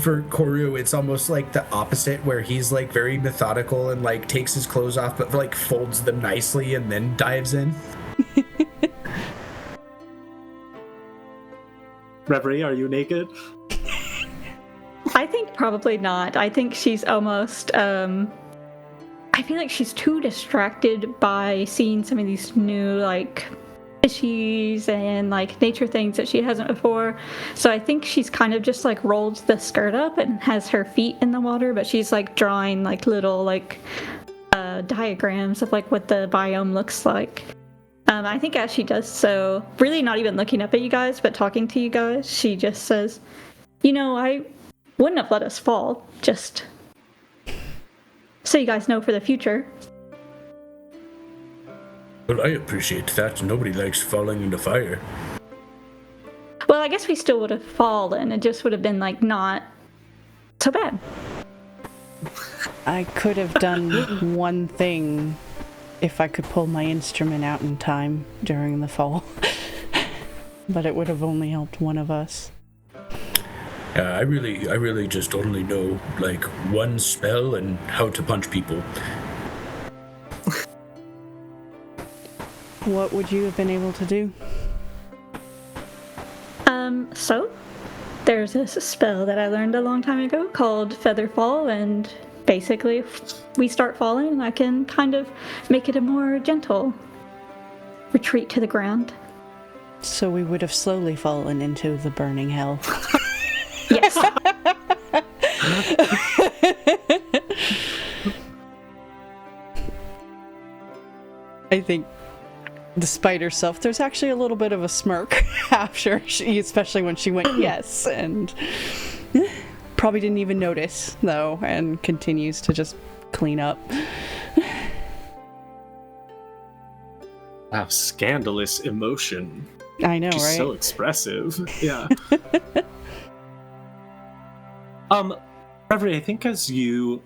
for Koru, it's almost like the opposite, where he's like very methodical and like takes his clothes off, but like folds them nicely and then dives in. Reverie, are you naked? I think probably not. I think she's almost, I feel like she's too distracted by seeing some of these new, like, fishies and, like, nature things that she hasn't before. So I think she's kind of just, like, rolled the skirt up and has her feet in the water, but she's, like, drawing, like, little, like, diagrams of, like, what the biome looks like. I think as she does so, really not even looking up at you guys, but talking to you guys, she just says, you know, I wouldn't have let us fall, just so you guys know for the future. Well, I appreciate that. Nobody likes falling into fire. Well, I guess we still would have fallen. It just would have been, like, not so bad. I could have done one thing if I could pull my instrument out in time during the fall. But it would have only helped one of us. I really just only know, like, one spell and how to punch people. What would you have been able to do? So there's this spell that I learned a long time ago called Featherfall, and basically if we start falling, I can kind of make it a more gentle retreat to the ground. So we would have slowly fallen into the burning hell. Yes. I think Despite herself, there's actually a little bit of a smirk after especially when she went yes, and probably didn't even notice though, and continues to just clean up. Wow, scandalous emotion. I know, She's right? so expressive. Yeah. Reverie, I think as you're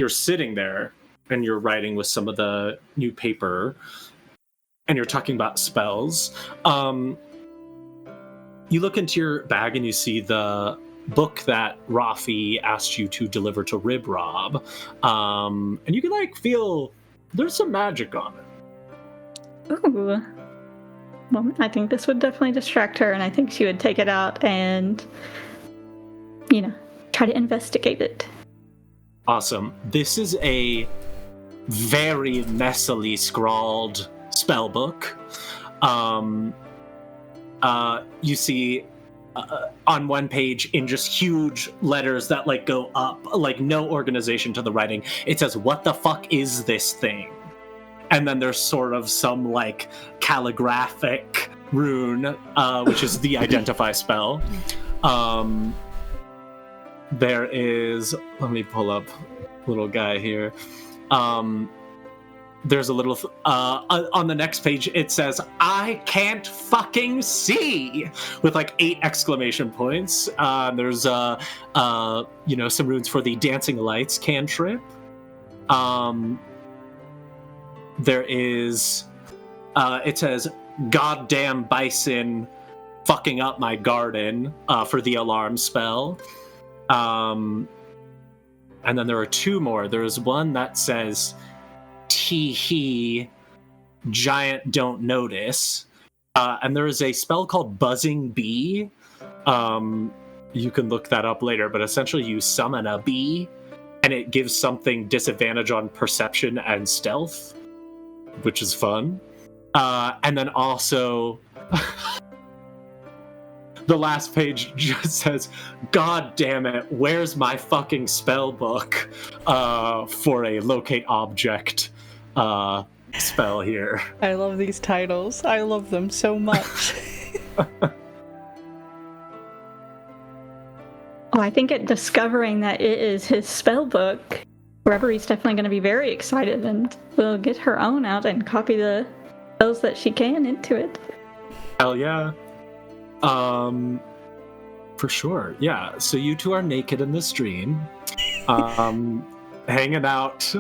sitting there and you're writing with some of the new paper and you're talking about spells, you look into your bag and you see the book that Rafi asked you to deliver to Rib Rob, and you can feel there's some magic on it. Ooh. Well, I think this would definitely distract her, and I think she would take it out and, try to investigate it. Awesome. This is a very messily scrawled spell book. You see on one page in just huge letters that go up, no organization to the writing, it says, "What the fuck is this thing?" And then there's sort of some calligraphic rune, which is the identify spell. There is, let me pull up little guy here. There's a little, on the next page, it says, "I can't fucking see," with 8 exclamation points. There's, some runes for the dancing lights cantrip. There is, it says, "Goddamn bison fucking up my garden," for the alarm spell. And then there are 2 more. There's one that says, "Tee hee, giant don't notice." And there is a spell called Buzzing Bee. You can look that up later, but essentially you summon a bee, and it gives something disadvantage on perception and stealth, which is fun. And then also, the last page just says, "God damn it, where's my fucking spell book?" For a locate object spell here. I love these titles. I love them so much. Oh, I think at discovering that it is his spell book, Reverie's definitely going to be very excited and will get her own out and copy the spells that she can into it. Hell yeah. For sure. Yeah. So you two are naked in the stream, hanging out,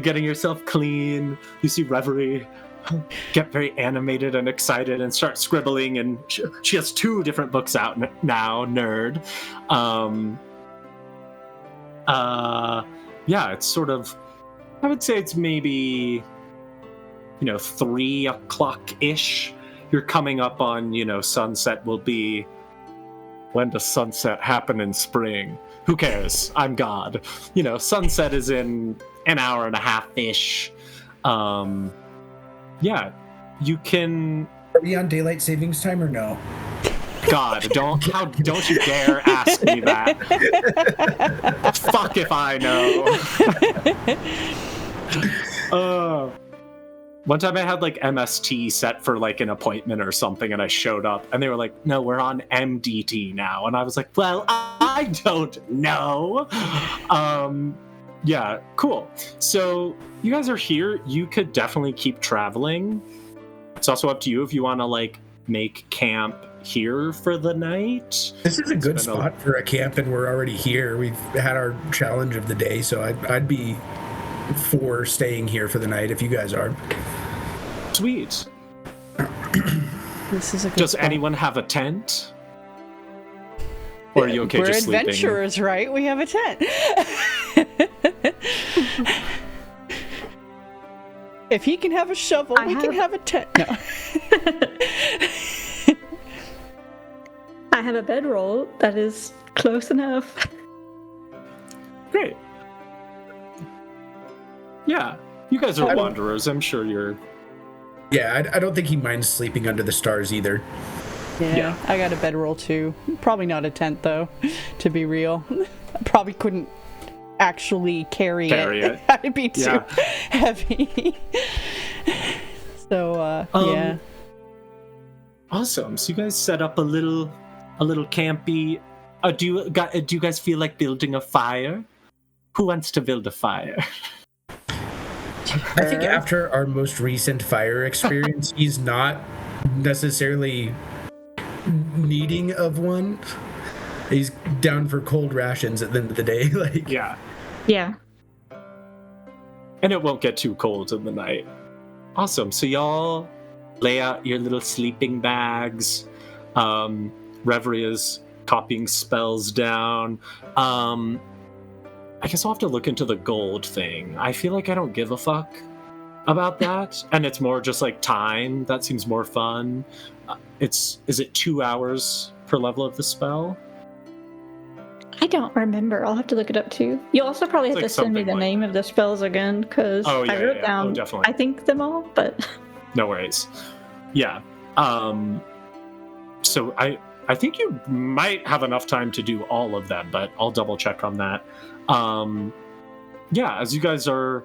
getting yourself clean. You see Reverie get very animated and excited and start scribbling, and she has 2 different books out now, nerd. Yeah, it's sort of, I would say it's maybe, 3 o'clock-ish. You're coming up on, sunset will be, when does sunset happen in spring? Who cares? I'm God. Sunset is in an hour and a half-ish. Yeah, you can... Are we on daylight savings time or no? God, don't you dare ask me that. Fuck if I know. One time I had MST set for an appointment or something, and I showed up and they were like, "No, we're on MDT now." And I was like, "Well, I don't know." Yeah, cool. So you guys are here. You could definitely keep traveling. It's also up to you if you want to make camp here for the night. This is a good spot for a camp, and we're already here. We've had our challenge of the day, so I'd be for staying here for the night if you guys are. Sweet. This is a good Does spot. anyone have a tent? Or are you okay We're just sleeping? adventurers, right? We have a tent. If he can have a shovel, we can have a tent. No. I have a bedroll that is close enough. Great. Yeah, you guys are wanderers. I'm sure you're... Yeah, I don't think he minds sleeping under the stars either. Yeah, I got a bedroll too. Probably not a tent though, to be real. I probably couldn't actually carry it. It'd be too heavy. So yeah. Awesome. So you guys set up a little campy. Do you guys feel like building a fire? Who wants to build a fire? I think after our most recent fire experience, he's not necessarily needing of one. He's down for cold rations at the end of the day. Like, Yeah. Yeah. And it won't get too cold in the night. Awesome. So y'all lay out your little sleeping bags. Reverie is copying spells down. I guess I'll have to look into the gold thing. I feel like I don't give a fuck about that. And it's more just like time. That seems more fun. Is it 2 hours per level of the spell? I don't remember. I'll have to look it up too. You also probably have It's to like send me the something name of the spells again, because Oh, yeah, I wrote yeah. down, Oh, definitely. I think, them all, but... No worries. Yeah. So I think you might have enough time to do all of them, but I'll double check on that. Yeah, as you guys are,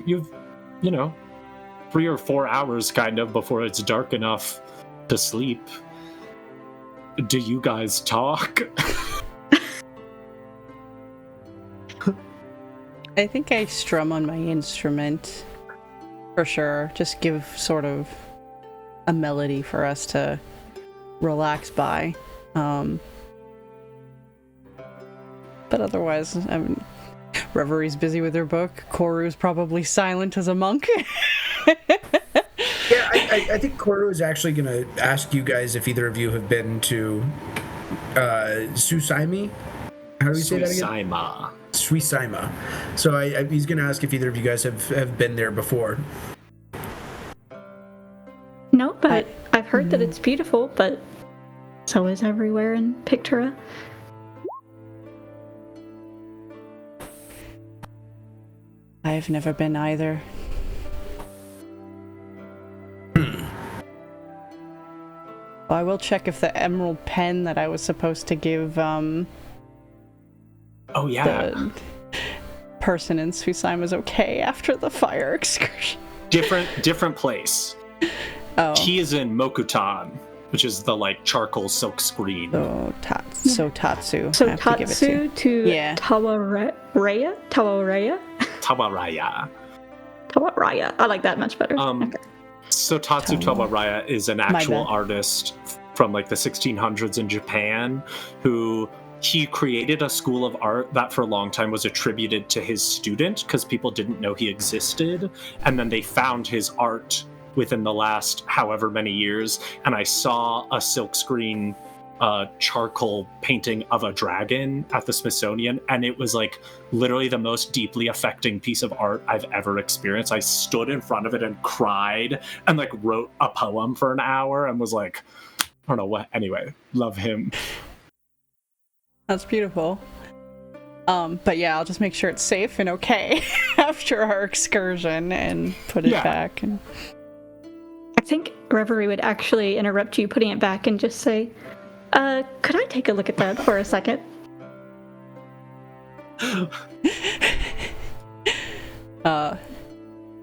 you've 3 or 4 hours kind of before it's dark enough to sleep. Do you guys talk? I think I strum on my instrument for sure. Just give sort of a melody for us to relax by. But otherwise, Reverie's busy with her book. Koru's probably silent as a monk. yeah, I think Koru is actually going to ask you guys if either of you have been to Suisaima. How do we say that again? Suisaima. So he's going to ask if either of you guys have been there before. No, but I've heard that it's beautiful, but so is everywhere in Pictura. I've never been either. Well, I will check if the emerald pen that I was supposed to give Oh yeah. the person in Suisaima is okay after the fire excursion. Different place. Oh. He is in Mokutan, which is the charcoal silk screen. So Tatsu. So I have to give it Tatsu to Yeah. Tawaraya? Tawaraya. Tawaraya. I like that much better. Okay. So Tatsu Tawaraya is an actual artist from the 1600s in Japan who he created a school of art that for a long time was attributed to his student because people didn't know he existed. And then they found his art within the last however many years. And I saw a silkscreen charcoal painting of a dragon at the Smithsonian. And it was literally the most deeply affecting piece of art I've ever experienced. I stood in front of it and cried and wrote a poem for an hour and was I don't know what. Anyway, love him. That's beautiful. But yeah, I'll just make sure it's safe and okay after our excursion and put it back. And I think Reverie would actually interrupt you putting it back and just say, could I take a look at that for a second? I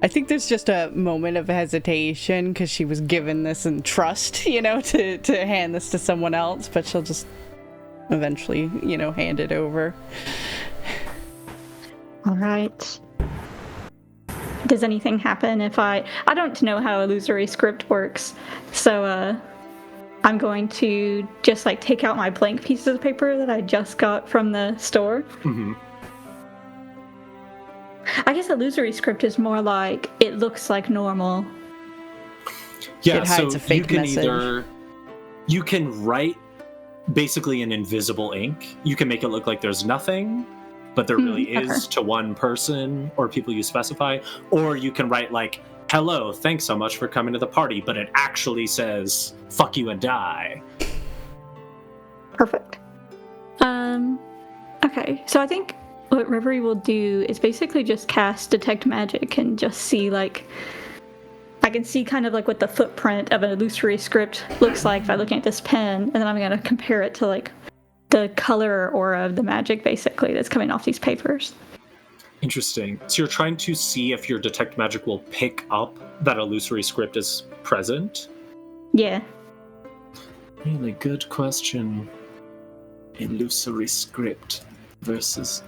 think there's just a moment of hesitation because she was given this in trust, to hand this to someone else, but she'll just eventually, hand it over. All right. Does anything happen if I don't know how illusory script works, so I'm going to just take out my blank pieces of paper that I just got from the store. Mm-hmm. I guess illusory script is more it looks like normal. Yeah, it hides so a fake you can message. You can write basically in invisible ink. You can make it look like there's nothing, but there really is to one person or people you specify. Or you can write hello, thanks so much for coming to the party, but it actually says, fuck you and die. Perfect. Okay, so I think what Reverie will do is basically just cast Detect Magic and just see, I can see kind of what the footprint of an illusory script looks like by looking at this pen, and then I'm going to compare it to, the color or aura of the magic, basically, that's coming off these papers. Interesting. So you're trying to see if your detect magic will pick up that illusory script is present? Yeah. Really good question. Illusory script versus...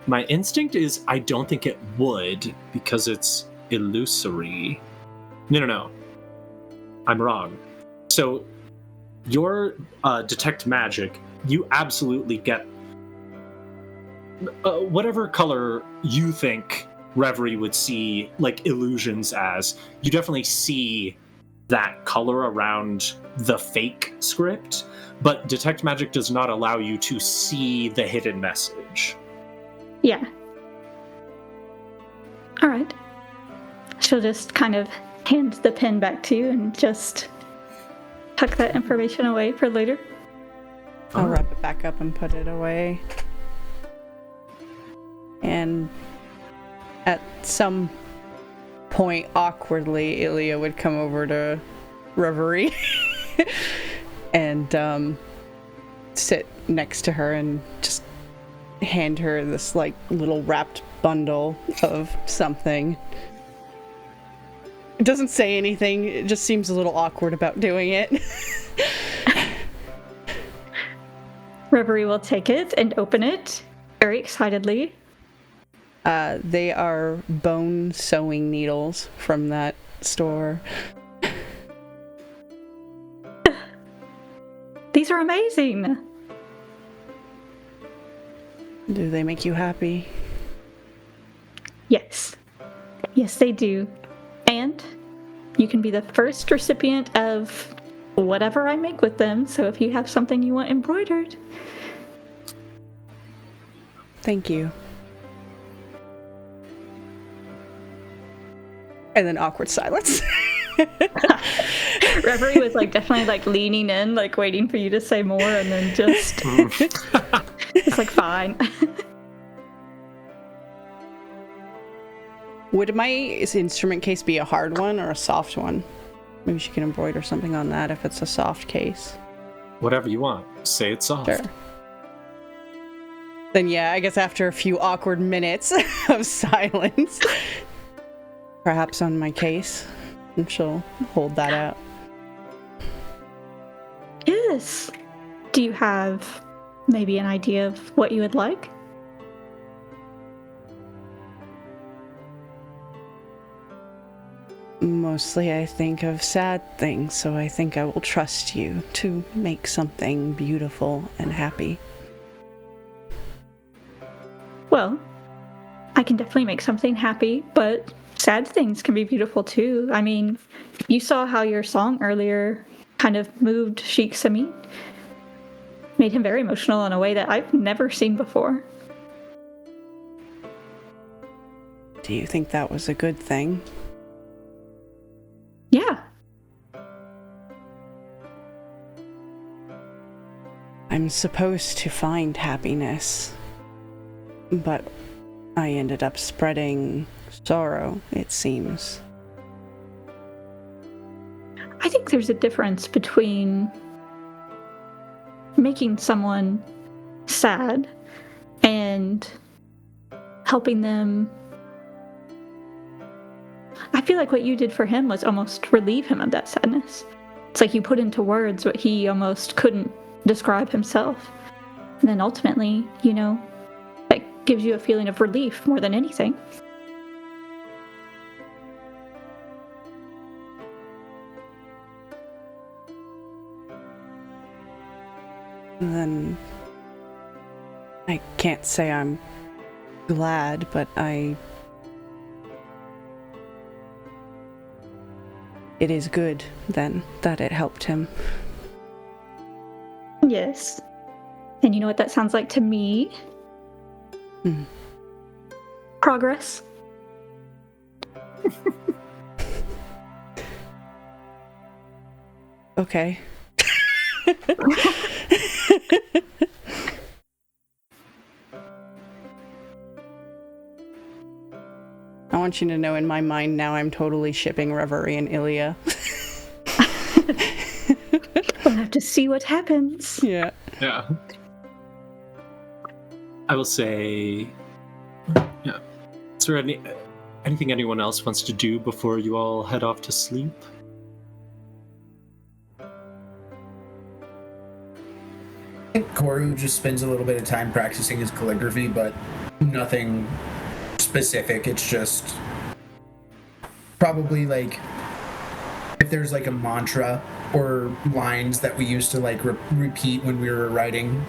My instinct is I don't think it would, because it's illusory. No. I'm wrong. So your detect magic, you absolutely get whatever color you think Reverie would see like illusions as. You definitely see that color around the fake script, but detect magic does not allow you to see the hidden message. Yeah. All right. She'll just kind of hand the pen back to you and just tuck that information away for later. I'll wrap it back up and put it away. And at some point, awkwardly, Ilia would come over to Reverie and sit next to her and just hand her this like little wrapped bundle of something. It doesn't say anything, it just seems a little awkward about doing it. Reverie will take it and open it very excitedly. They are bone sewing needles from that store. These are amazing. Do they make you happy? Yes. Yes, they do. And you can be the first recipient of whatever I make with them, so if you have something you want embroidered. Thank you. And then awkward silence. Reverie was like definitely like leaning in, like waiting for you to say more, and then just it's like fine. Would my instrument case be a hard one or a soft one? Maybe she can embroider something on that if it's a soft case. Whatever you want. Say it's soft. Sure. Then yeah, I guess after a few awkward minutes of silence, perhaps on my case, and she'll hold that out. Yes. Do you have maybe an idea of what you would like? Mostly I think of sad things, so I think I will trust you to make something beautiful and happy. Well, I can definitely make something happy, but sad things can be beautiful too. I mean, you saw how your song earlier kind of moved Sheikh Samin. Made him very emotional in a way that I've never seen before. Do you think that was a good thing? Yeah. I'm supposed to find happiness, but I ended up spreading sorrow, it seems. I think there's a difference between making someone sad and helping them. I feel like what you did for him was almost relieve him of that sadness. It's like you put into words what he almost couldn't describe himself. And then ultimately, you know, that gives you a feeling of relief more than anything. And then I can't say I'm glad, but it is good, then, that it helped him. Yes. And you know what that sounds like to me? Progress. Okay. I want you to know in my mind now I'm totally shipping Reverie and Ilia. We'll have to see what happens. Yeah. Yeah. I will say there anything anyone else wants to do before you all head off to sleep? I think Koru just spends a little bit of time practicing his calligraphy, but nothing specific. It's just probably like if there's like a mantra or lines that we used to like repeat when we were writing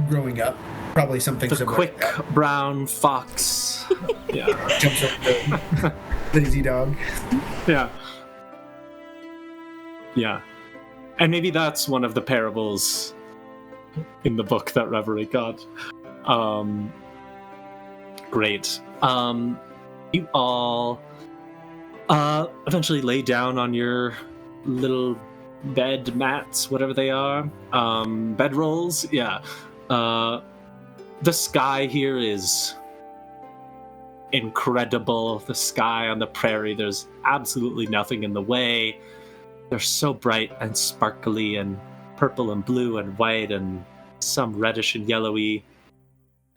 growing up. Probably something The similar. quick brown fox. Yeah. Jumps up the lazy dog. Yeah. Yeah. And maybe that's one of the parables in the book that Reverie got. Great. You all eventually lay down on your little bed mats, whatever they are. Bed rolls, yeah. The sky here is incredible. The sky on the prairie, there's absolutely nothing in the way. They're so bright and sparkly and purple and blue and white and some reddish and yellowy.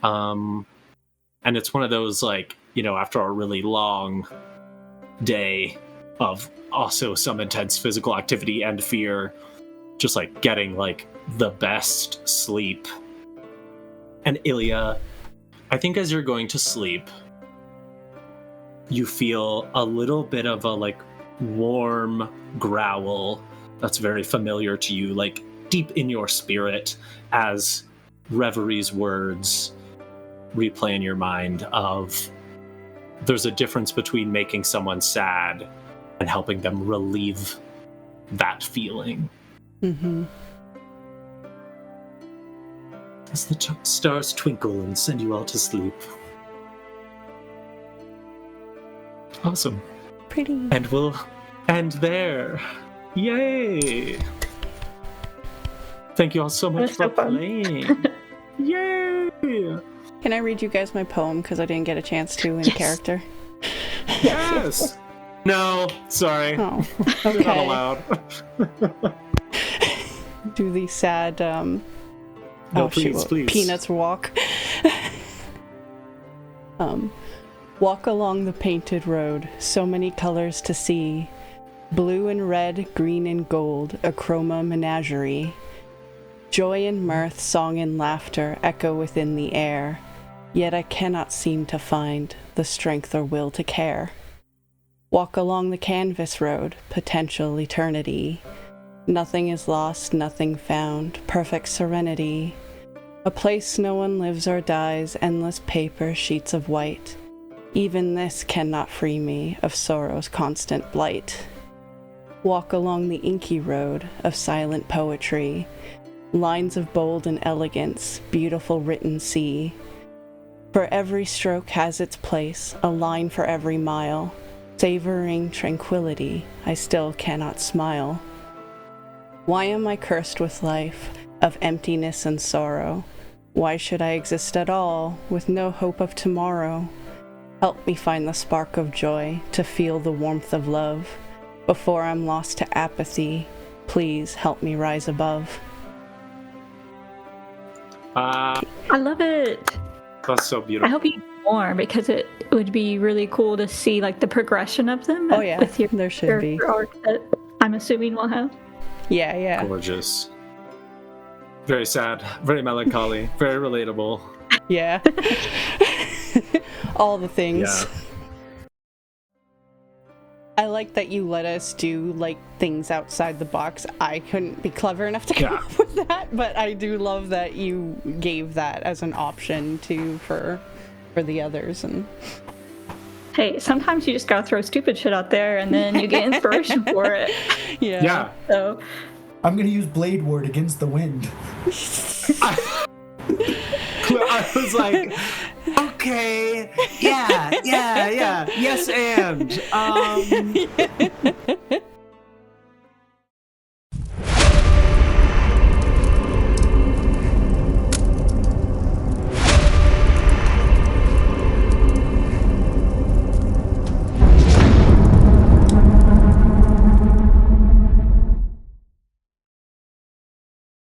And it's one of those, like, you know, after a really long day of also some intense physical activity and fear, just like getting like the best sleep. And Ilia, I think as you're going to sleep, you feel a little bit of a like warm growl that's very familiar to you, like deep in your spirit, as Reverie's words replay in your mind of there's a difference between making someone sad and helping them relieve that feeling. Mm-hmm. As the stars twinkle and send you all to sleep. Awesome. Pretty. And we'll end there. Yay! Thank you all so much That's for so fun. playing. Yay! Can I read you guys my poem because I didn't get a chance to in Yes. character? Yes! No, sorry. Oh, You're not okay. allowed. Do the sad No, please, please. Peanuts walk. Walk along the painted road, so many colors to see. Blue and red, green and gold, a chroma menagerie. Joy and mirth, song and laughter echo within the air, yet I cannot seem to find the strength or will to care. Walk along the canvas road, potential eternity. Nothing is lost, nothing found, perfect serenity. A place no one lives or dies, endless paper, sheets of white. Even this cannot free me of sorrow's constant blight. Walk along the inky road of silent poetry. Lines of bold and elegance, beautiful written sea. For every stroke has its place, a line for every mile. Savoring tranquility, I still cannot smile. Why am I cursed with life of emptiness and sorrow? Why should I exist at all with no hope of tomorrow? Help me find the spark of joy to feel the warmth of love. Before I'm lost to apathy, please help me rise above. I love it. That's so I beautiful. hope you do more because it would be really cool to see like the progression of them. Oh yeah, with your there should be. character arc that I'm assuming we'll have. Yeah, yeah. Gorgeous. Very sad, very melancholy, very relatable. Yeah. All the things. Yeah. I like that you let us do like things outside the box. I couldn't be clever enough to come Yeah. up with that, but I do love that you gave that as an option too for the others. And Hey, sometimes you just gotta throw stupid shit out there and then you get inspiration for it. yeah. Yeah. So I'm gonna use Blade Ward against the wind. I was like, okay, yeah, yes, and